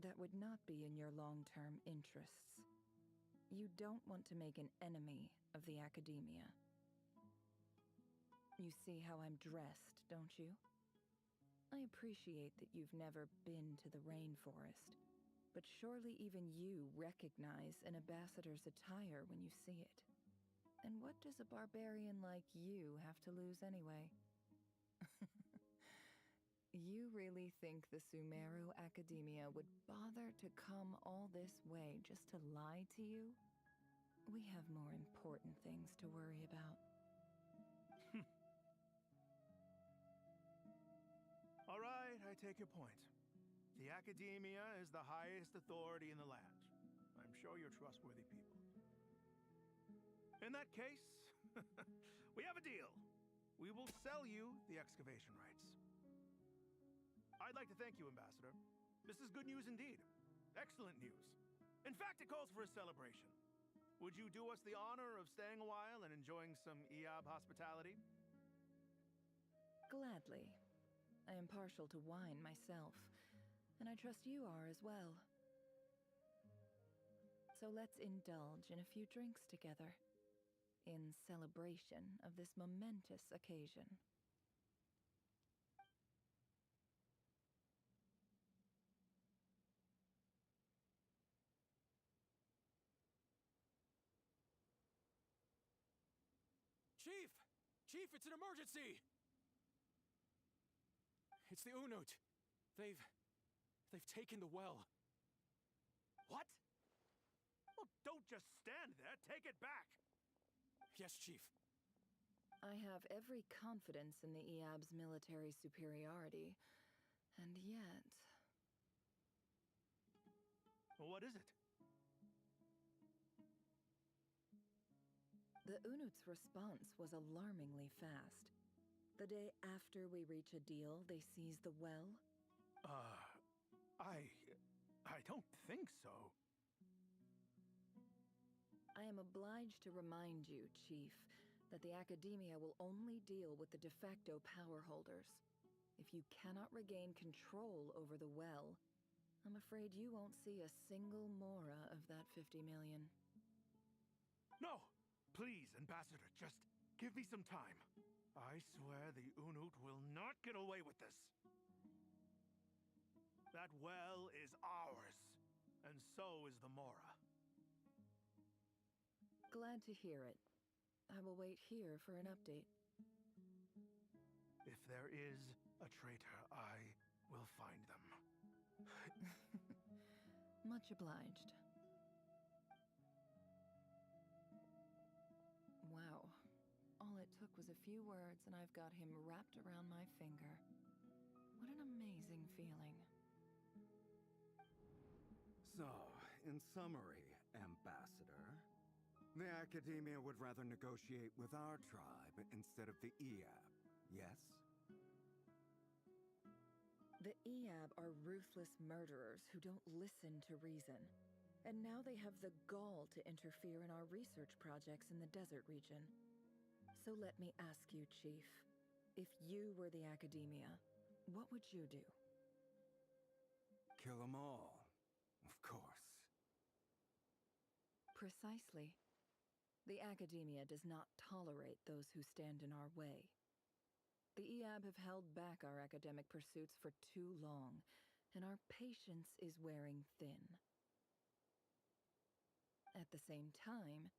that would not be in your long-term interests. You don't want to make an enemy of the Academia. You see how I'm dressed, don't you? I appreciate that you've never been to the rainforest, but surely even you recognize an ambassador's attire when you see it. And what does a barbarian like you have to lose anyway? You really think the Sumeru Academia would bother to come all this way just to lie to you? We have more important things to worry about. All right, I take your point. The Academia is the highest authority in the land. I'm sure you're trustworthy people. In that case, we have a deal. We will sell you the excavation rights. I'd like to thank you, Ambassador. This is good news indeed. Excellent news. In fact, it calls for a celebration. Would you do us the honor of staying a while and enjoying some Eab hospitality? Gladly. I am partial to wine myself, and I trust you are as well. So let's indulge in a few drinks together, in celebration of this momentous occasion. Chief! Chief, it's an emergency! It's the Unut. They've taken the well. What? Well, don't just stand there. Take it back. Yes, Chief. I have every confidence in the Eab's military superiority, and yet... Well, what is it? The Unut's response was alarmingly fast. The day after we reach a deal, they seize the well. I don't think so. I am obliged to remind you, Chief, that the Academia will only deal with the de facto power holders. If you cannot regain control over the well, I'm afraid you won't see a single mora of that 50 million. No! Please, Ambassador, just give me some time. I swear the Unut will not get away with this. That well is ours, and so is the Mora. Glad to hear it. I will wait here for an update. If there is a traitor, I will find them. Much obliged. Wow. All it took was a few words, and I've got him wrapped around my finger. What an amazing feeling. So, in summary, Ambassador, the Academia would rather negotiate with our tribe instead of the Eab, yes? The Eab are ruthless murderers who don't listen to reason. And now they have the gall to interfere in our research projects in the desert region. So let me ask you, Chief, if you were the Academia, what would you do? Kill them all, of course. Precisely. The Academia does not tolerate those who stand in our way. The Eab have held back our academic pursuits for too long, and our patience is wearing thin. At the same time,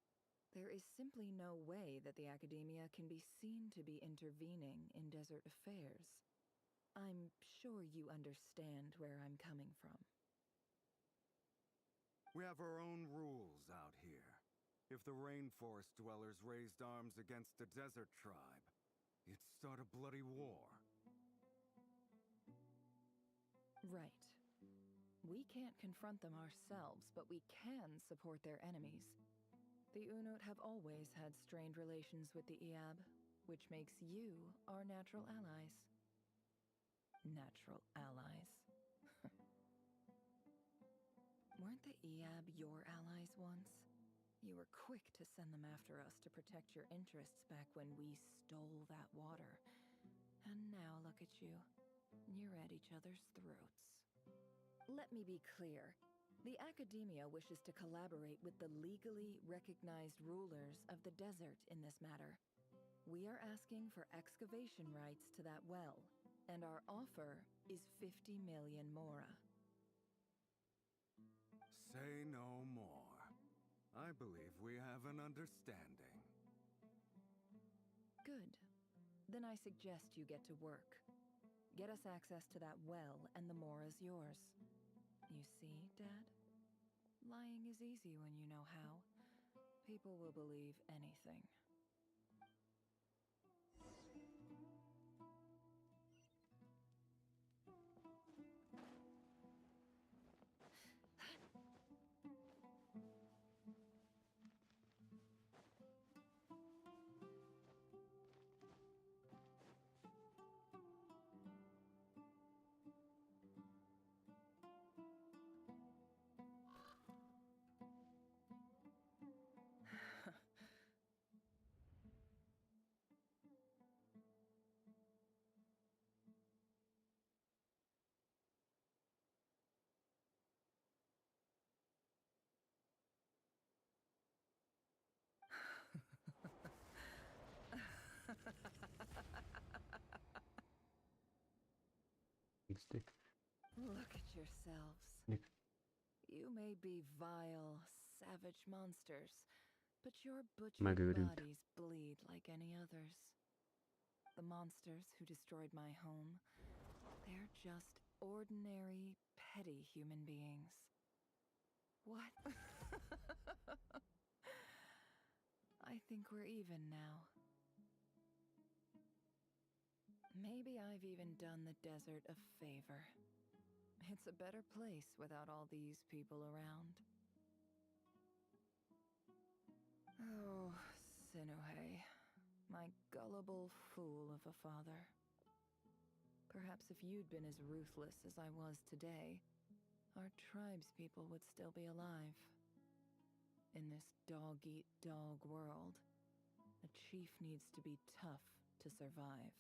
there is simply no way that the Academia can be seen to be intervening in desert affairs. I'm sure you understand where I'm coming from. We have our own rules out here. If the rainforest dwellers raised arms against a desert tribe, you'd start a bloody war. Right. We can't confront them ourselves, but we can support their enemies. The Unut have always had strained relations with the Eab, which makes you our natural allies. Natural allies. Weren't the Eab your allies once? You were quick to send them after us to protect your interests back when we stole that water. And now look at you. You're at each other's throats. Let me be clear. The Academia wishes to collaborate with the legally recognized rulers of the desert in this matter. We are asking for excavation rights to that well, and our offer is 50 million mora. Say no more. I believe we have an understanding. Good. Then I suggest you get to work. Get us access to that well, and the mora's yours. You see, Dad? Lying is easy when you know how. People will believe anything. Stick. Look at yourselves. Nick. You may be vile, savage monsters, but your butchered Megőrült. bodies bleed like any others. The monsters who destroyed my home, they're just ordinary, petty human beings. What? I think we're even now. Maybe I've even done the desert a favor. It's a better place without all these people around. Oh, Sinuhe, my gullible fool of a father. Perhaps if you'd been as ruthless as I was today, our tribespeople would still be alive. In this dog-eat-dog world, a chief needs to be tough to survive.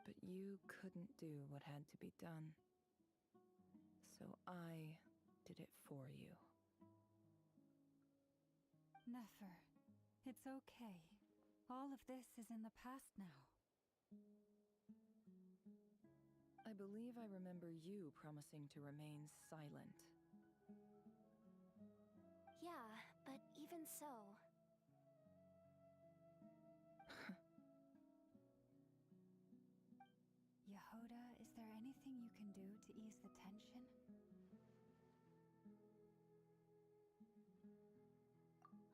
But you couldn't do what had to be done. So I did it for you. Nefer, it's okay. All of this is in the past now. I believe I remember you promising to remain silent. Yeah, but even so. Hoda, is there anything you can do to ease the tension?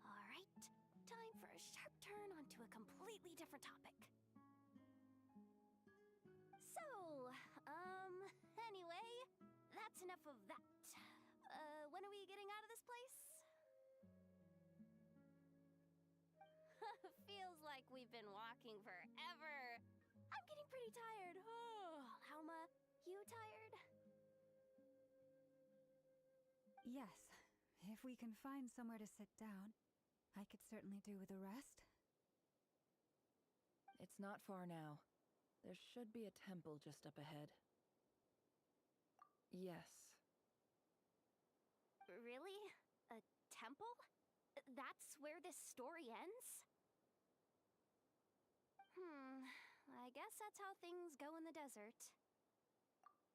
Alright, time for a sharp turn onto a completely different topic. So, anyway, that's enough of that. When are we getting out of this place? Feels like we've been walking forever. I'm getting pretty tired. Oh, Alma, you tired? Yes. If we can find somewhere to sit down, I could certainly do with a rest. It's not far now. There should be a temple just up ahead. Yes. Really? A temple? That's where this story ends? I guess that's how things go in the desert.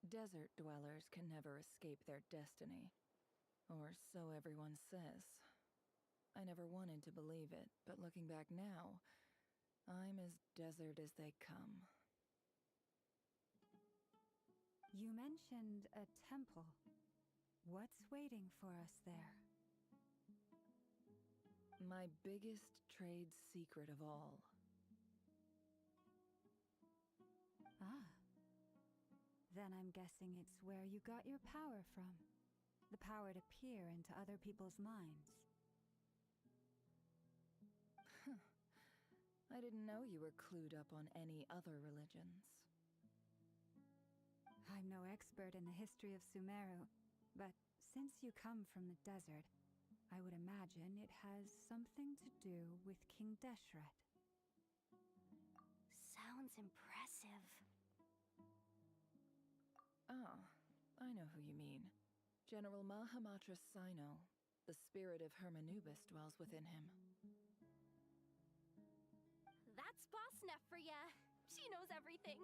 Desert dwellers can never escape their destiny. Or so everyone says. I never wanted to believe it, but looking back now, I'm as desert as they come. You mentioned a temple. What's waiting for us there? My biggest trade secret of all. Ah. Then I'm guessing it's where you got your power from. The power to peer into other people's minds. I didn't know you were clued up on any other religions. I'm no expert in the history of Sumeru, but since you come from the desert, I would imagine it has something to do with King Deshret. Sounds impressive. Ah, I know who you mean. General Mahamatra Sino. The spirit of Hermanubis dwells within him. That's Boss Neff for ya. She knows everything.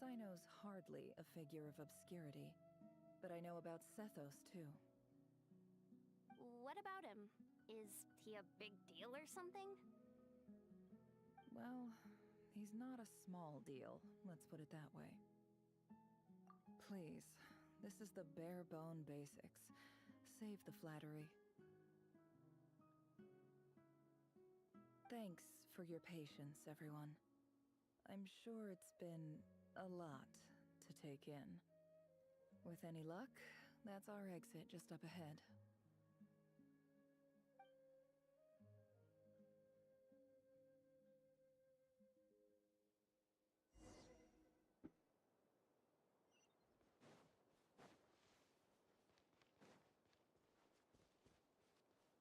Sino's hardly a figure of obscurity, but I know about Sethos too. What about him? Is he a big deal or something? Well, he's not a small deal, let's put it that way. Please, this is the bare-bone basics. Save the flattery. Thanks for your patience, everyone. I'm sure it's been a lot to take in. With any luck, that's our exit just up ahead.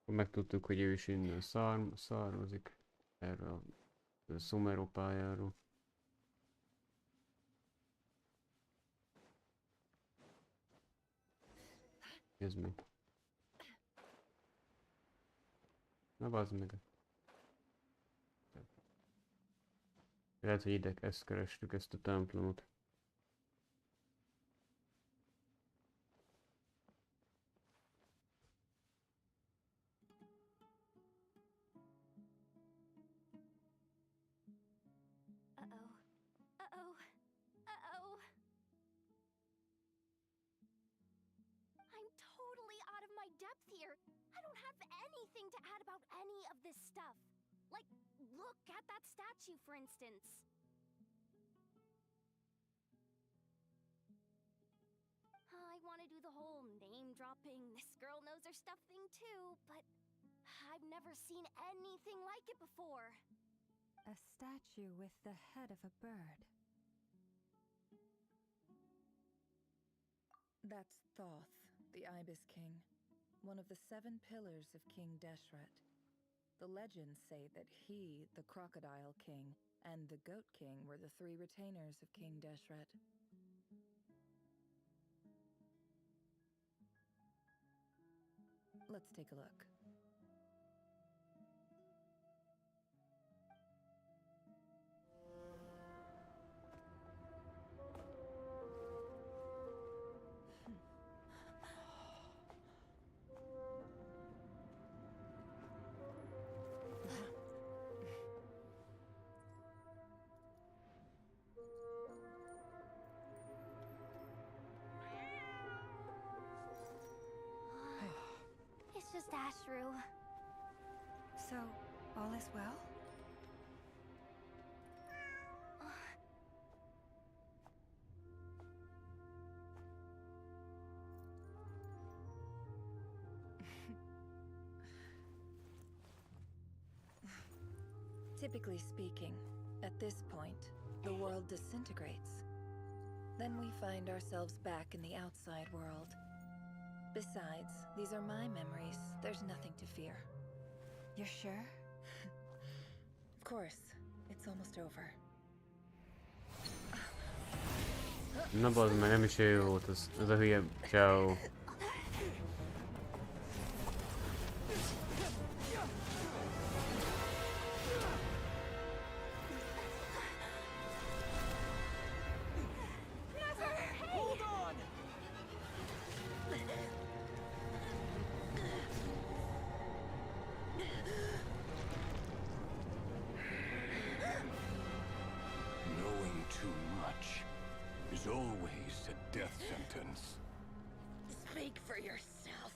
Megtudtuk, hogy ő is innen származik. Erre a Sumeru pályáról. Ez mi? Na bazd meg. Lehet, hogy ide ezt kerestük, ezt a templomot. I'm totally out of my depth here. I don't have anything to add about any of this stuff. Like, look at that statue, for instance. I want to do the whole name-dropping, this girl knows her stuff thing too, but I've never seen anything like it before. A statue with the head of a bird. That's Thoth, the Ibis King, one of the 7 pillars of King Deshret. The legends say that he, the Crocodile King, and the Goat King were the 3 retainers of King Deshret. Let's take a look. So, all is well? Typically speaking, at this point, the world disintegrates. Then we find ourselves back in the outside world. Besides, these are my memories. There's nothing to fear. You're sure? Of course. It's almost over. Na bazd meg, nem is ő volt az a hülye ciao. Hold on! Knowing too much is always a death sentence. Speak for yourself.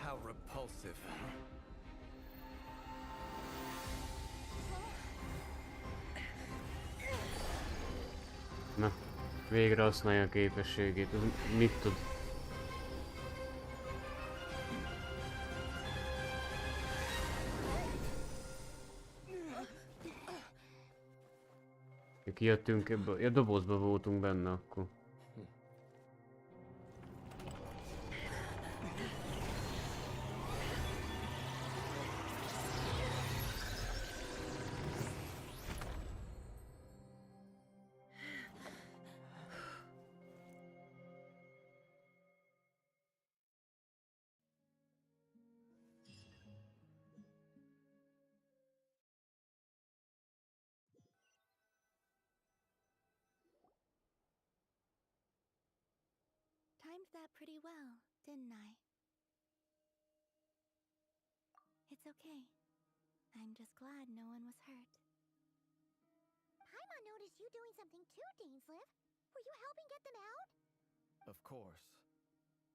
How repulsive. Na, végre használja a képességét. Ez mit tud? Kijöttünk ebből, a dobozba voltunk benne akkor. Timed that pretty well, didn't I? It's okay. I'm just glad no one was hurt. Paimon noticed you doing something too, Dainsleif. Were you helping get them out? Of course.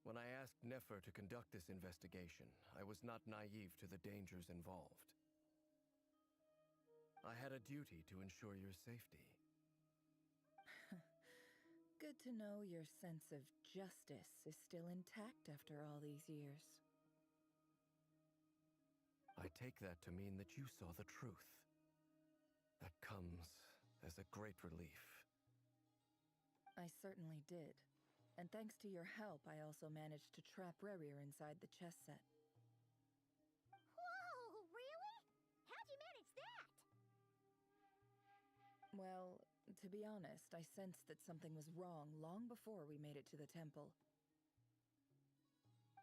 When I asked Nefer to conduct this investigation, I was not naive to the dangers involved. I had a duty to ensure your safety. Good to know your sense of justice is still intact after all these years. I take that to mean that you saw the truth. That comes as a great relief. I certainly did. And thanks to your help, I also managed to trap Rerir inside the chess set. Whoa, really? How'd you manage that? Well, to be honest, I sensed that something was wrong long before we made it to the temple.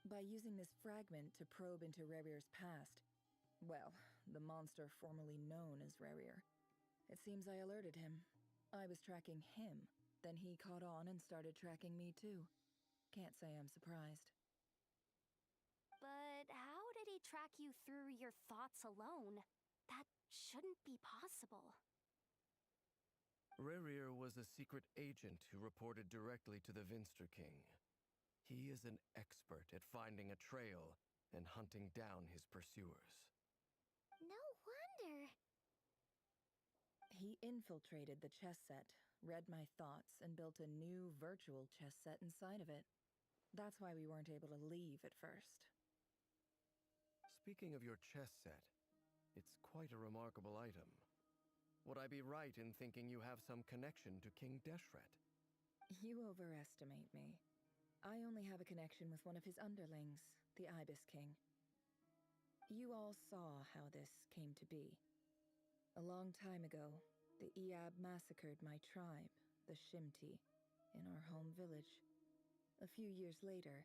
By using this fragment to probe into Rerir's past, well, the monster formerly known as Rerir, it seems I alerted him. I was tracking him, then he caught on and started tracking me too. Can't say I'm surprised. But how did he track you through your thoughts alone? That shouldn't be possible. Rerir was a secret agent who reported directly to the Vinster King. He is an expert at finding a trail and hunting down his pursuers. No wonder. He infiltrated the chess set, read my thoughts, and built a new virtual chess set inside of it. That's why we weren't able to leave at first. Speaking of your chess set, it's quite a remarkable item. Would I be right in thinking you have some connection to King Deshret? You overestimate me. I only have a connection with one of his underlings, the Ibis King. You all saw how this came to be. A long time ago, the Eab massacred my tribe, the Shimti, in our home village. A few years later,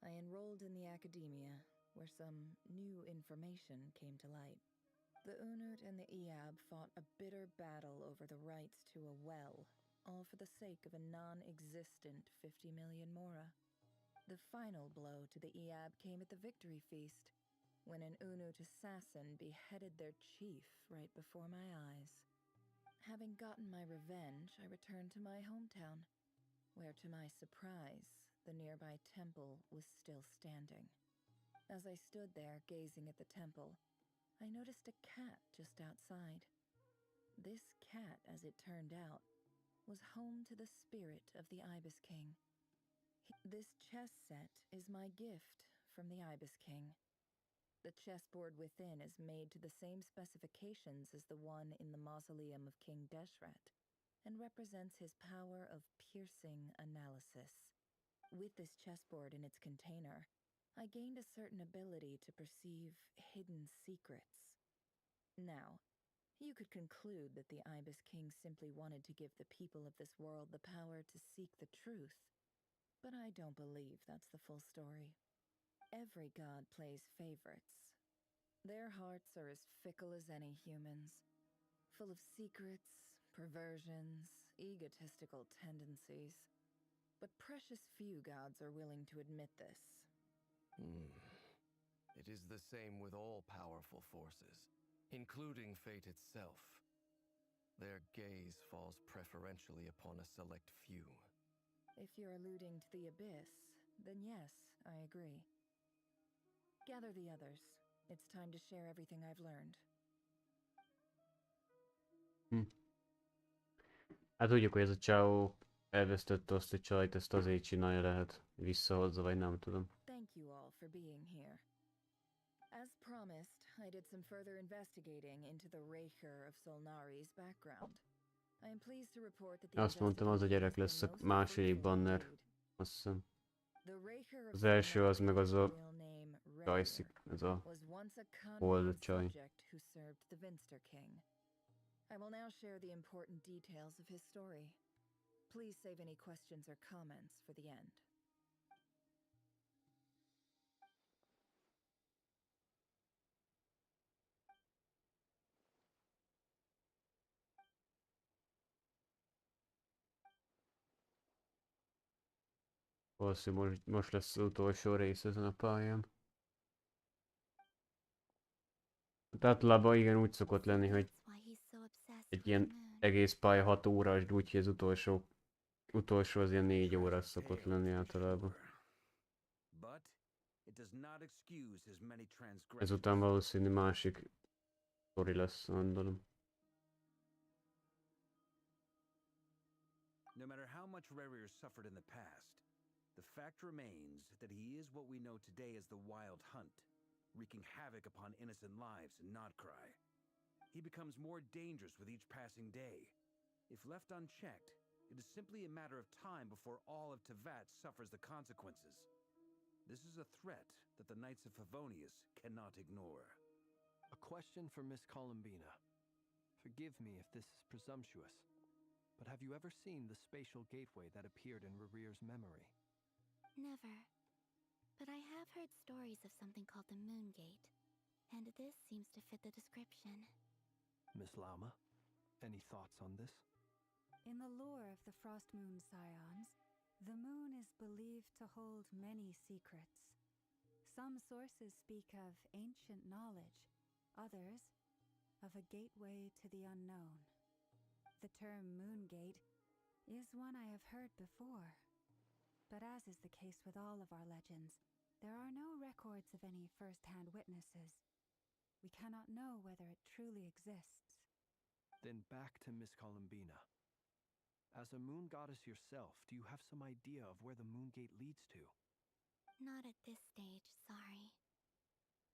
I enrolled in the academia, where some new information came to light. The Unut and the Eab fought a bitter battle over the rights to a well, all for the sake of a non-existent 50 million mora. The final blow to the Eab came at the victory feast, when an Unut assassin beheaded their chief right before my eyes. Having gotten my revenge, I returned to my hometown, where to my surprise, the nearby temple was still standing. As I stood there gazing at the temple, I noticed a cat just outside. This cat, as it turned out, was home to the spirit of the Ibis King. This chess set is my gift from the Ibis King. The chessboard within is made to the same specifications as the one in the mausoleum of King Deshret, and represents his power of piercing analysis. With this chessboard in its container, I gained a certain ability to perceive hidden secrets. Now, you could conclude that the Ibis King simply wanted to give the people of this world the power to seek the truth, but I don't believe that's the full story. Every god plays favorites. Their hearts are as fickle as any human's, full of secrets, perversions, egotistical tendencies. But precious few gods are willing to admit this. It is the same with all powerful forces, including fate itself. Their gaze falls preferentially upon a select few. If you're alluding to the Abyss, then yes, I agree. Gather the others. It's time to share everything I've learned. Hát tudjuk, hogy ez a csávó elvesztette azt a csajt, ezt azért csinálja, lehet, visszahozza, vagy nem tudom. Thank you all for being here. As promised, I did some further investigating into the Raker of Solnari's background. I am pleased to report that the Azt mondtam, az a gyerek lesz a második banner. Azt hiszem. Az első az meg az a csajszik, ez a old csaj. I will now share the important details of his story. Please save any questions or comments for the end. Valószínűleg most lesz az utolsó rész ezen a pályán. Hát általában igen, úgy szokott lenni, hogy egy ilyen egész pálya 6 órás, de úgyhogy az utolsó az ilyen 4 órás szokott lenni általában. Ezután valószínű másik sztori lesz, gondolom. No matter how much Rarier suffered in the past, the fact remains that he is what we know today as the Wild Hunt, wreaking havoc upon innocent lives in Nodcry. He becomes more dangerous with each passing day. If left unchecked, it is simply a matter of time before all of Tevat suffers the consequences. This is a threat that the Knights of Favonius cannot ignore. A question for Miss Columbina. Forgive me if this is presumptuous, but have you ever seen the spatial gateway that appeared in Rarier's memory? Never. But I have heard stories of something called the Moon Gate, and this seems to fit the description. Miss Lauma, any thoughts on this? In the lore of the Frost Moon Scions, the moon is believed to hold many secrets. Some sources speak of ancient knowledge, others of a gateway to the unknown. The term Moon Gate is one I have heard before. But as is the case with all of our legends, there are no records of any first-hand witnesses. We cannot know whether it truly exists. Then back to Miss Columbina. As a moon goddess yourself, do you have some idea of where the Moon Gate leads to? Not at this stage, sorry.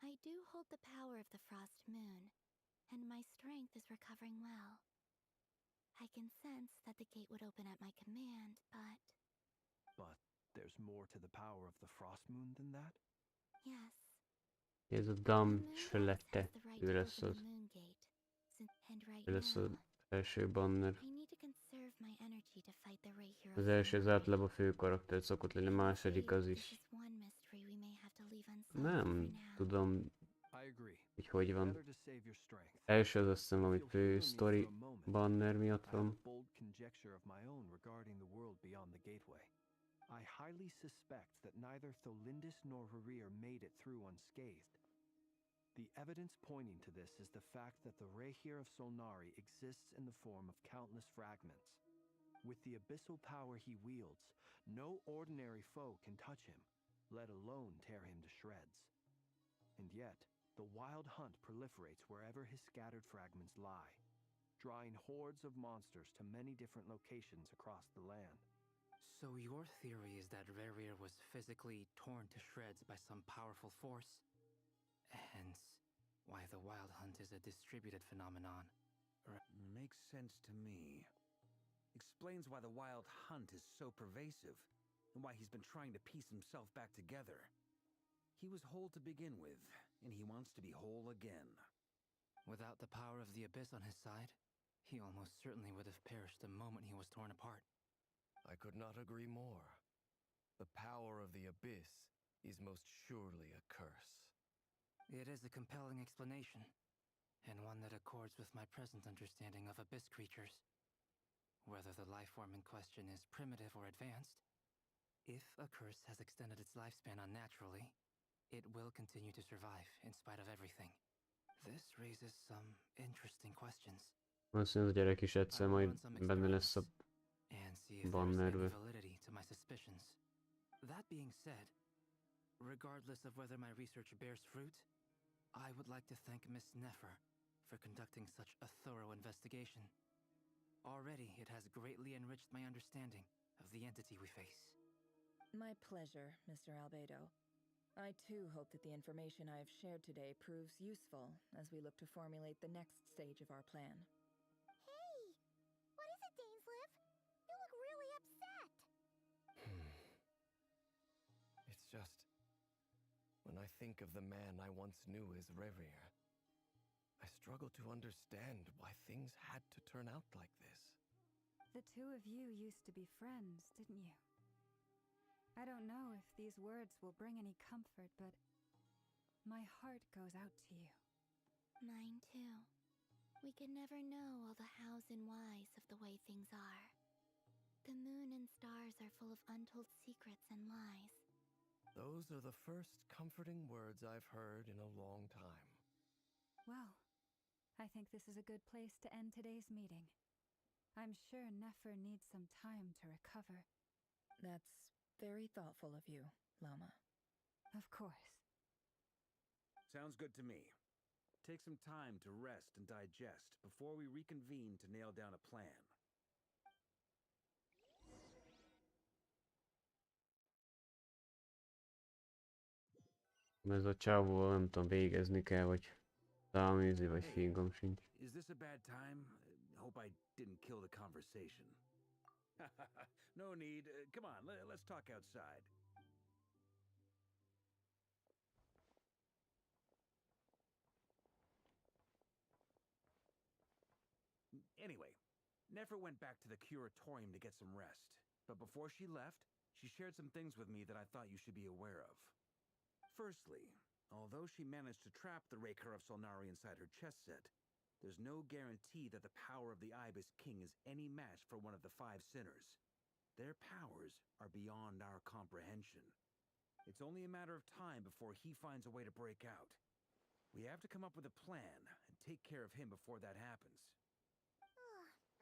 I do hold the power of the Frost Moon, and my strength is recovering well. I can sense that the gate would open at my command, but... But there's more to the power of the Frost Moon than that? Yes. Ez a Dam Schlette, ő lesz az. Ő lesz az első banner. Az első az általában a fő karakter szokott lenni, a második az is. Nem tudom, I agree. hogy van. Better to save your strength. Első az azt hiszem, ami If you'll fő humor me story for a moment, banner miatt I have a van. bold conjecture of my own regarding the world beyond the gateway. I highly suspect that neither Tholindis nor Harir made it through unscathed. The evidence pointing to this is the fact that the Rehir of Solnari exists in the form of countless fragments. With the abyssal power he wields, no ordinary foe can touch him, let alone tear him to shreds. And yet, the wild hunt proliferates wherever his scattered fragments lie, drawing hordes of monsters to many different locations across the land. So your theory is that Rerir was physically torn to shreds by some powerful force? Hence, why the wild hunt is a distributed phenomenon. Makes sense to me. Explains why the wild hunt is so pervasive, and why he's been trying to piece himself back together. He was whole to begin with, and he wants to be whole again. Without the power of the Abyss on his side, he almost certainly would have perished the moment he was torn apart. I could not agree more. The power of the Abyss is most surely a curse. It is a compelling explanation, and one that accords with my present understanding of Abyss creatures. Whether the life form in question is primitive or advanced, if a curse has extended its lifespan unnaturally, it will continue to survive in spite of everything. This raises some interesting questions. Valószínűleg az gyerek is egyszer majd benne lesz a And see if there is any bannerbe. validity to my suspicions. That being said, regardless of whether my research bears fruit, I would like to thank Miss Nefer for conducting such a thorough investigation. Already, it has greatly enriched my understanding of the entity we face. My pleasure, Mr. Albedo. I too hope that the information I have shared today proves useful as we look to formulate the next stage of our plan. Hey! What is it, Dainsleif? You look really upset! It's just... when I think of the man I once knew as Rerir, I struggle to understand why things had to turn out like this. The two of you used to be friends, didn't you? I don't know if these words will bring any comfort, but my heart goes out to you. Mine too. We can never know all the hows and whys of the way things are. The moon and stars are full of untold secrets and lies. Those are the first comforting words I've heard in a long time. Well, I think this is a good place to end today's meeting. I'm sure Nefer needs some time to recover. That's very thoughtful of you, Lama. Of course. Sounds good to me. Take some time to rest and digest before we reconvene to nail down a plan. Ez a csávóval nem tudom, végezni kell, vagy száműzi, vagy fingom sincs. Is this a bad time? Hope I didn't kill the conversation. No need. Come on, let's talk outside. Anyway, Nefer went back to the curatorium to get some rest. But before she left, she shared some things with me that I thought you should be aware of. Firstly, although she managed to trap the Raker of Solnari inside her chess set, there's no guarantee that the power of the Ibis King is any match for one of the five sinners. Their powers are beyond our comprehension. It's only a matter of time before he finds a way to break out. We have to come up with a plan and take care of him before that happens.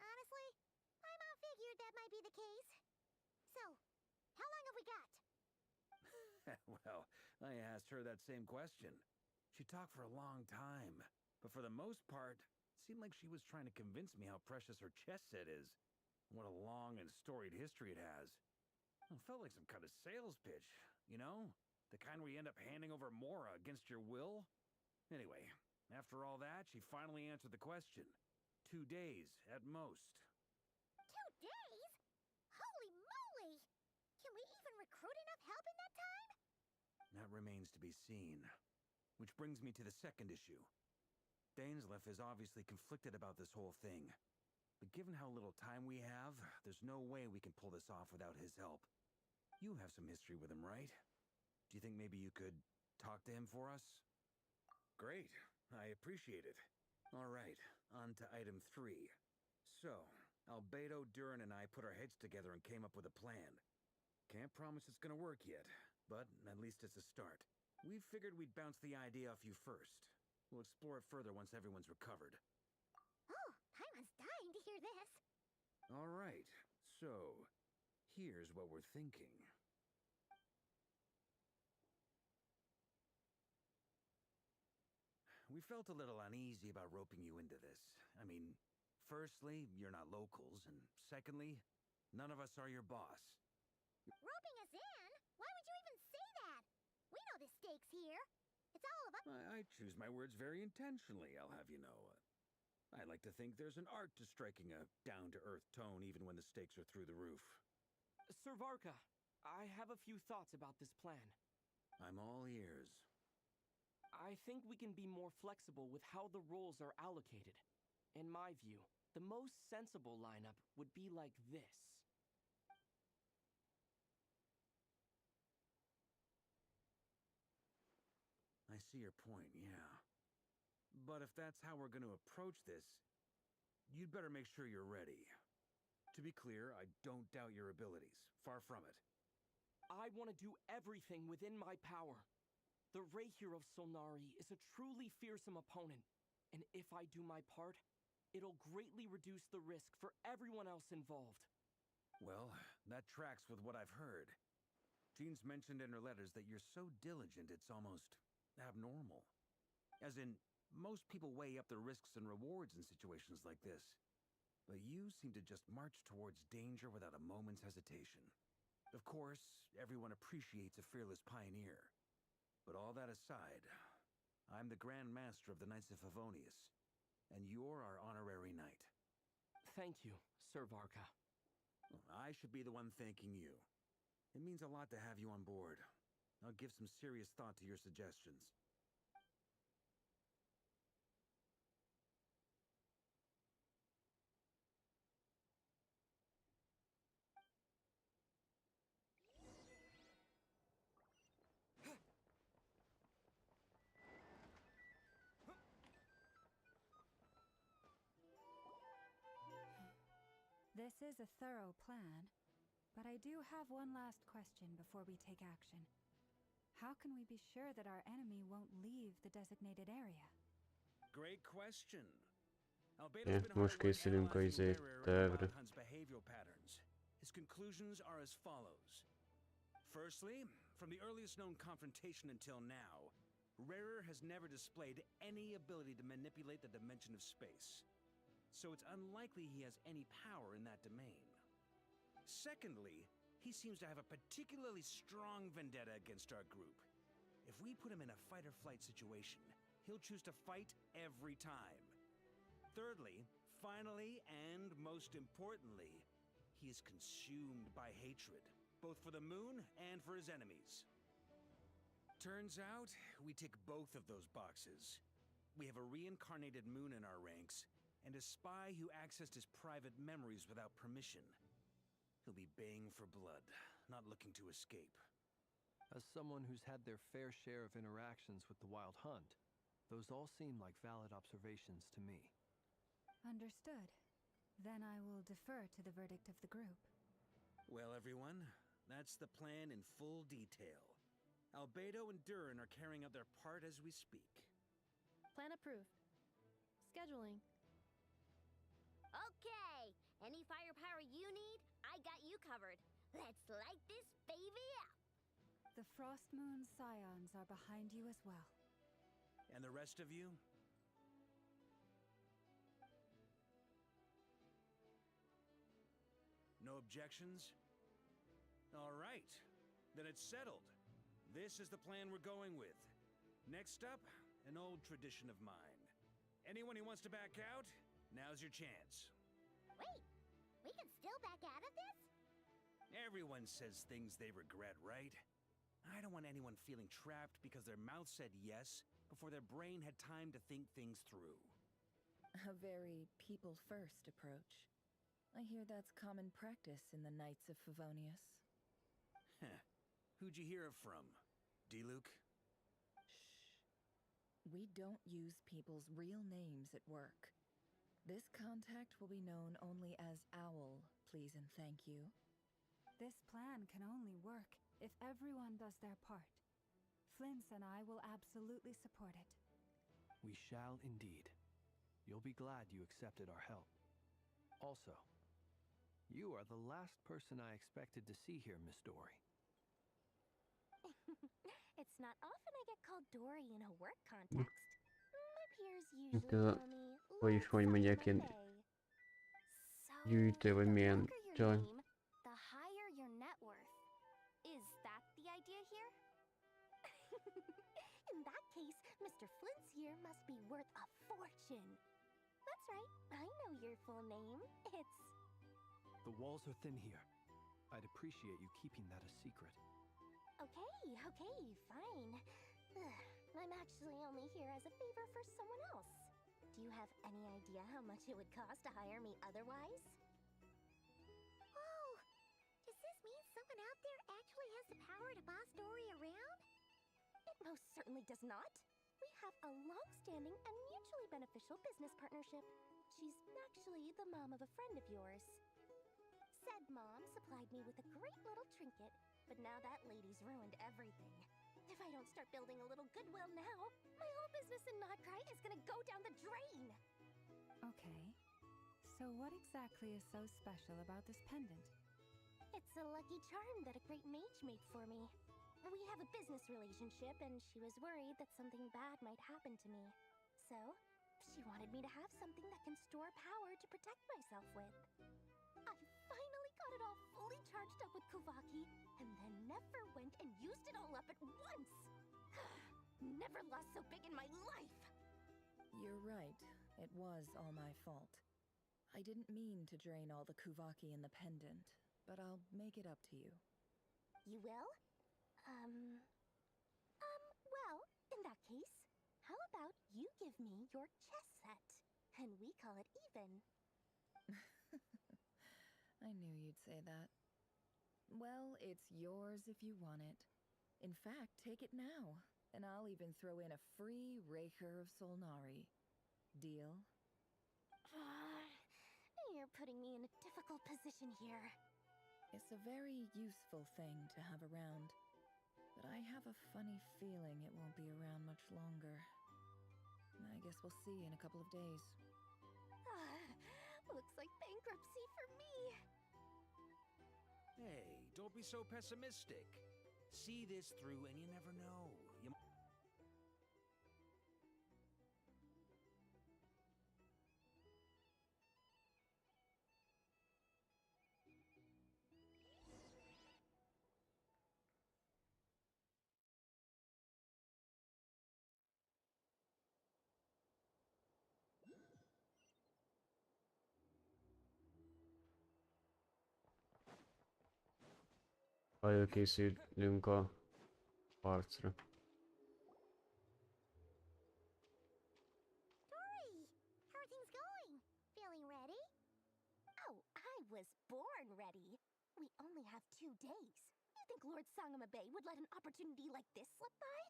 Honestly, Paimon figured that might be the case. So, how long have we got? Well, I asked her that same question. She talked for a long time, but for the most part, it seemed like she was trying to convince me how precious her chess set is, and what a long and storied history it has. It felt like some kind of sales pitch, you know? The kind where you end up handing over Mora against your will? Anyway, after all that, she finally answered the question. 2 days, at most. 2 days? Holy moly! Can we even recruit enough help in that time? That remains to be seen. Which brings me to the second issue. Dainsleif is obviously conflicted about this whole thing. But given how little time we have, there's no way we can pull this off without his help. You have some history with him, right? Do you think maybe you could talk to him for us? I appreciate it. All right, on to item 3. So, Albedo, Durin, and I put our heads together and came up with a plan. Can't promise it's gonna work yet, but at least it's a start. We figured we'd bounce the idea off you first. We'll explore it further once everyone's recovered. Oh, Paimon's dying to hear this. All right, so here's what we're thinking. We felt a little uneasy about roping you into this. I mean, firstly, you're not locals, and secondly, none of us are your boss. Roping us in? Why would you even say that? We know the stakes here. It's all about... I choose my words very intentionally, I'll have you know. I like to think there's an art to striking a down-to-earth tone even when the stakes are through the roof. Sir Varka, I have a few thoughts about this plan. I'm all ears. I think we can be more flexible with how the roles are allocated. In my view, the most sensible lineup would be like this. I see your point, yeah. But if that's how we're going to approach this, you'd better make sure you're ready. To be clear, I don't doubt your abilities. Far from it. I want to do everything within my power. The Rahier of Solnari is a truly fearsome opponent, and if I do my part, it'll greatly reduce the risk for everyone else involved. Well, that tracks with what I've heard. Jean's mentioned in her letters that you're so diligent it's almost abnormal. As in, most people weigh up the risks and rewards in situations like this. But you seem to just march towards danger without a moment's hesitation. Of course, everyone appreciates a fearless pioneer. But all that aside, I'm the Grand Master of the Knights of Favonius, and you're our honorary knight. Thank you, Sir Varka. I should be the one thanking you. It means a lot to have you on board. I'll give some serious thought to your suggestions. This is a thorough plan, but I do have one last question before we take action. How can we be sure that our enemy won't leave the designated area? Great question. Most készülünk a tervre. Hunt's behavioral patterns. His conclusions are as follows. Firstly, from the earliest known confrontation until now, Rarer has never displayed any ability to manipulate the dimension of space. So it's unlikely he has any power in that domain. Secondly, he seems to have a particularly strong vendetta against our group. If we put him in a fight-or-flight situation, he'll choose to fight every time. Thirdly, finally, and most importantly, he is consumed by hatred, both for the moon and for his enemies. Turns out, we tick both of those boxes. We have a reincarnated moon in our ranks, and a spy who accessed his private memories without permission. He'll be baying for blood, not looking to escape. As someone who's had their fair share of interactions with the Wild Hunt, those all seem like valid observations to me. Understood. Then I will defer to the verdict of the group. Well, everyone, that's the plan in full detail. Albedo and Durin are carrying out their part as we speak. Plan approved. Scheduling. Okay, any firepower you need, I got you covered. Let's light this baby up. The Frost Moon Scions are behind you as well. And the rest of you? No objections? All right, then it's settled. This is the plan we're going with. Next up, an old tradition of mine. Anyone who wants to back out, now's your chance. Wait, we can still back out of this? Everyone says things they regret, right? I don't want anyone feeling trapped because their mouth said yes before their brain had time to think things through. A very people-first approach. I hear that's common practice in the Knights of Favonius. Heh. Who'd you hear it from? D-Luke? We don't use people's real names at work. This contact will be known only as Owl, please and thank you. This plan can only work if everyone does their part. Flint's and I will absolutely support it. We shall indeed. You'll be glad you accepted our help. Also, you are the last person I expected to see here, Miss Dory. It's not often I get called Dory in a work context. My peers Itt usually ez a, call me vagyis hogy mondják ilyen gyűjtő, vagy milyen csaj. name, the higher your net worth. Is that the idea here? In that case, Mr. Flint's here must be worth a fortune. That's right, I know your full name. It's... The walls are thin here. I'd appreciate you keeping that a secret. Okay, fine. I'm actually only here as a favor for someone else. Do you have any idea how much it would cost to hire me otherwise? Oh, does this mean someone out there actually has the power to boss Dory around? It most certainly does not. We have a long-standing and mutually beneficial business partnership. She's actually the mom of a friend of yours. Said mom supplied me with a great little trinket, but now that lady's ruined everything. If I don't start building a little goodwill now, my whole business in Notcry is gonna go down the drain! Okay. So what exactly is so special about this pendant? It's a lucky charm that a great mage made for me. We have a business relationship, and she was worried that something bad might happen to me. So, she wanted me to have something that can store power to protect myself with. I finally got it all fully charged up with Kuvaki, and then never went and used it all up at once! Never lost so big in my life! You're right. It was all my fault. I didn't mean to drain all the Kuvaki in the pendant, but I'll make it up to you. You will? Well, in that case, how about you give me your chess set, and we call it even? I knew you'd say that. Well, it's yours if you want it. In fact, take it now, and I'll even throw in a free Raker of Solnari. Deal? You're putting me in a difficult position here. It's a very useful thing to have around, but I have a funny feeling it won't be around much longer. I guess we'll see in a couple of days. Looks like bankruptcy for me. Hey, don't be so pessimistic. See this through and you never know. You... Előkészülünk a harcra. Dory, how are things going? Feeling ready? Oh, I was born ready. We only have 2 days. You think Lord Sangamabe would let an opportunity like this slip by?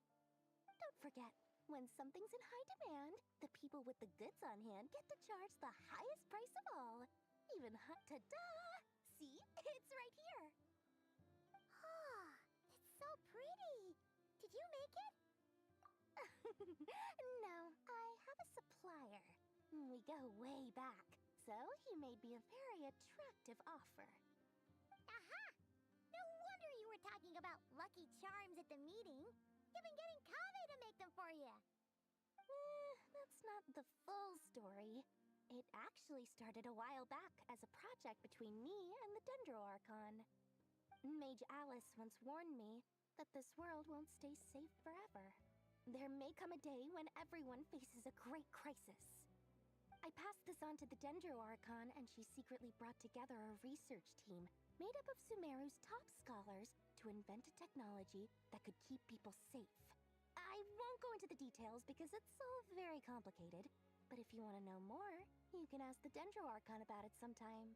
Don't forget, when something's in high demand, the people with the goods on hand get to charge the highest price of all. Even ta-da! See? It's right here. It's so pretty. Did you make it? No, I have a supplier. We go way back, so he made me a very attractive offer. Aha! No wonder you were talking about lucky charms at the meeting. You've been getting Kave to make them for you. That's not the full story. It actually started a while back as a project between me and the Dendro Archon. Mage Alice once warned me that this world won't stay safe forever. There may come a day when everyone faces a great crisis. I passed this on to the Dendro Archon, and she secretly brought together a research team made up of Sumeru's top scholars to invent a technology that could keep people safe. I won't go into the details because it's all very complicated, but if you want to know more, you can ask the Dendro Archon about it sometime.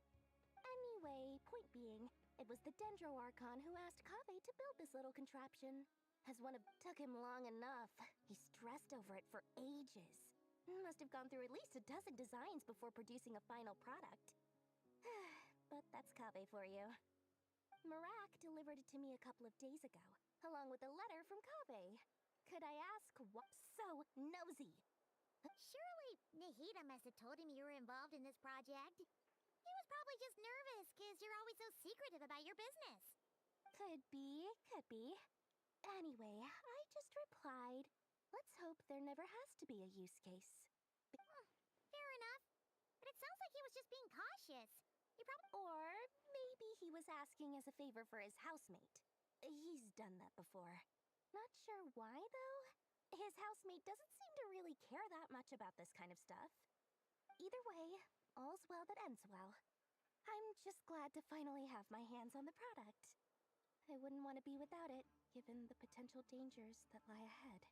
Anyway, point being, it was the Dendro Archon who asked Kave to build this little contraption. Has one of took him long enough. He stressed over it for ages. Must have gone through at least a dozen designs before producing a final product. But that's Kabe for you. Marak delivered it to me a couple of days ago, along with a letter from Kabe. Could I ask what? So nosy. Surely Nahida must have told him you were involved in this project. He was probably just nervous because you're always so secretive about your business. Could be, could be. Anyway, I just replied, let's hope there never has to be a use case. Fair enough. But it sounds like he was just being cautious. Or maybe he was asking as a favor for his housemate. He's done that before. Not sure why, though. His housemate doesn't seem to really care that much about this kind of stuff. Either way, all's well that ends well. I'm just glad to finally have my hands on the product. I wouldn't want to be without it, given the potential dangers that lie ahead.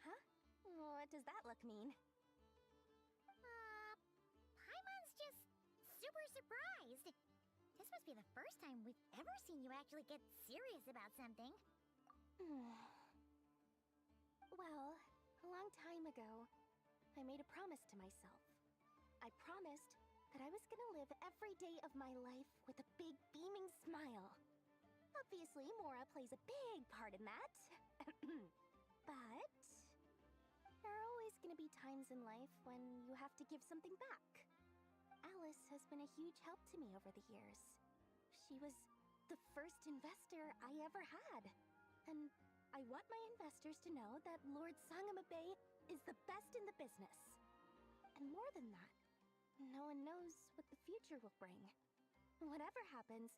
Huh? What does that look mean? Paimon's just super surprised. This must be the first time we've ever seen you actually get serious about something. Well, a long time ago, I made a promise to myself. I promised that I was gonna live every day of my life with a big beaming smile. Obviously, Mora plays a big part in that. But there are always gonna be times in life when you have to give something back. Alice has been a huge help to me over the years. She was the first investor I ever had. And I want my investors to know that Lord Sangamabe is the best in the business. And more than that, no one knows what the future will bring. Whatever happens,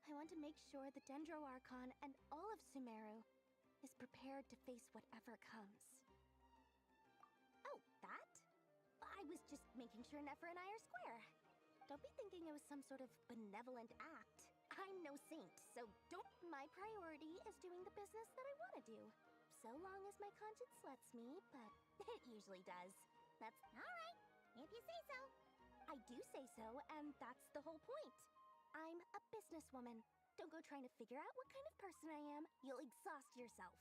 I want to make sure the Dendro Archon and all of Sumeru is prepared to face whatever comes. Oh, that? I was just making sure Nefer and I are square. Don't be thinking it was some sort of benevolent act. I'm no saint, so don't. My priority is doing the business that I want to do. So long as my conscience lets me, but it usually does. That's alright, if you say so. I do say so, and that's the whole point. I'm a businesswoman. Don't go trying to figure out what kind of person I am. You'll exhaust yourself.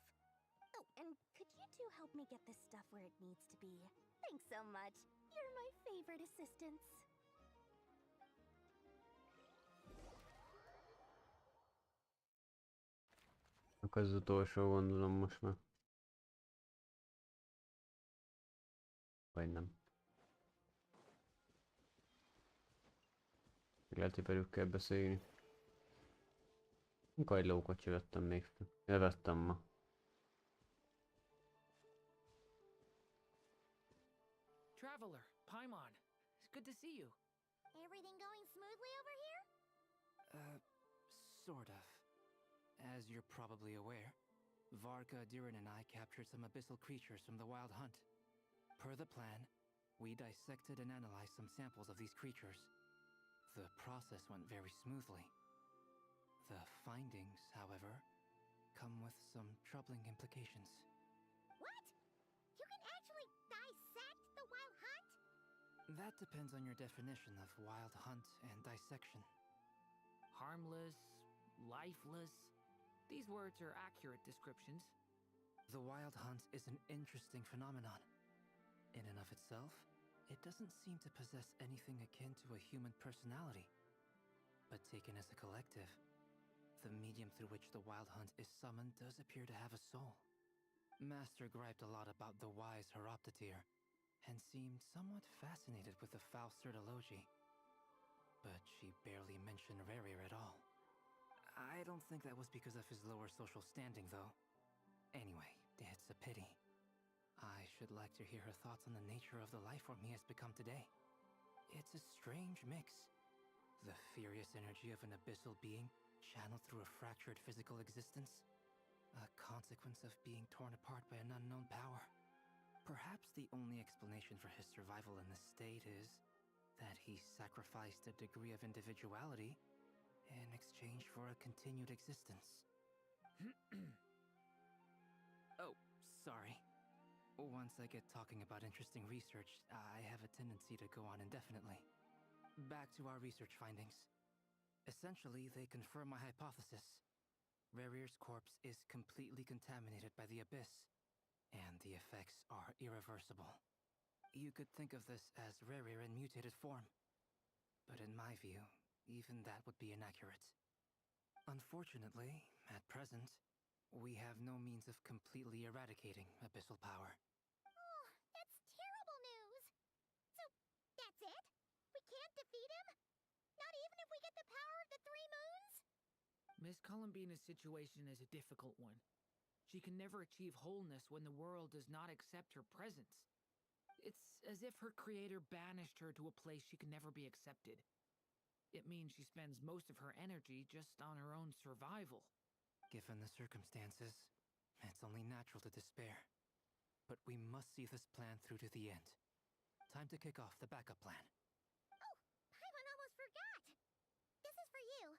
Oh, and could you two help me get this stuff where it needs to be? Thanks so much. You're my favorite assistants. Akkor az utolsó gondolom most már. Vagy nem. Lehet, hogy velük kell beszélni. Kajlókat vettem még fel. Elvettem ma. Traveler, Paimon, it's good to see you. Everything going smoothly over here? Sort of. As you're probably aware, Varka, Diren, and I captured some abyssal creatures from the Wild Hunt. Per the plan, we dissected and analyzed some samples of these creatures. The process went very smoothly. The findings, however, come with some troubling implications. What? You can actually dissect the Wild Hunt? That depends on your definition of Wild Hunt and dissection. Harmless, lifeless. These words are accurate descriptions. The Wild Hunt is an interesting phenomenon. In and of itself, it doesn't seem to possess anything akin to a human personality. But taken as a collective, the medium through which the Wild Hunt is summoned does appear to have a soul. Master griped a lot about the wise Horoptotire, and seemed somewhat fascinated with the foul Certology. But she barely mentioned Rerir at all. I don't think that was because of his lower social standing, though. Anyway, it's a pity. I should like to hear her thoughts on the nature of the life form he has become today. It's a strange mix. The furious energy of an abyssal being channeled through a fractured physical existence. A consequence of being torn apart by an unknown power. Perhaps the only explanation for his survival in this state is that he sacrificed a degree of individuality in exchange for a continued existence. Oh, sorry. Once I get talking about interesting research, I have a tendency to go on indefinitely. Back to our research findings. Essentially, they confirm my hypothesis. Rerir's corpse is completely contaminated by the abyss, and the effects are irreversible. You could think of this as Rerir in mutated form, but in my view, even that would be inaccurate. Unfortunately, at present, we have no means of completely eradicating abyssal power. Oh, that's terrible news! So, that's it? We can't defeat him? Not even if we get the power of the Three Moons? Miss Columbina's situation is a difficult one. She can never achieve wholeness when the world does not accept her presence. It's as if her creator banished her to a place she can never be accepted. It means she spends most of her energy just on her own survival. Given the circumstances, it's only natural to despair. But we must see this plan through to the end. Time to kick off the backup plan. Oh, Paimon almost forgot! This is for you.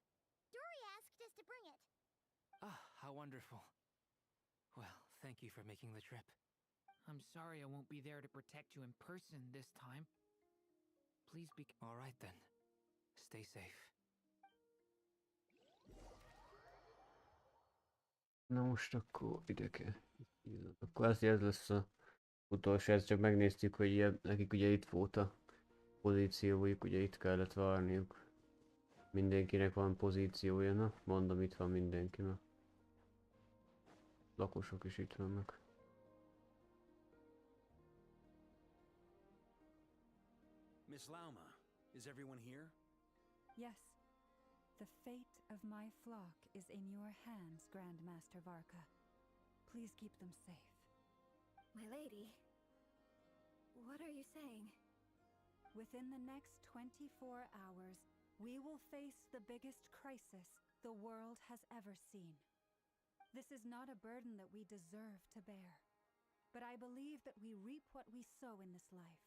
Dory asked us to bring it. Ah, how wonderful. Well, thank you for making the trip. I'm sorry I won't be there to protect you in person this time. Please be... All right then. Stay safe. Na most akkor ide kell. Akkor azt ez lesz a utolsó, ezt csak megnéztük, hogy ilyen, nekik ugye itt volt a pozíciójuk, ugye itt kellett várniuk. Mindenkinek van pozíciója, na mondom, itt van mindenki, na. Lakosok is itt vannak. Miss Lauma, is everyone here? Yes. The fate of my flock is in your hands, Grandmaster Varka. Please keep them safe. My lady, what are you saying? Within the next 24 hours, we will face the biggest crisis the world has ever seen. This is not a burden that we deserve to bear, but I believe that we reap what we sow in this life.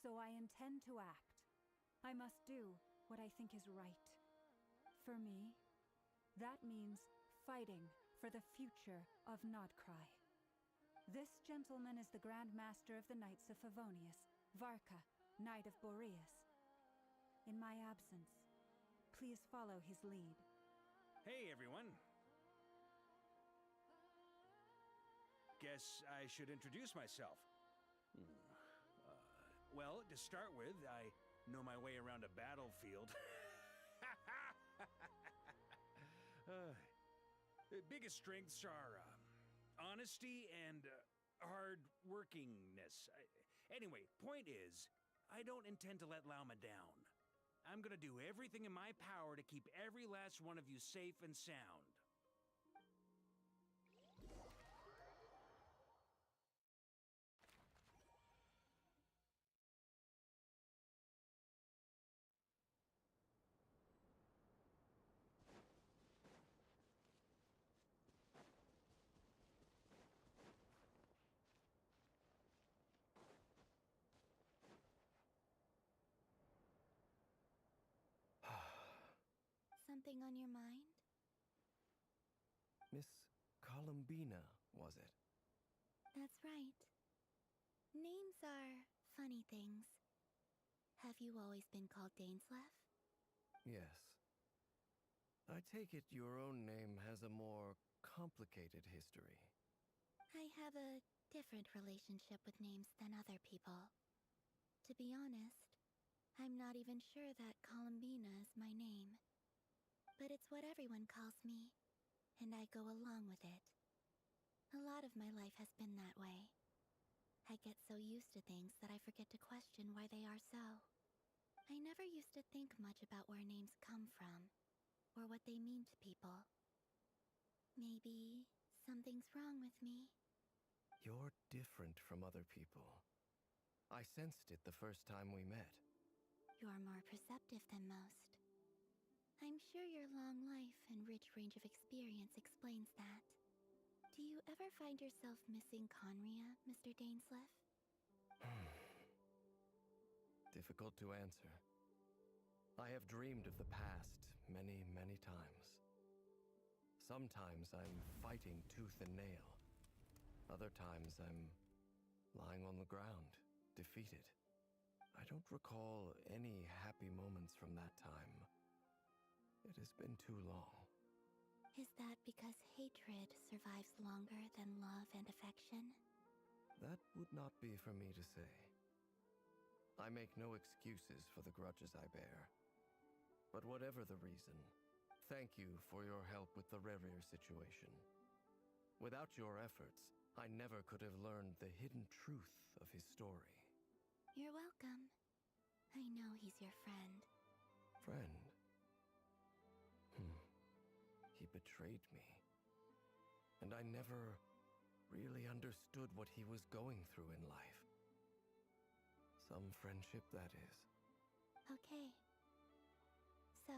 So I intend to act. I must do what I think is right. For me, that means fighting for the future of Nodcry. This gentleman is the Grand Master of the Knights of Favonius, Varka, Knight of Boreas. In my absence, please follow his lead. Hey, everyone. Guess I should introduce myself. Well, to start with, I know my way around a battlefield. Biggest strengths are honesty and hard workingness. Anyway, point is, I don't intend to let Lauma down. I'm gonna do everything in my power to keep every last one of you safe and sound. Something on your mind? Miss Columbina, was it? That's right. Names are funny things. Have you always been called Dainsleff? Yes. I take it your own name has a more complicated history. I have a different relationship with names than other people. To be honest, I'm not even sure that Columbina is my name. But it's what everyone calls me, and I go along with it. A lot of my life has been that way. I get so used to things that I forget to question why they are so. I never used to think much about where names come from, or what they mean to people. Maybe something's wrong with me. You're different from other people. I sensed it the first time we met. You're more perceptive than most. I'm sure your long life and rich range of experience explains that. Do you ever find yourself missing Conria, Mr. Dainsleff? Difficult to answer. I have dreamed of the past many, many times. Sometimes I'm fighting tooth and nail. Other times I'm lying on the ground, defeated. I don't recall any happy moments from that time. It has been too long. Is that because hatred survives longer than love and affection? That would not be for me to say. I make no excuses for the grudges I bear. But whatever the reason, thank you for your help with the Rerir situation. Without your efforts, I never could have learned the hidden truth of his story. You're welcome. I know he's your friend. Friend? He betrayed me. And I never really understood what he was going through in life. Some friendship, that is. Okay. So,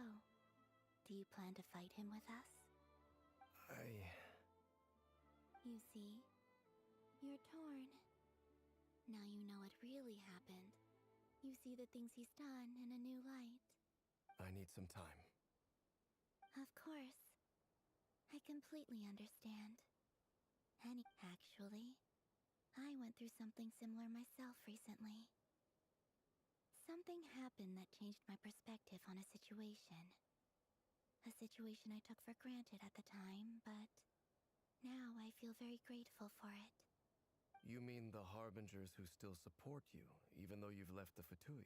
do you plan to fight him with us? You see, you're torn. Now you know what really happened. You see the things he's done in a new light. I need some time. Of course. I completely understand. And actually, I went through something similar myself recently. Something happened that changed my perspective on a situation. A situation I took for granted at the time, but now I feel very grateful for it. You mean the Harbingers who still support you, even though you've left the Fatui?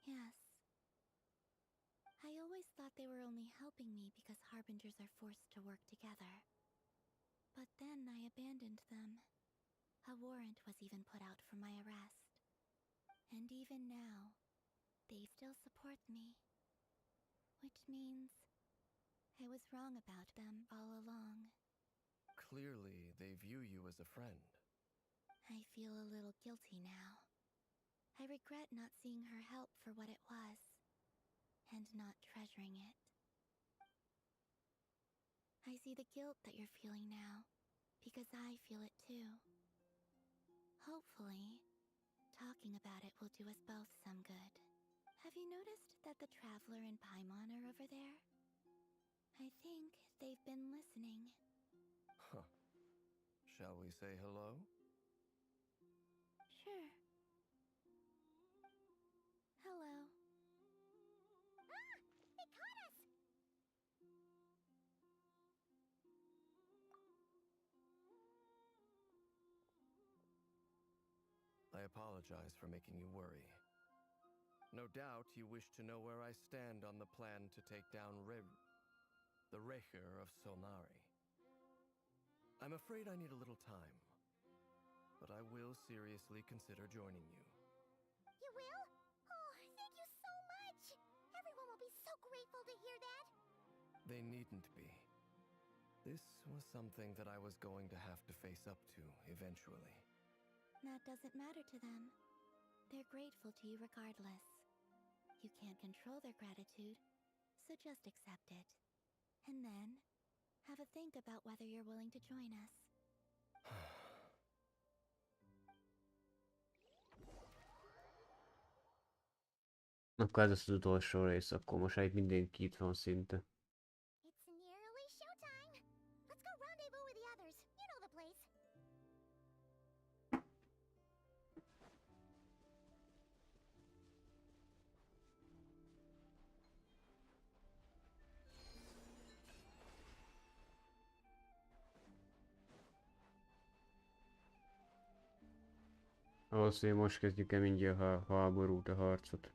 Yes. I always thought they were only helping me because Harbingers are forced to work together. But then I abandoned them. A warrant was even put out for my arrest. And even now, they still support me. Which means I was wrong about them all along. Clearly, they view you as a friend. I feel a little guilty now. I regret not seeing her help for what it was, and not treasuring it. I see the guilt that you're feeling now, because I feel it too. Hopefully, talking about it will do us both some good. Have you noticed that the Traveler and Paimon are over there? I think they've been listening. Huh. Shall we say hello? Sure. Hello. Ah! They caught us! I apologize for making you worry. No doubt you wish to know where I stand on the plan to take down the Recher of Solnari. I'm afraid I need a little time, but I will seriously consider joining you. You will? Oh, thank you so much! Everyone will be so grateful to hear that! They needn't be. This was something that I was going to have to face up to eventually. That doesn't matter to them. They're grateful to you regardless. You can't control their gratitude, so just accept it. And then, have a think about whether you're willing to join us. Akkor ez az utolsó rész, akkor most egy mindenki itt van szinte. It's nearly showtime! Let's go rendezvous with the others. You know the place. Valószínűleg most kezdjük el mindjárt a háborút, a harcot.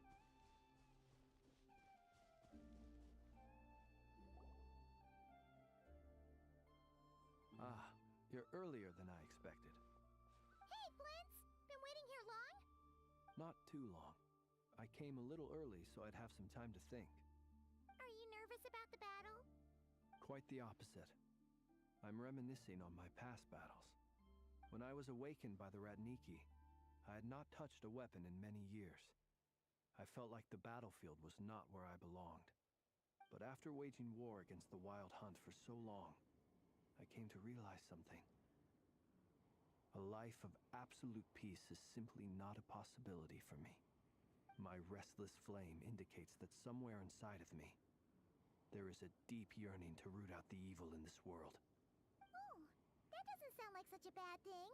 Ah, you're earlier than I expected. Hey, Blintz! Been waiting here long? Not too long. I came a little early so I'd have some time to think. Are you nervous about the battle? Quite the opposite. I'm reminiscing on my past battles. When I was awakened by the Radniki, I had not touched a weapon in many years. I felt like the battlefield was not where I belonged. But after waging war against the Wild Hunt for so long, I came to realize something. A life of absolute peace is simply not a possibility for me. My restless flame indicates that somewhere inside of me, there is a deep yearning to root out the evil in this world. Oh, that doesn't sound like such a bad thing.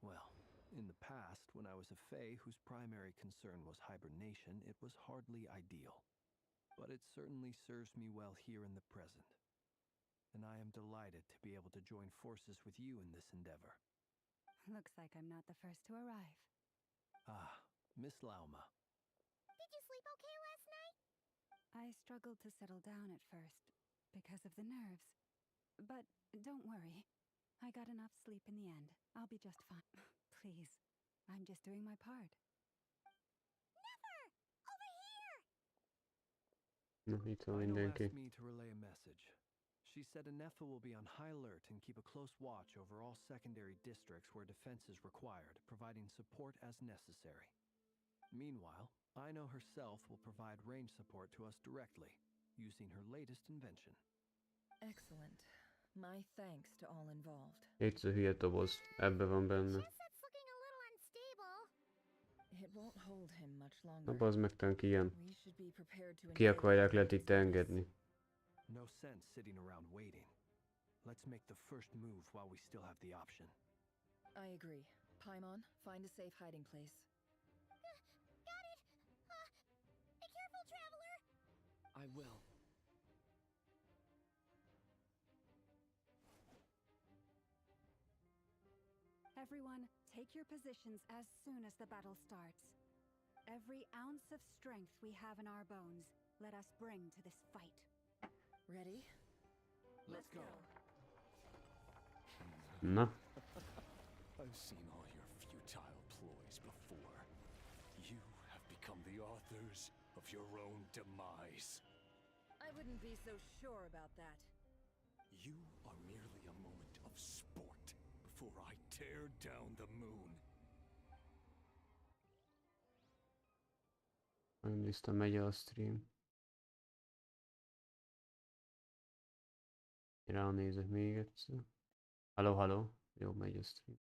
Well, In the past, when I was a Fae whose primary concern was hibernation, it was hardly ideal. But it certainly serves me well here in the present. And I am delighted to be able to join forces with you in this endeavor. Looks like I'm not the first to arrive. Ah, Miss Lauma. Did you sleep okay last night? I struggled to settle down at first because of the nerves. But don't worry. I got enough sleep in the end. I'll be just fine. Please, I'm just doing my part. Never! Over here! Na, itt van Ino mindenki. asked me to relay a message. She said Anefa will be on high alert and keep a close watch over all secondary districts where defense is required, providing support as necessary. Meanwhile, Ino herself will provide range support to us directly, using her latest invention. Excellent. My thanks to all involved. Itt a hülye toboz. Ebbe van benne. Chestnut's looking a little unstable. It won't hold him much Na longer. bazd meg, tank ilyen. We should be prepared to Ki akarják lehet itt engedni. No sense sitting around waiting. Let's make the first move while we still have the option. I agree. Paimon, find a safe hiding place. Got it! Be careful, traveler! I will. Everyone, take your positions as soon as the battle starts. Every ounce of strength we have in our bones, let us bring to this fight. Ready? Let's go. Na, I've seen all your futile ploys before. You have become the authors of your own demise. I wouldn't be so sure about that. You are merely a moment of sport before I tear down the moon. megnéztem, megy a stream. Ránézek még egyszer. Halló, halló. Jó, megy a stream.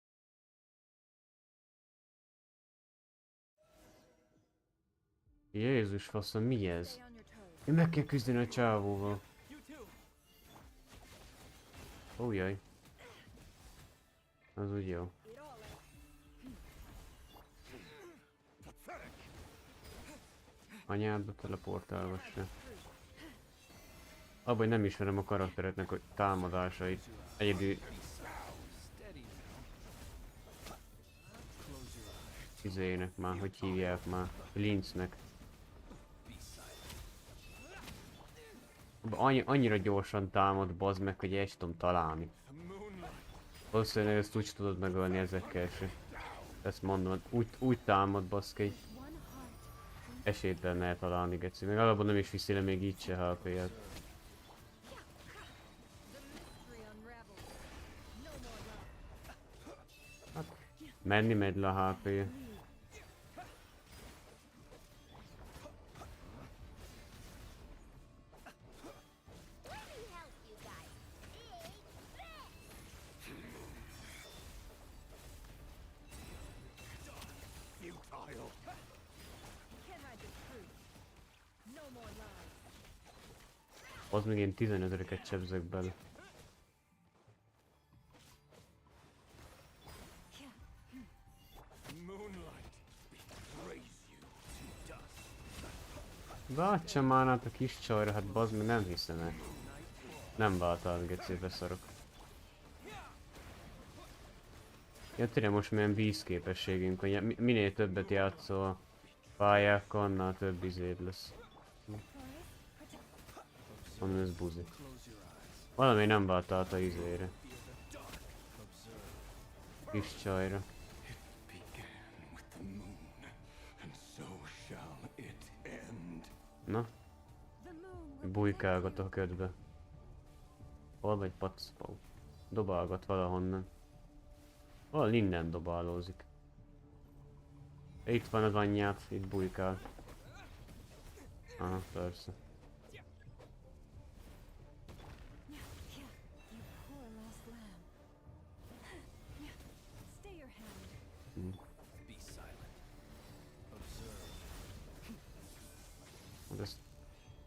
Jézus faszom, mi ez? Én meg kell küzdeni a csávóval. Ójaj. Az úgy jó. Anyádba teleportálvassa. Abban nem ismerem a karaktereknek a támadásait. Egyedül... Izének már, hogy hívják már. Linznek. Annyira gyorsan támad, bazd meg, hogy el sem tudom találni. Valószínűleg ezt úgy tudod megölni ezekkel se. Ezt mondom, úgy támad, baszki. Esélytelen eltalálni, geci. Meg alapban nem is viszi le még így se HP-et. Hát, menni megy le a HP-je. Az még én 15-öket csebzek bele. Váltsa már át a kis csajra, hát bazd meg, nem hiszem el. Nem váltál, gecébe szarok. Ja, tényleg most milyen vízképességünk van, minél többet játszol a pályákkal, annál több izéd lesz. Mondom, ez buzi. Valami nem váltál a izére. Kis csajra. Na? Bujkálgat a ködbe. Hol vagy pacpau? Dobálgat valahonnan. Valahol innen dobálózik. Itt van az anyját, itt bujkál. Aha, persze.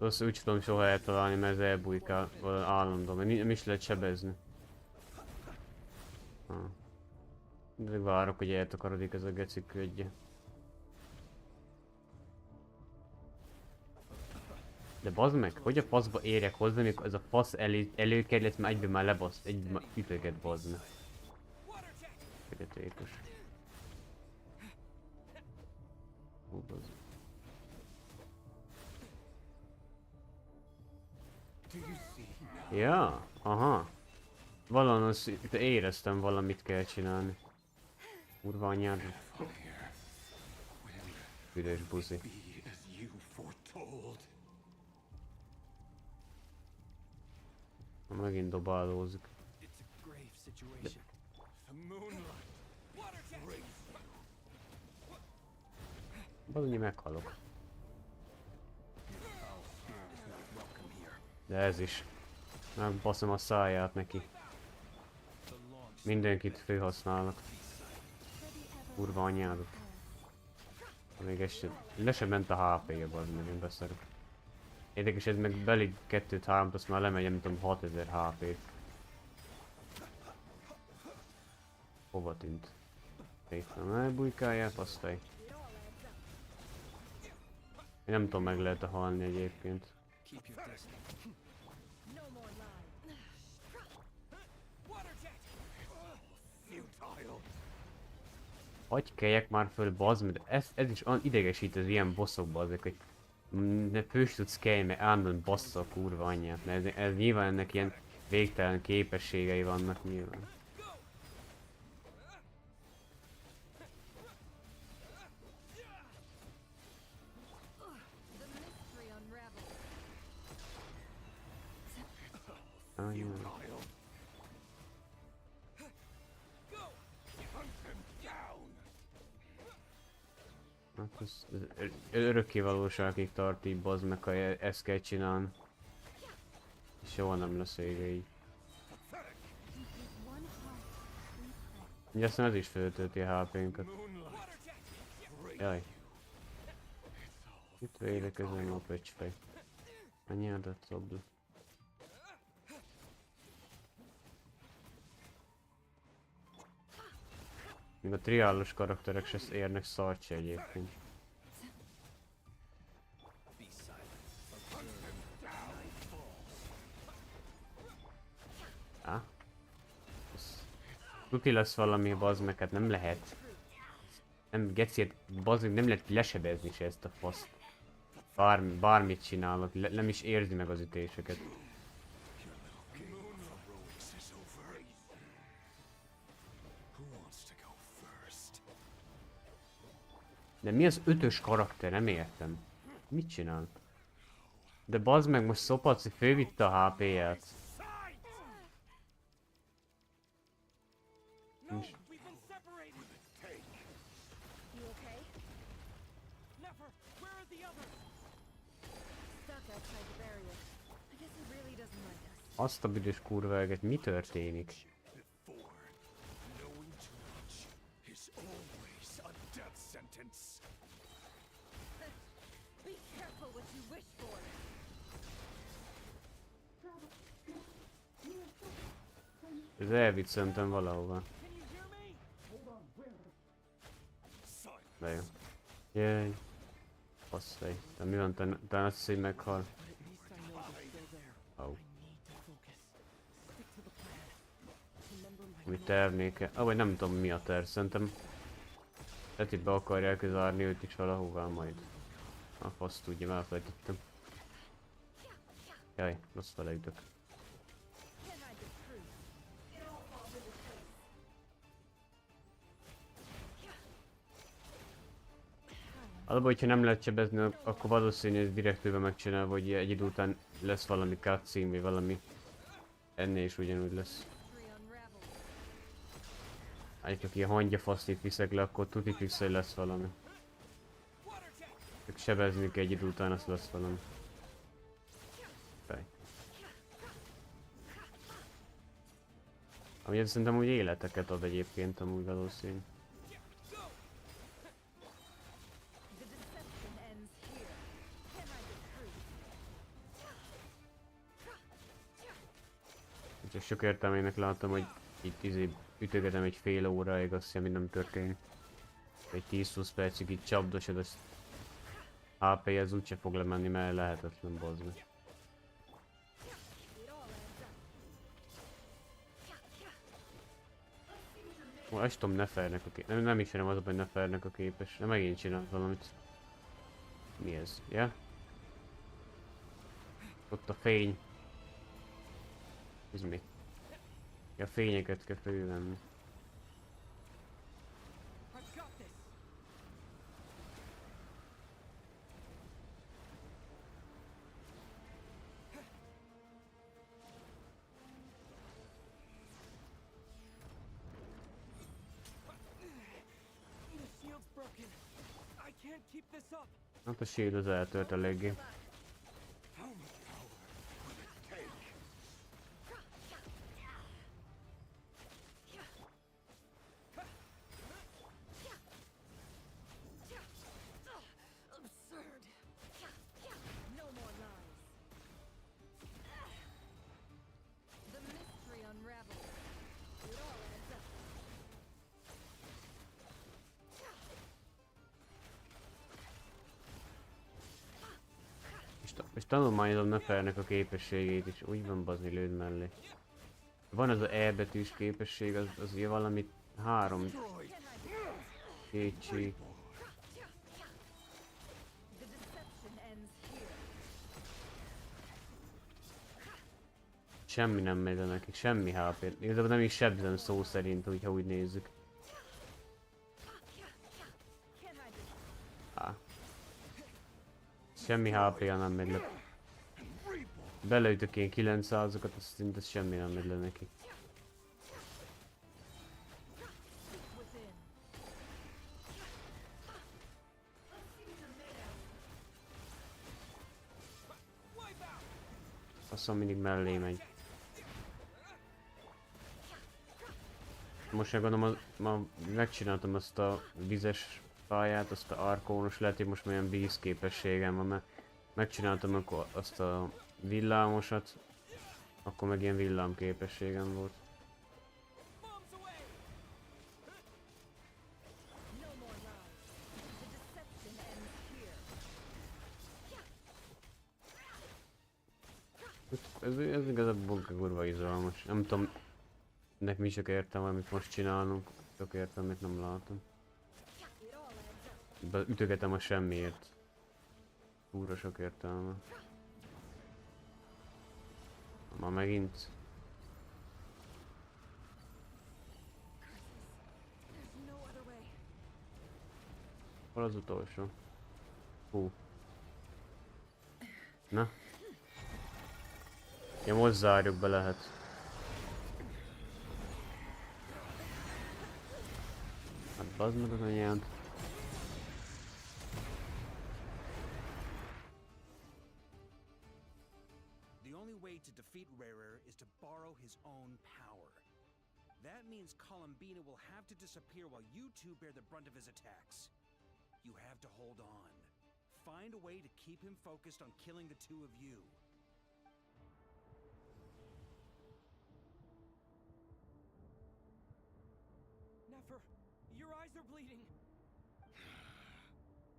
Ezt úgy tudom soha eltalálni, mert ez elbújkál állandóan, mert nem is lehet sebezni. De várok, hogy eltakarodik ez a geciködje. De bazd meg, hogy a faszba érjek hozzá, amikor ez a fasz előkerül, már egyben már lebaszt, egyben már ütöget bazd meg. Fegyetékos. Hú, bazd. Ja, aha. Valahol éreztem valamit kell csinálni. Kurva anyád. Üdös buzi. Megint dobálózik. Bazdmeg meghalok. De ez is. Megbaszom a száját neki. Mindenkit felhasználnak. Kurva anyádat. Még ez sem. Le sem ment a HP-ja, bazd meg, én beszarok. Érdekes, ez meg belé 2-3, azt már lemegy, nem tudom, 6000 HP-t. Hova tűnt? Itt nem elbújkáljál, pasztaj. Én nem tudom, meg lehet-e halni egyébként. Hagyj keljek már föl, bazd meg, ez is idegesít az ilyen bosszokba azért, hogy ne fős tudsz kelni, mert állandóan bassza a kurva anyját, mert ez nyilván ennek ilyen végtelen képességei vannak nyilván. Hát ez örökké valóságig tart így, bazd meg, ha ezt kell csinálni. Soha nem lesz vége így. Ugye aztán ez is föltölti a HP-nkat. Jaj. Itt védekezem a pöcsfej. Anyádat szobd. Még a triálos karakterek se érnek szart se egyébként. Á? Tuti lesz valami, bazd meg, hát nem lehet. Nem, geciért, bazd meg, nem lehet lesebezni se ezt a faszt. Bármit csinálok, nem is érzi meg az ütéseket. De mi az 5-ös karakter? Nem értem. Mit csinál? De bazd meg, most Szopaci fővitte a HP-ját. Azt a büdös kurva eget, mi történik? Ez elvitt szerintem valahova. De jó. Jaj. Passzai. De mi van, te azt hiszem, hogy meghal? Oh. Ami tervnéke. Vagy nem tudom mi a terv, szerintem. Tehát itt be akarják zárni őt is valahová majd. A fasz tudja, elfelejtettem. Jaj, rossz fele ütök. Alapban, hogyha nem lehet sebezni, akkor valószínű, hogy direktőben megcsinálva, hogy egy idő után lesz valami cutscene, vagy valami. Ennél is ugyanúgy lesz. Egyébként ilyen hangyafasztit viszek le, akkor tuti fix, hogy lesz valami. Csak sebezni kell egy idő után, az lesz valami. Fej. Ami szerintem úgy életeket ad egyébként, amúgy valószínű. Csak sok értelmének láttam, hogy Itt ütögetem egy fél óráig, azt semmi nem történik. Egy 10-20 percig itt csapdosod, azt HP-hez úgyse fog lemenni, mert lehetetlen, bazd meg. Ó, ezt tudom, Nefernek a képes. Nem ismerem az, hogy Nefernek a képes. De megint csinál valamit. Mi ez? Ja? Ott a fény. Ez mi? Ja, a fényeket kell fölvenni. Hát a shield az eltört eléggé. És tanulmányozom Nefernek a képességét is. Úgy van, bazni, lőd mellé. Van az a E betűs képesség, az ugye valami 3 kétség. Semmi nem megy le nekik, semmi HP-t. Igazából nem is sebzem szó szerint, hogyha úgy nézzük. Semmi HP-ja nem megy le. Beleütök én 900-okat, azt szinte semmi nem megy le neki. Aztán mindig mellé megy. Most gondolom, ma megcsináltam azt a vizes pályát, azt a arkónus, lehet, hogy most olyan vízképességem van, mert megcsináltam akkor azt a villámosat, akkor meg ilyen villámképességem volt. Ez igazából kurva izgalmas. Nem tudom, ennek mi sok értelme, amit most csinálunk, sok értelmét nem látom. Ütögetem a semmiért. Kurva sok értelme. Ma megint. Hol az utolsó? Hú. Na? Ja, most zárjuk be lehet. Hát bazd meg az anyád. That means Columbina will have to disappear while you two bear the brunt of his attacks. You have to hold on. Find a way to keep him focused on killing the two of you. Nefer, your eyes are bleeding.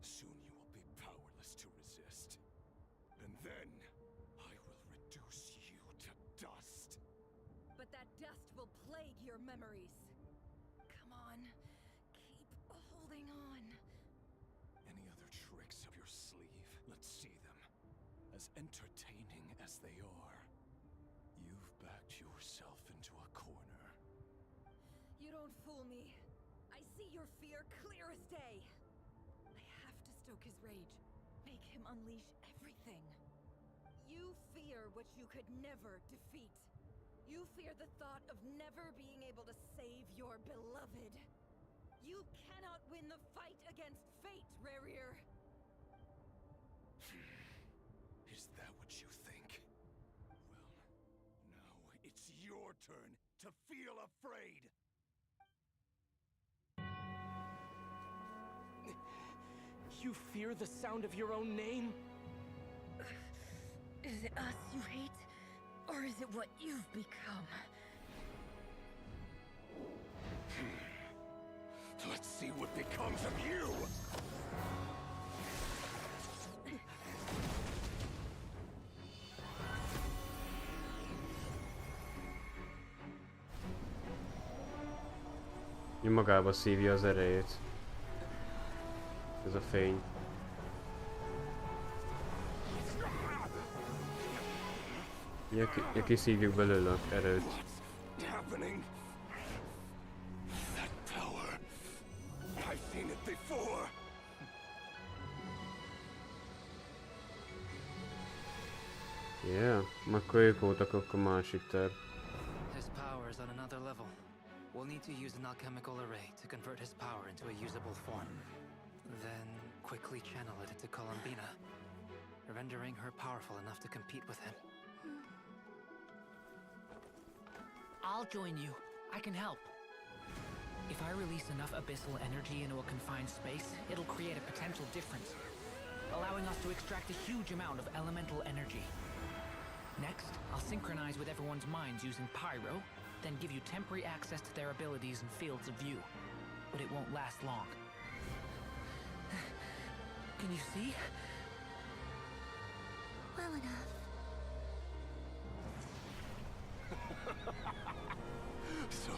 Soon you will be powerless to resist. And then I will reduce you to dust. But that dust will plague your memories. Come on, keep holding on. Any other tricks up your sleeve? Let's see them. As entertaining as they are, you've backed yourself into a corner. You don't fool me. I see your fear clear as day. I have to stoke his rage. Make him unleash everything. You fear what you could never defeat. You fear the thought of never being able to save your beloved. You cannot win the fight against fate, Rarier. Is that what you think? Well, now it's your turn to feel afraid! You fear the sound of your own name? Is it us you hate? Or is it what you've become? becomes of you! Magába szívja az erejét. Ez a fény. Kiszívjuk belőle az erőt. Happening? That power. I've seen it before. Yeah, akkor ők voltak akkor másik terv. His power is on another level. We'll need to use an alchemical array to convert his power into a usable form. Then quickly channel it into Columbina, rendering her powerful enough to compete with him. I'll join you. I can help. If I release enough abyssal energy into a confined space, it'll create a potential difference, allowing us to extract a huge amount of elemental energy. Next, I'll synchronize with everyone's minds using Pyro, then give you temporary access to their abilities and fields of view. But it won't last long. Can you see? Well enough. So,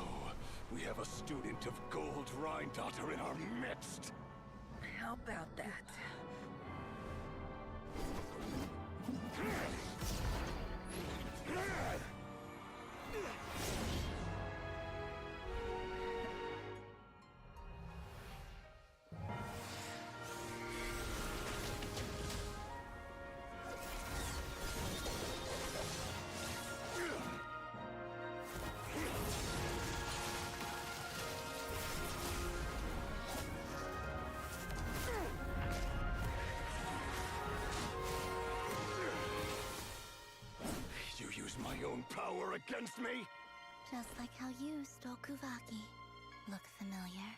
we have a student of Gold Rhine-Daughter in our midst. How about that? My own power against me? Just like how you stole Kuvaki. Look familiar?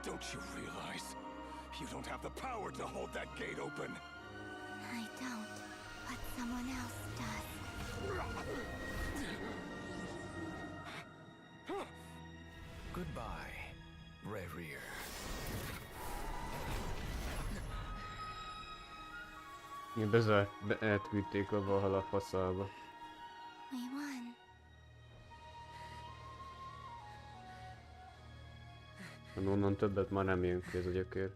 Don't you realize? You don't have the power to hold that gate open. I don't, but someone else does. Goodbye, Rerir. Elküldték a Valhalla faszába. We won. Onnan többet már nem jön ki ez a gyökér.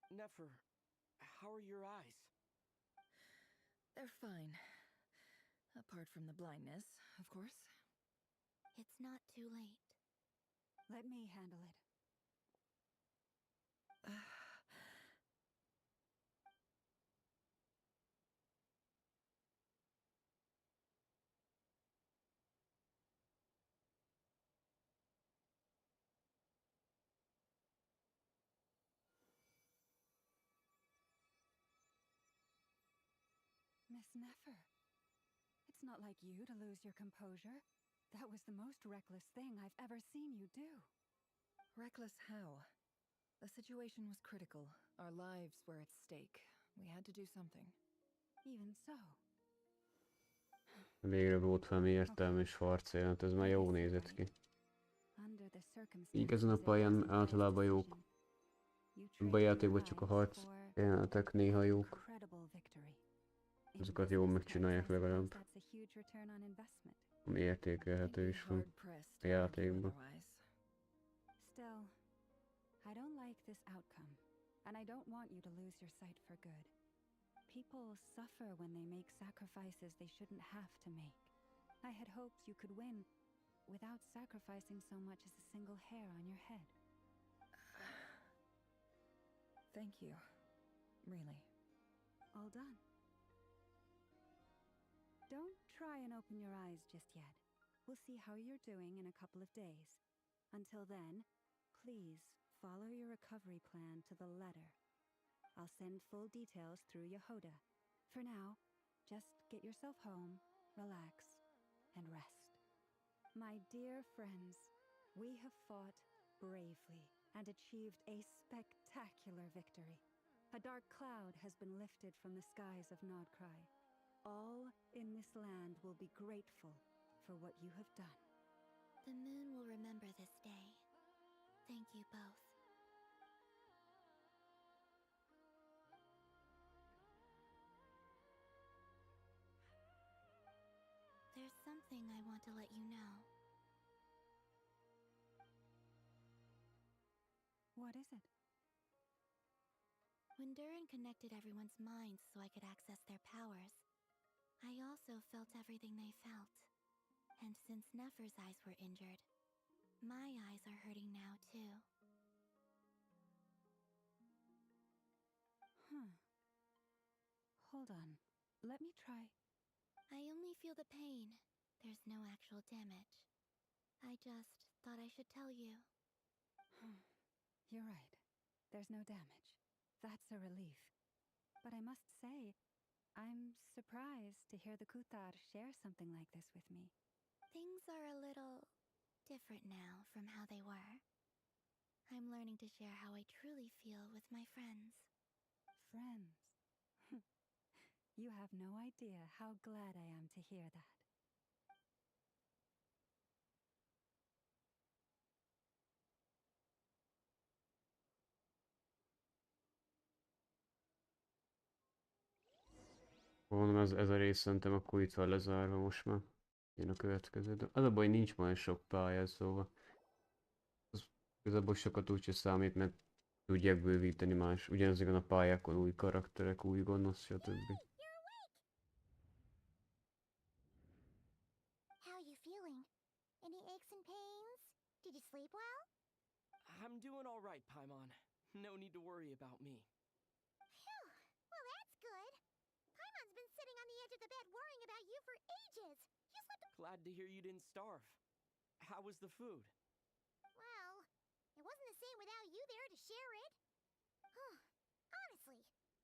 Nefer, how are your eyes? They're fine. Apart from the blindness, of course. It's not too late. Let me handle it. Miss Nefer, it's not like you to lose your composure. That was the most reckless thing I've ever seen you do. Reckless how? The situation was critical. Our lives were at stake. We had to do something. Even so. Végre volt valami értelmes harcélet, ez már jó nézett ki. Így ezen a pályán általában jók. Ebben a játékban csak a harc jelenetek néha jók. Azokat jól megcsinálják legalább. Ami értékelhető is van a játékban. Still, I don't like this outcome, and I don't want you to lose your sight for good. People suffer when they make sacrifices they shouldn't have to make. I had hoped you could win. without sacrificing so much as a single hair on your head. Thank you. Really. All done. Don't try and open your eyes just yet. We'll see how you're doing in a couple of days. Until then, please follow your recovery plan to the letter. I'll send full details through Yehoda. For now, just get yourself home, relax, and rest. My dear friends, we have fought bravely and achieved a spectacular victory. A dark cloud has been lifted from the skies of Nodcry. All in this land will be grateful for what you have done. The moon will remember this day. Thank you both. There's something I want to let you know. What is it? When Durin connected everyone's minds so I could access their powers, I also felt everything they felt. And since Nefer's eyes were injured, my eyes are hurting now too. Hold on. Let me try. I only feel the pain. There's no actual damage. I just thought I should tell you. You're right. There's no damage. That's a relief. But I must say, I'm surprised to hear the Kuthar share something like this with me. Things are a little different now from how they were. I'm learning to share how I truly feel with my friends. Friends? You have no idea how glad I am to hear that. Mondom, ez a rész szerintem akkor itt van lezárva most már. Jön a következő. De az a baj, nincs majd sok pálya, szóval. Az igazából sokat úgyse számít, mert tudják bővíteni más. Ugyanezeken a pályákon új karakterek, új gonosz, stb. How you feeling? Any aches and pains? Did you sleep well? I'm doing all right, Paimon. No need to worry about me. Phew. Well, that's good. Paimon's been sitting on the edge of the bed worrying about you for ages. You slept... Glad to hear you didn't starve. How was the food? Well, it wasn't the same without you there to share it. Honestly,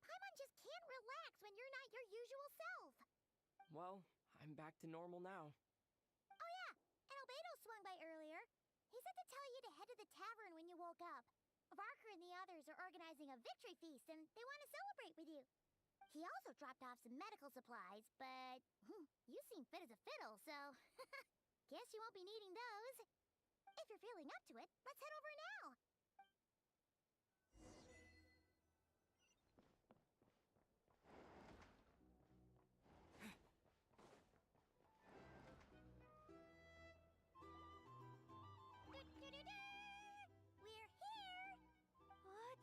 Paimon just can't relax when you're not your usual self. Well, I'm back to normal now. Oh yeah, and Albedo swung by earlier. He said to tell you to head to the tavern when you woke up. Varker and the others are organizing a victory feast and they want to celebrate with you. He also dropped off some medical supplies, but you seem fit as a fiddle, so guess you won't be needing those. If you're feeling up to it, let's head over now. We're here!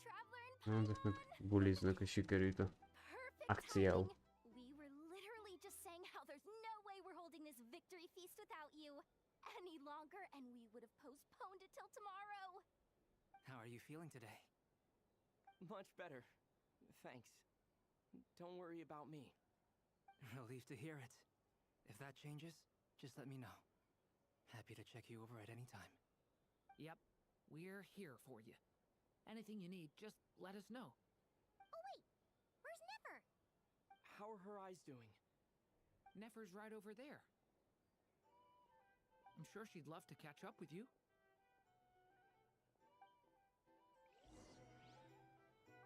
Traveler and Ezek meg buliznak, hogy sikerült a akció. We were literally just saying how there's no way we're holding this victory feast without you any longer, and we would have postponed it till tomorrow. How are you feeling today? Much better. Thanks. Don't worry about me. Relieved to hear it. If that changes, just let me know. Happy to check you over at any time. Yep, we're here for you. Anything you need, just let us know. Oh wait, where's Nefer? How are her eyes doing? Nefer's right over there. I'm sure she'd love to catch up with you.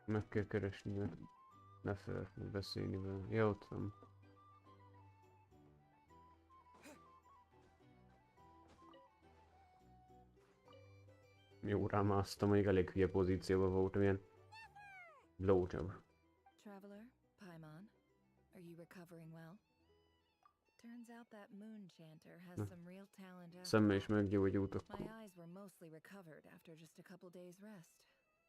Meg kell keresni, mert Nefert, meg beszélni vele. Ja, ott van. Jó, rámásztam, még elég hülye pozícióban voltam, ilyen blowjob. Traveler, Paimon, are you recovering well? Turns out that moon chanter has some real talent after Szemmel is meggyógyultak. all. My eyes were mostly recovered after just a couple days rest.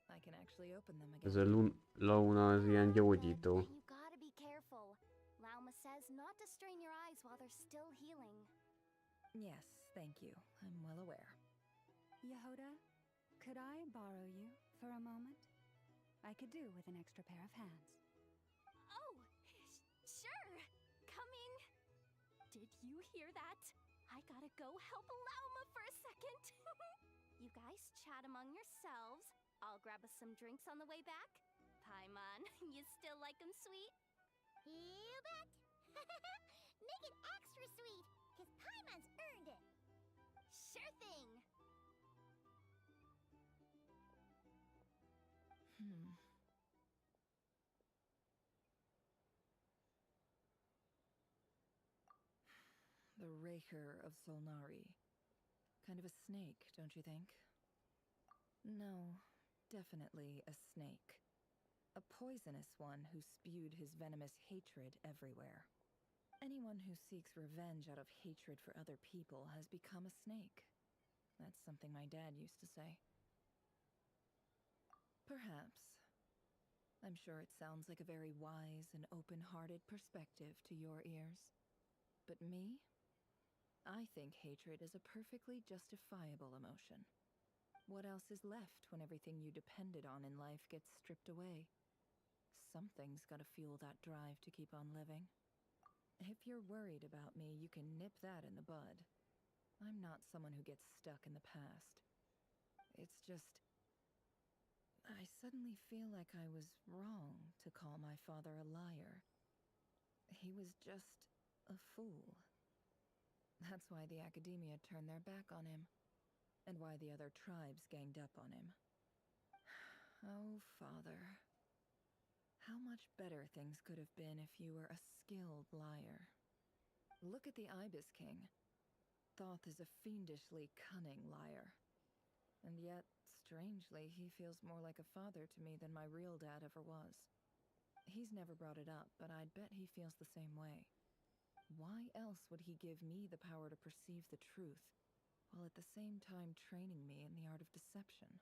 I can actually open them again. Ez a Launa az ilyen gyógyító. You gotta be careful. Lauma says not to strain your eyes while they're still healing. Yes, Thank you. I'm well aware. Yehoda, could I borrow you for a moment? I could do with an extra pair of hands. Oh, sure. Coming. Did you hear that? I gotta go help Lauma for a second. You guys chat among yourselves. I'll grab us some drinks on the way back. Paimon, you still like 'em sweet? You bet! Make it extra sweet, cause Paimon's earned it! Sure thing! The Raker of Solnari. Kind of a snake, don't you think? No, definitely a snake. A poisonous one who spewed his venomous hatred everywhere. Anyone who seeks revenge out of hatred for other people has become a snake. That's something my dad used to say. Perhaps. I'm sure it sounds like a very wise and open-hearted perspective to your ears. But me? I think hatred is a perfectly justifiable emotion. What else is left when everything you depended on in life gets stripped away? Something's gotta fuel that drive to keep on living. If you're worried about me, you can nip that in the bud. I'm not someone who gets stuck in the past. It's just... I suddenly feel like I was wrong to call my father a liar. He was just a fool. That's why the Academia turned their back on him, and why the other tribes ganged up on him. Oh, Father. How much better things could have been if you were a skilled liar. Look at the Ibis King. Thoth is a fiendishly cunning liar. And yet, strangely, he feels more like a father to me than my real dad ever was. He's never brought it up, but I'd bet he feels the same way. Why else would he give me the power to perceive the truth, while at the same time training me in the art of deception?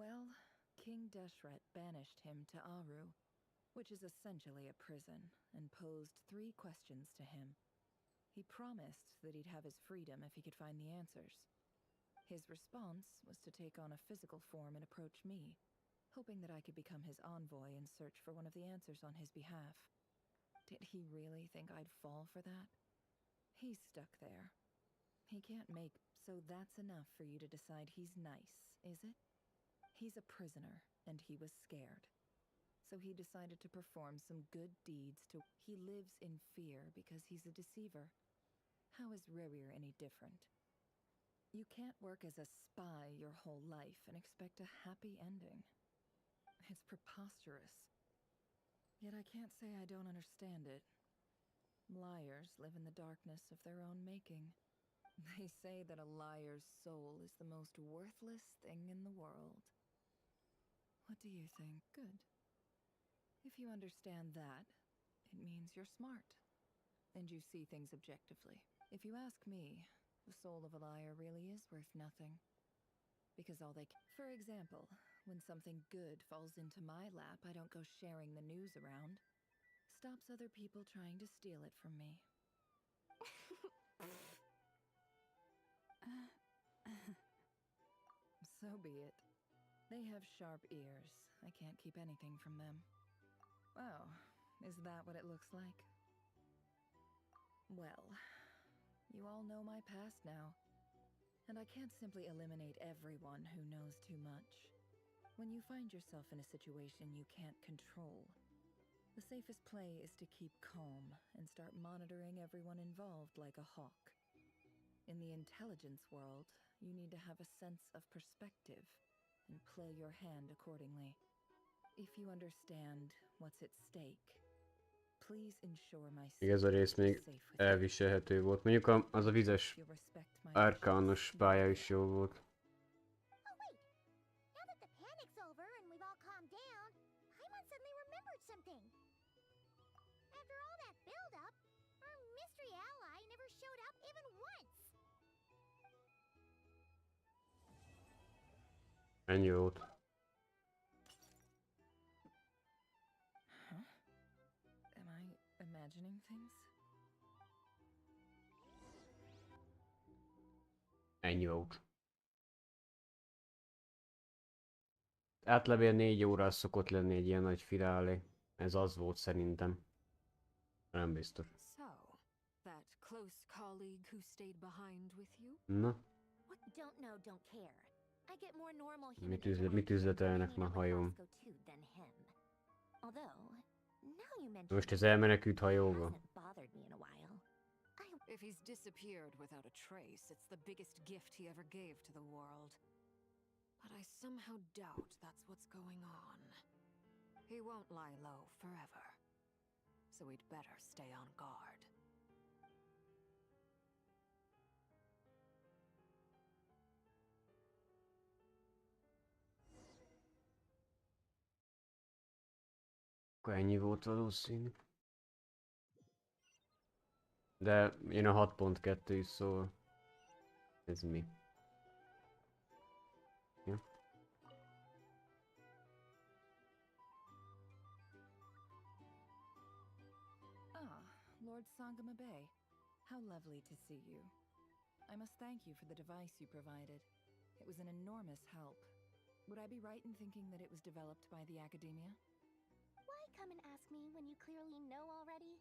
Well, King Deshret banished him to Aru, which is essentially a prison, and posed 3 questions to him. He promised that he'd have his freedom if he could find the answers. His response was to take on a physical form and approach me, hoping that I could become his envoy and search for one of the answers on his behalf. Did he really think I'd fall for that? He's stuck there. He can't make, so that's enough for you to decide he's nice, is it? He's a prisoner, and he was scared. So he decided to perform some good deeds to... He lives in fear because he's a deceiver. How is Rerir any different? You can't work as a spy your whole life and expect a happy ending. It's preposterous. Yet I can't say I don't understand it. Liars live in the darkness of their own making. They say that a liar's soul is the most worthless thing in the world. What do you think? Good. If you understand that, it means you're smart. And you see things objectively. If you ask me, the soul of a liar really is worth nothing. Because all they For example, when something good falls into my lap, I don't go sharing the news around. Stops other people trying to steal it from me. So be it. They have sharp ears. I can't keep anything from them. Oh, is that what it looks like? Well, you all know my past now. And I can't simply eliminate everyone who knows too much. When you find yourself in a situation you can't control, the safest play is to keep calm and start monitoring everyone involved like a hawk. In the intelligence world, you need to have a sense of perspective and play your hand accordingly. If you understand what's at stake, please ensure my Ez a rész még elviselhető volt. Mondjuk az a vizes árkános pálya is jó volt. Oh wait! Now that the panic's over and we've all calmed down, Paimon suddenly remembered something. After all that build-up, our mystery ally never showed up even once. Ennyi volt. Huh? Am I imagining things? Ennyi volt. Általában 4 órás szokott lenni egy ilyen nagy finálé. Ez az volt szerintem. Nem biztos. So, that close colleague who stayed behind with you? Na, What don't know, don't care. I get more normal human mit üzletelnek ma hajón? than him. Although, now you mention Most ez elmenekült hajóba. hasn't bothered me in a while. If he's disappeared without a trace, it's the biggest gift he ever gave to the world. But I somehow doubt that's what's going on. He won't lie low forever. So we'd better stay on guard. Akkor ennyi volt valószínű. De jön a 6.2 is, szóval... Ez mi? Ja. Lord Sangama Bay. How lovely to see you. I must thank you for the device you provided. It was an enormous help. Would I be right in thinking that it was developed by the Academia? Why come and ask me when you clearly know already?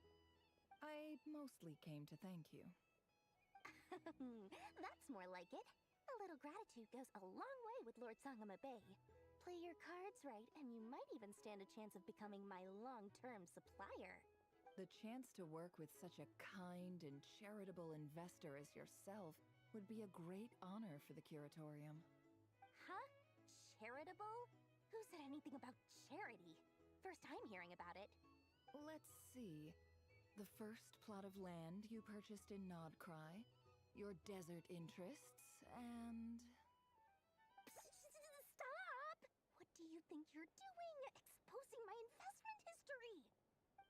I mostly came to thank you. That's more like it. A little gratitude goes a long way with Lord Sangama Bay. Play your cards right, and you might even stand a chance of becoming my long-term supplier. The chance to work with such a kind and charitable investor as yourself would be a great honor for the Curatorium. Huh? Charitable? Who said anything about charity? First time hearing about it. Let's see. The first plot of land you purchased in Nodcry, your desert interests, and... Stop! What do you think you're doing? Exposing my investment history!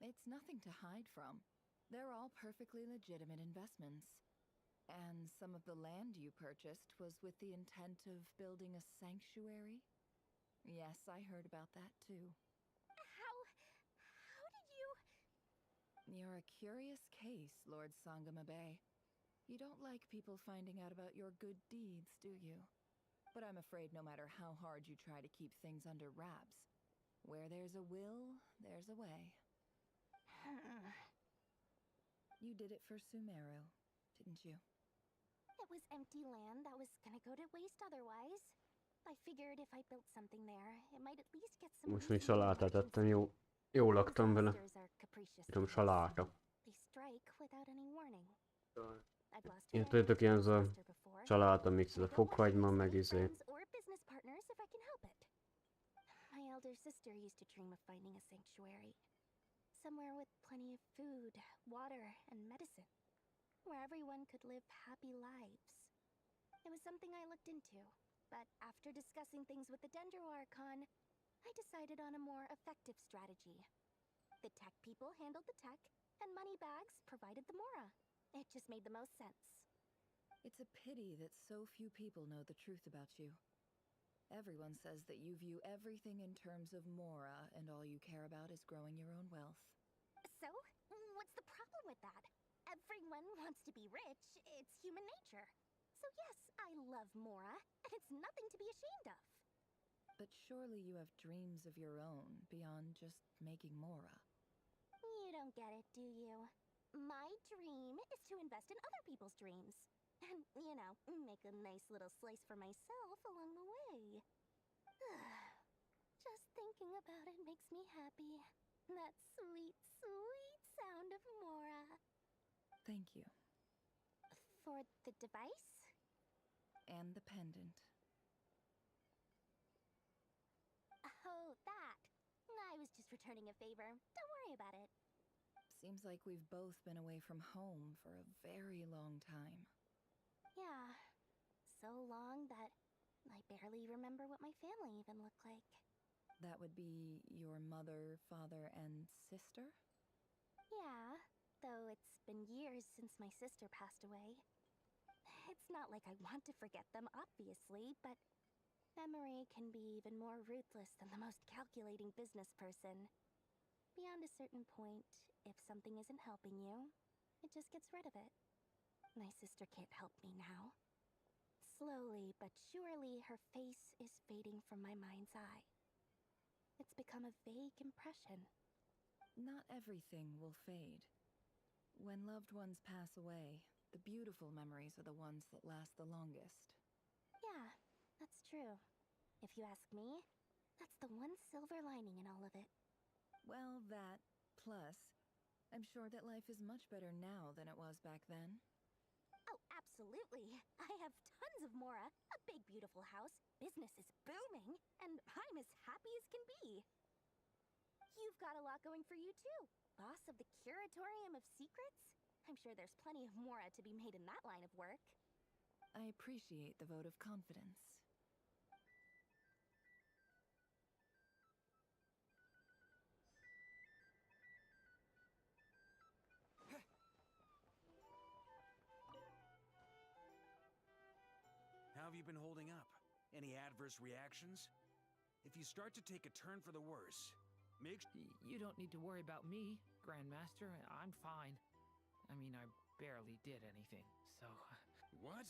It's nothing to hide from. They're all perfectly legitimate investments. And some of the land you purchased was with the intent of building a sanctuary? Yes, I heard about that too. How did you... You're a curious case, Lord Sangamabe. You don't like people finding out about your good deeds, do you? But I'm afraid no matter how hard you try to keep things under wraps, where there's a will, there's a way. You did it for Sumeru, didn't you? It was empty land that was gonna go to waste otherwise. I figured if I built something there, it might at least get some Most mi reasonable salátát attention. ettem, jó laktam vele. Disasters are capricious Tudom, things. saláta. They strike without any warning. I've lost Én family tudjátok, to ilyen az a disaster before. saláta mix, ez I a don't want to fokhagyma, lose meg any izé. friends or business partners if I can help it. My elder sister used to dream of finding a sanctuary. Somewhere with plenty of food, water, and medicine. Where everyone could live happy lives. It was something I looked into, but after discussing things with the Dendro Archon, I decided on a more effective strategy. The tech people handled the tech, and Moneybags provided the Mora. It just made the most sense. It's a pity that so few people know the truth about you. Everyone says that you view everything in terms of Mora, and all you care about is growing your own wealth. So, what's the problem with that? Everyone wants to be rich. It's human nature. So yes, I love Mora, and it's nothing to be ashamed of. But surely you have dreams of your own beyond just making Mora. You don't get it, do you? My dream is to invest in other people's dreams. And, you know, make a nice little slice for myself along the way. Just thinking about it makes me happy. That sweet, sweet sound of Mora. Thank you. For the device? And the pendant. Oh, that. I was just returning a favor. Don't worry about it. Seems like we've both been away from home for a very long time. Yeah. So long that I barely remember what my family even looked like. That would be your mother, father, and sister? Yeah, though it's been years since my sister passed away. It's not like I want to forget them, obviously, but memory can be even more ruthless than the most calculating business person. Beyond a certain point, if something isn't helping you, it just gets rid of it. My sister can't help me now. Slowly but surely, her face is fading from my mind's eye. It's become a vague impression. Not everything will fade. When loved ones pass away, the beautiful memories are the ones that last the longest. Yeah, that's true. If you ask me, that's the one silver lining in all of it. Well, that, plus, I'm sure that life is much better now than it was back then. Oh, absolutely. I have tons of Mora, a big beautiful house, business is booming, and I'm as happy as can be. You've got a lot going for you too. Boss of the Curatorium of Secrets? I'm sure there's plenty of Mora to be made in that line of work. I appreciate the vote of confidence. How have you been holding up? Any adverse reactions? If you start to take a turn for the worse, You don't need to worry about me, Grandmaster. I'm fine. I mean, I barely did anything, so... What?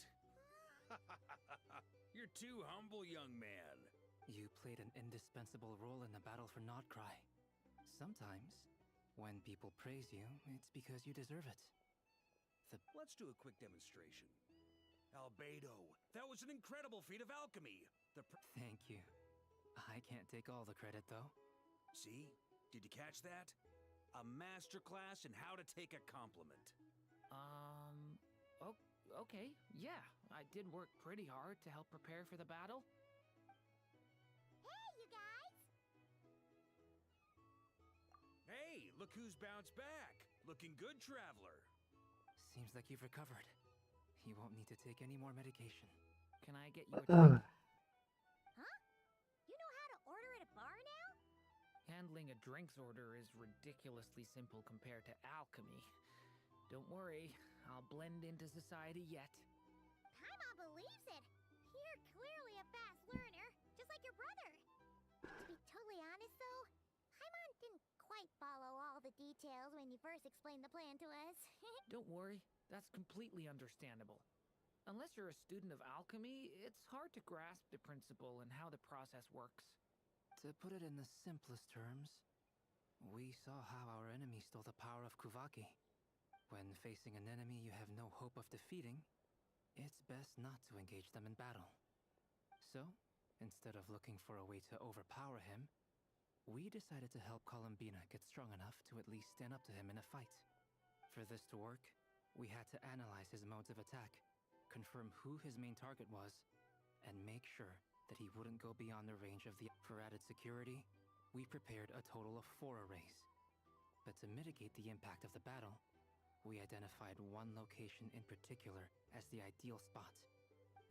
You're too humble, young man. You played an indispensable role in the battle for Nodcry. Sometimes, when people praise you, it's because you deserve it. Let's do a quick demonstration. Albedo, that was an incredible feat of alchemy. Thank you. I can't take all the credit, though. See? Did you catch that? A masterclass in how to take a compliment. Okay, yeah. I did work pretty hard to help prepare for the battle. Hey, you guys! Hey, look who's bounced back. Looking good, traveler. Seems like you've recovered. You won't need to take any more medication. Can I get you a drink? Huh? You know how to order at a bar now? Handling a drinks order is ridiculously simple compared to alchemy. Don't worry, I'll blend into society yet. Paimon believes it. You're clearly a fast learner, just like your brother. So, Paimon didn't quite follow all the details when you first explained the plan to us. Don't worry, that's completely understandable. Unless you're a student of alchemy, it's hard to grasp the principle and how the process works. To put it in the simplest terms, we saw how our enemy stole the power of Kuvaki. When facing an enemy you have no hope of defeating, it's best not to engage them in battle. So, instead of looking for a way to overpower him, we decided to help Columbina get strong enough to at least stand up to him in a fight. For this to work, we had to analyze his modes of attack, confirm who his main target was, and make sure that he wouldn't go beyond the range of the... For added security, we prepared a total of 4 arrays. But to mitigate the impact of the battle, we identified one location in particular as the ideal spot.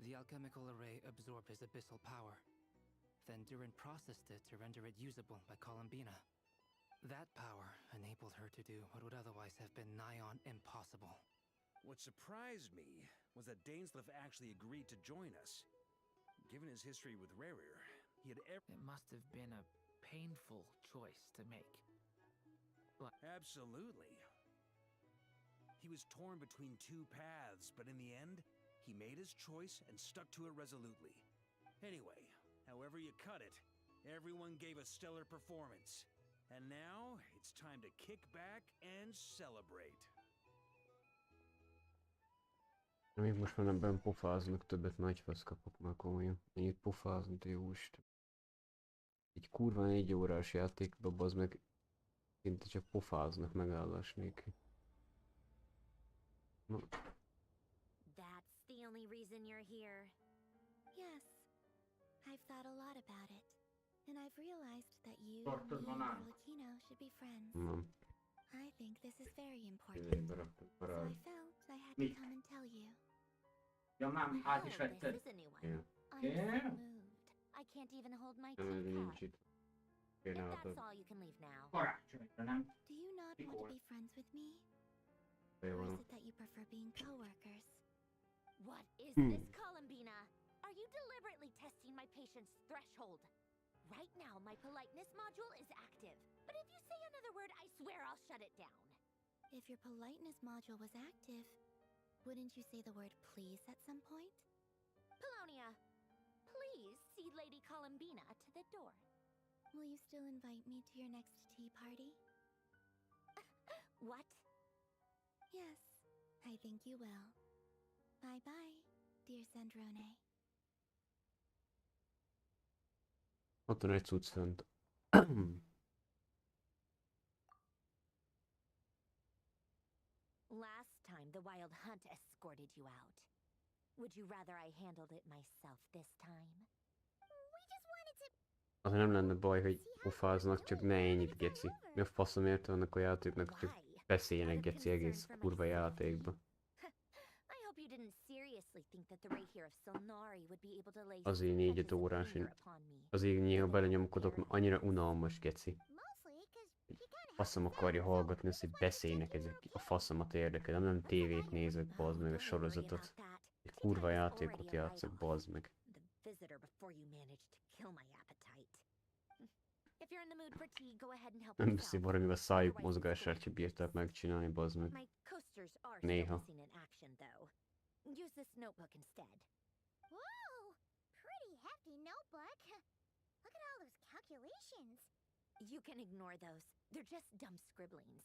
The alchemical array absorbed his abyssal power. Then Durin processed it to render it usable by Columbina. That power enabled her to do what would otherwise have been nigh on impossible. What surprised me was that Dainsleif actually agreed to join us. Given his history with Rerir, he had It must have been a painful choice to make. But absolutely. He was torn between 2 paths, but in the end, he made his choice and stuck to it resolutely. Anyway, however you cut it, everyone gave a stellar performance. And now, it's time to kick back and celebrate. Még most már nem pofáznak többet, nagy fasz kapok már komolyan. Ennyit pofázni, te jó Isten. Egy kurva 4 órás játékban bazd meg szinte csak pofáznak megállás nélkül. No. That's the only reason you're here. Yes. I've thought a lot about it. And I've realized that you and Arlecchino should be friends. Nem. I think this is very important. So I felt I had to come and tell you. Ja nem, hát is This vetted. is a new one. Yeah. I'm so Yeah. moved. I can't even hold my Nem, ez teacup. nincs itt. If Kéne that's átad. all, you can leave now. Karácsonyra, nem? Do you not want to be friends with me? Jó Or is van. it that you prefer being co-workers? What is Hmm. this, Columbina? Are you deliberately testing my patience threshold? Right now, my politeness module is active. But if you say another word, I swear I'll shut it down. If your politeness module was active, wouldn't you say the word please at some point? Polonia, please see Lady Columbina to the door. Will you still invite me to your next tea party? What? Yes, I think you will. Bye-bye, dear Sandrone. Ott van egy cucc fönt. Last time, the Wild Hunt escorted you out. Would you rather I handled it myself this time? We just wanted to... Az nem lenne baj, hogy pofáznak, csak ne ennyit, geci. Mi a faszom érte annak a játéknak, csak beszélnek, geci, egész kurva játékba. I hope you didn't seriously think that the ray here of Solnari would be able to lay Azért 4-5 órás, finger én upon me. azért néha belenyomkodok, mert annyira unalmas, geci. Faszom akarja hallgatni azt, hogy beszélnek ezek. A faszomat érdekel, nem tévét nézek, bazd meg a sorozatot. Egy kurva játékot játszok, bazd meg. The visitor before you managed to kill my appetite. If you're in the mood for tea, go ahead and help Nem yourself. viszi valami a szájuk mozgását, csak bírták megcsinálni, bazd meg. My coasters are still Néha. missing in action, though. Use this notebook instead. Whoa! Pretty hefty notebook. Look at all those calculations. You can ignore those. They're just dumb scribblings.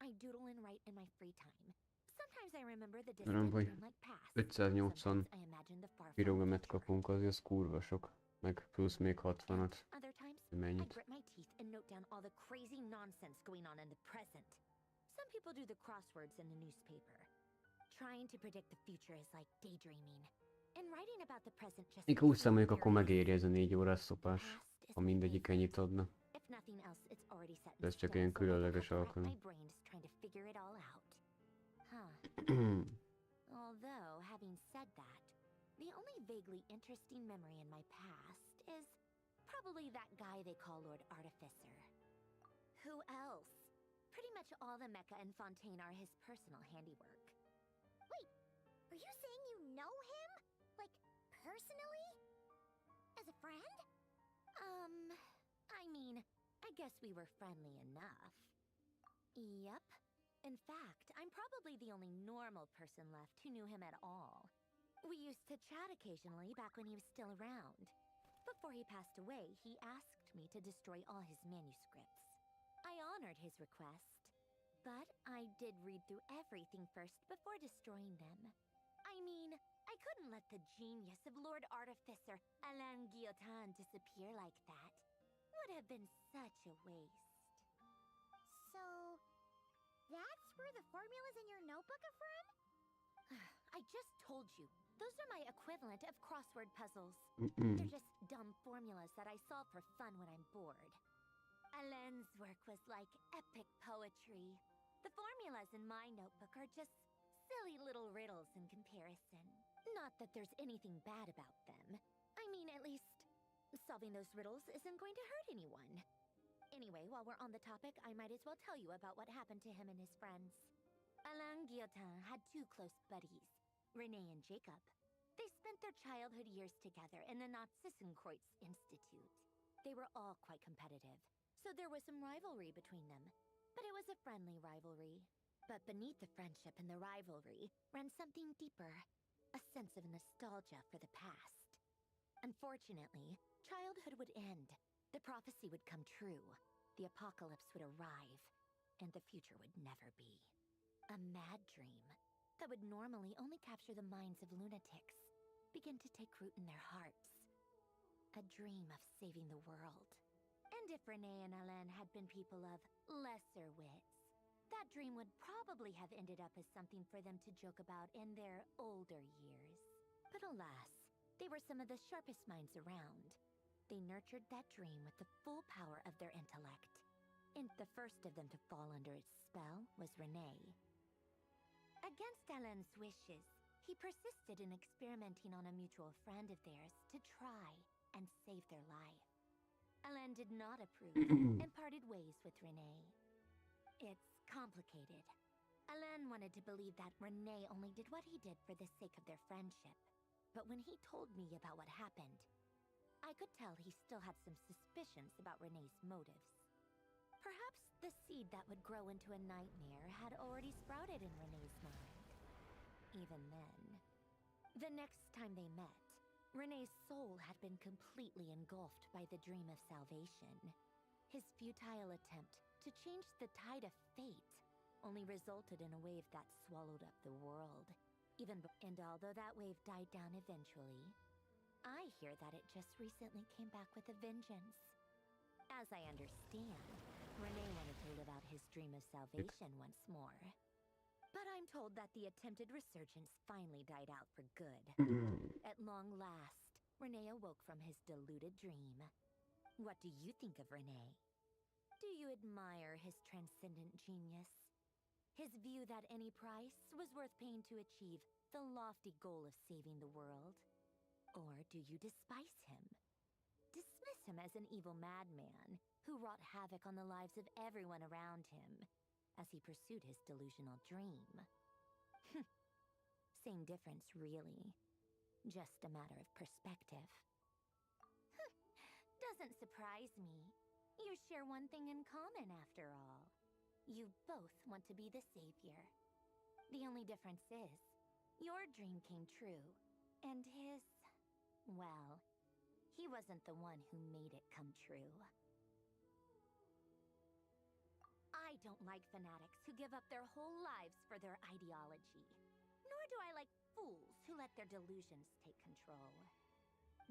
I doodle and write in my free time. Sometimes I remember the Nem distant baj. dreamlike past. 580 I imagine the far pirogamet kapunk, azért az kurva sok. Meg plusz még 60-at. Other times, I Mennyit? grit my teeth and note down all the crazy nonsense going on in the present. Some people do the crosswords in the newspaper. Trying to predict the future is like daydreaming. And writing about the present just Én úgy számoljuk, akkor megéri ez a 4 órás szopás, ha mindegyik ennyit adna. If nothing else, it's already set De ez in csak stone, ilyen so I don't különleges have to rack my alkalom. brains trying to figure it all out. Huh. Although, having said that, the only vaguely interesting memory in my past is probably that guy they call Lord Artificer. Who else? Pretty much all the Mecha and Fontaine are his personal handiwork. Wait, are you saying you know him? Like, personally? As a friend? I mean, I guess we were friendly enough. Yep. In fact, I'm probably the only normal person left who knew him at all. We used to chat occasionally back when he was still around. Before he passed away, he asked me to destroy all his manuscripts. I honored his request, but I did read through everything first before destroying them. I mean, I couldn't let the genius of Lord Artificer Alain Guillotin disappear like that. Would have been such a waste. So, that's where the formulas in your notebook are from? I just told you. Those are my equivalent of crossword puzzles. Mm-mm. They're just dumb formulas that I solve for fun when I'm bored. Alain's work was like epic poetry. The formulas in my notebook are just silly little riddles in comparison. Not that there's anything bad about them. I mean, at least, solving those riddles isn't going to hurt anyone. Anyway, while we're on the topic, I might as well tell you about what happened to him and his friends. Alain Guillotin had two close buddies, Renee and Jacob. They spent their childhood years together in the Narzissenkreuz Institute. They were all quite competitive, so there was some rivalry between them. But it was a friendly rivalry. But beneath the friendship and the rivalry ran something deeper, a sense of nostalgia for the past. Unfortunately, childhood would end. The prophecy would come true. The apocalypse would arrive, and the future would never be. A mad dream that would normally only capture the minds of lunatics began to take root in their hearts. A dream of saving the world. And if Renee and Alain had been people of lesser wits, that dream would probably have ended up as something for them to joke about in their older years. But alas, they were some of the sharpest minds around. They nurtured that dream with the full power of their intellect. And the first of them to fall under its spell was Renee. Against Alain's wishes, he persisted in experimenting on a mutual friend of theirs to try and save their life. Alain did not approve and parted ways with Renee. It's complicated. Alain wanted to believe that Renee only did what he did for the sake of their friendship. But when he told me about what happened, I could tell he still had some suspicions about Renee's motives. Perhaps the seed that would grow into a nightmare had already sprouted in Renee's mind. Even then, the next time they met, Renee's soul had been completely engulfed by the dream of salvation. His futile attempt to change the tide of fate only resulted in a wave that swallowed up the world. And although that wave died down eventually, I hear that it just recently came back with a vengeance. As I understand, Renee wanted to live out his dream of salvation once more. But I'm told that the attempted resurgence finally died out for good. At long last, Renee awoke from his deluded dream. What do you think of Renee? Do you admire his transcendent genius? His view that any price was worth paying to achieve the lofty goal of saving the world? Or do you despise him? Dismiss him as an evil madman who wrought havoc on the lives of everyone around him as he pursued his delusional dream? Same difference, really. Just a matter of perspective. Doesn't surprise me. You share one thing in common, after all. You both want to be the savior. The only difference is, your dream came true, and his, well, he wasn't the one who made it come true. I don't like fanatics who give up their whole lives for their ideology. Nor do I like fools who let their delusions take control.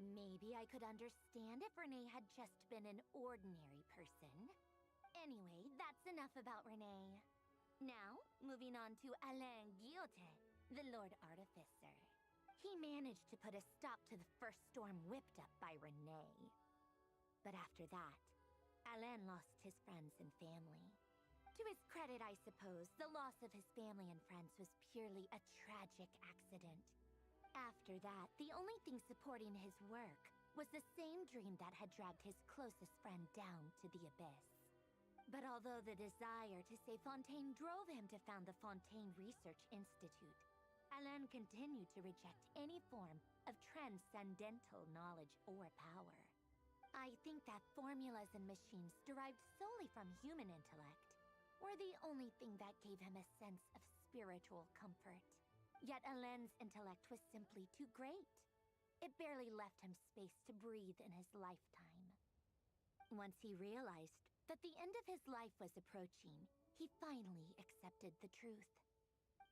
Maybe I could understand if Renee had just been an ordinary person. Anyway, that's enough about Renee. Now, moving on to Alain Guillotin, the Lord Artificer. He managed to put a stop to the first storm whipped up by Renee. But after that, Alain lost his friends and family. To his credit, I suppose, the loss of his family and friends was purely a tragic accident. After that, the only thing supporting his work was the same dream that had dragged his closest friend down to the abyss. But although the desire to save Fontaine drove him to found the Fontaine Research Institute, Alain continued to reject any form of transcendental knowledge or power. I think that formulas and machines derived solely from human intellect were the only thing that gave him a sense of spiritual comfort. Yet Alain's intellect was simply too great. It barely left him space to breathe in his lifetime. Once he realized that the end of his life was approaching, he finally accepted the truth.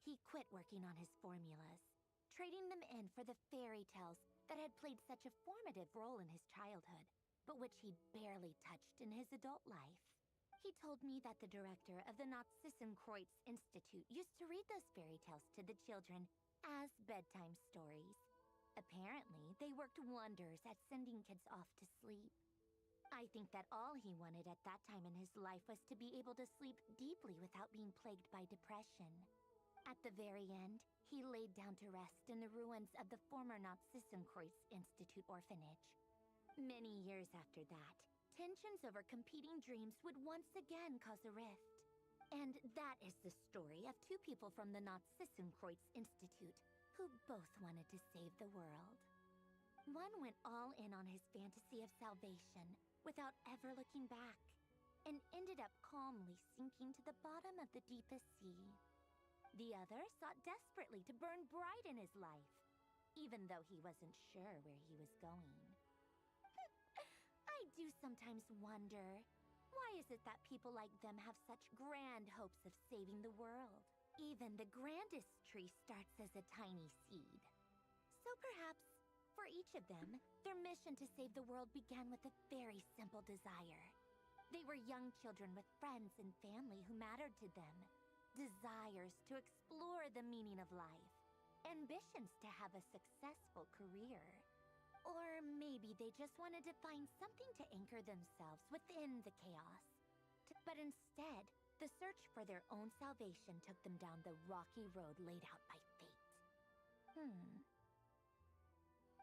He quit working on his formulas, trading them in for the fairy tales that had played such a formative role in his childhood, but which he'd barely touched in his adult life. He told me that the director of the Kreuz Institute used to read those fairy tales to the children as bedtime stories. Apparently, they worked wonders at sending kids off to sleep. I think that all he wanted at that time in his life was to be able to sleep deeply without being plagued by depression. At the very end, he laid down to rest in the ruins of the former Kreuz Institute orphanage. Many years after that, tensions over competing dreams would once again cause a rift. And that is the story of two people from the Kreuz Institute who both wanted to save the world. One went all in on his fantasy of salvation without ever looking back, and ended up calmly sinking to the bottom of the deepest sea. The other sought desperately to burn bright in his life, even though he wasn't sure where he was going. I do sometimes wonder, why is it that people like them have such grand hopes of saving the world? Even the grandest tree starts as a tiny seed. So perhaps, for each of them, their mission to save the world began with a very simple desire. They were young children with friends and family who mattered to them. Desires to explore the meaning of life. Ambitions to have a successful career. Or maybe they just wanted to find something to anchor themselves within the chaos. But instead, the search for their own salvation took them down the rocky road laid out by fate.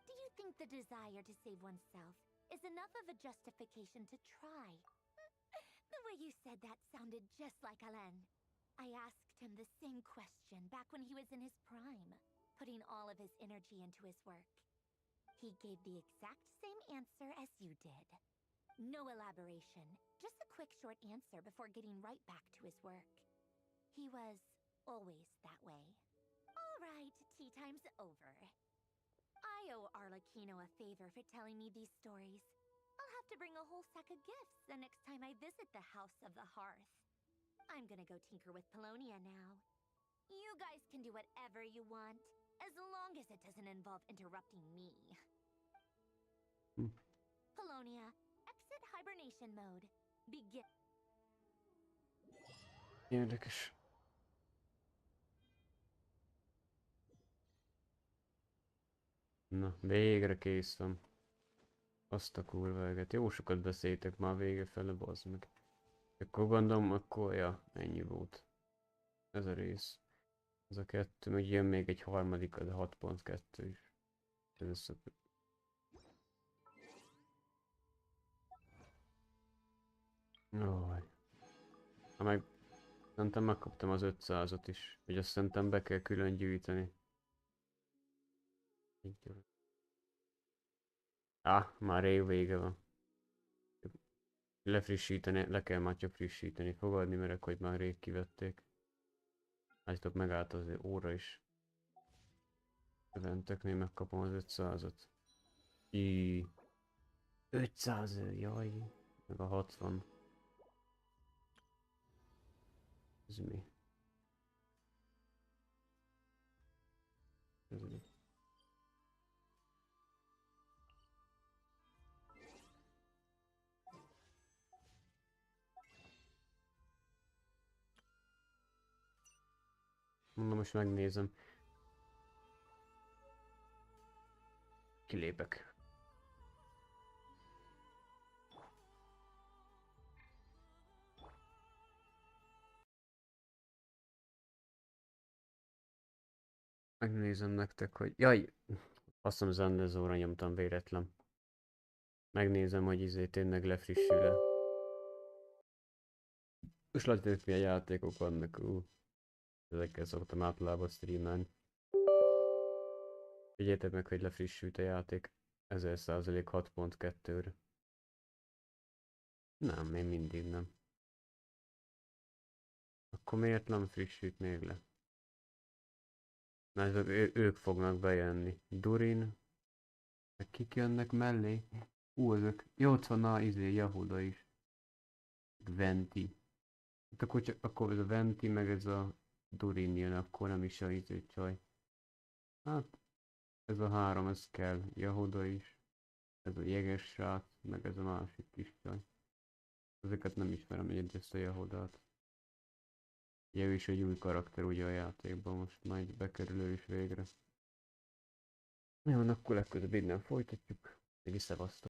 Do you think the desire to save oneself is enough of a justification to try? The way you said that sounded just like Alain. I asked him the same question back when he was in his prime, putting all of his energy into his work. He gave the exact same answer as you did. No elaboration, just a quick short answer before getting right back to his work. He was always that way. All right, tea time's over. I owe Arlecchino a favor for telling me these stories. I'll have to bring a whole sack of gifts the next time I visit the House of the Hearth. I'm gonna go tinker with Polonia now. You guys can do whatever you want, as long as it doesn't involve interrupting me. Polonia, exit hibernation mode. Begin. Érdekes. Na, végre kész van. Azt a kurva eget. Jó sokat beszéltek már vége fele, bazd meg. Akkor gondolom, akkor ja, ennyi volt. Ez a rész. Ez a kettő, meg jön még egy harmadik, de 6.2 is. Ez össze... Jaj. Ha meg... Szerintem megkaptam az 500-ot is. Hogy azt szerintem be kell külön gyűjteni. Már rég vége van. Lefrissíteni, le kell már csak frissíteni. Fogadni merek, hogy már rég kivették. Állítok, megállt az óra is. Eventeknél megkapom az 500-ot. 500, jaj. Meg a 60. Ez mi? Ez mi? Mondom, most megnézem. Kilépek. Megnézem nektek, hogy... Jaj! Azt hiszem zendezóra nyomtam véletlen. Megnézem, hogy tényleg lefrissül-e. És látjátok, milyen játékok vannak, ezekkel szoktam általában streamelni. Figyeljetek meg, hogy lefrissült a játék 1000% 6.2-re. Nem, még mindig nem. Akkor miért nem frissít még le? Mert ők fognak bejönni. Durin, meg kik jönnek mellé? Ezek. Jó, ott van a Yahuda is. Venti. Hát akkor ez a Venti, meg ez a Durin jön, akkor nem is a csaj. Hát, ez a három, ez kell. Yahuda is. Ez a jeges srác, meg ez a másik kis csaj. Ezeket nem ismerem, egyet ezt a Yahudát. Ő is egy új karakter ugye a játékban, most majd bekerül ő is végre. Jó, akkor legközelebb innen folytatjuk. Még is szevasztok.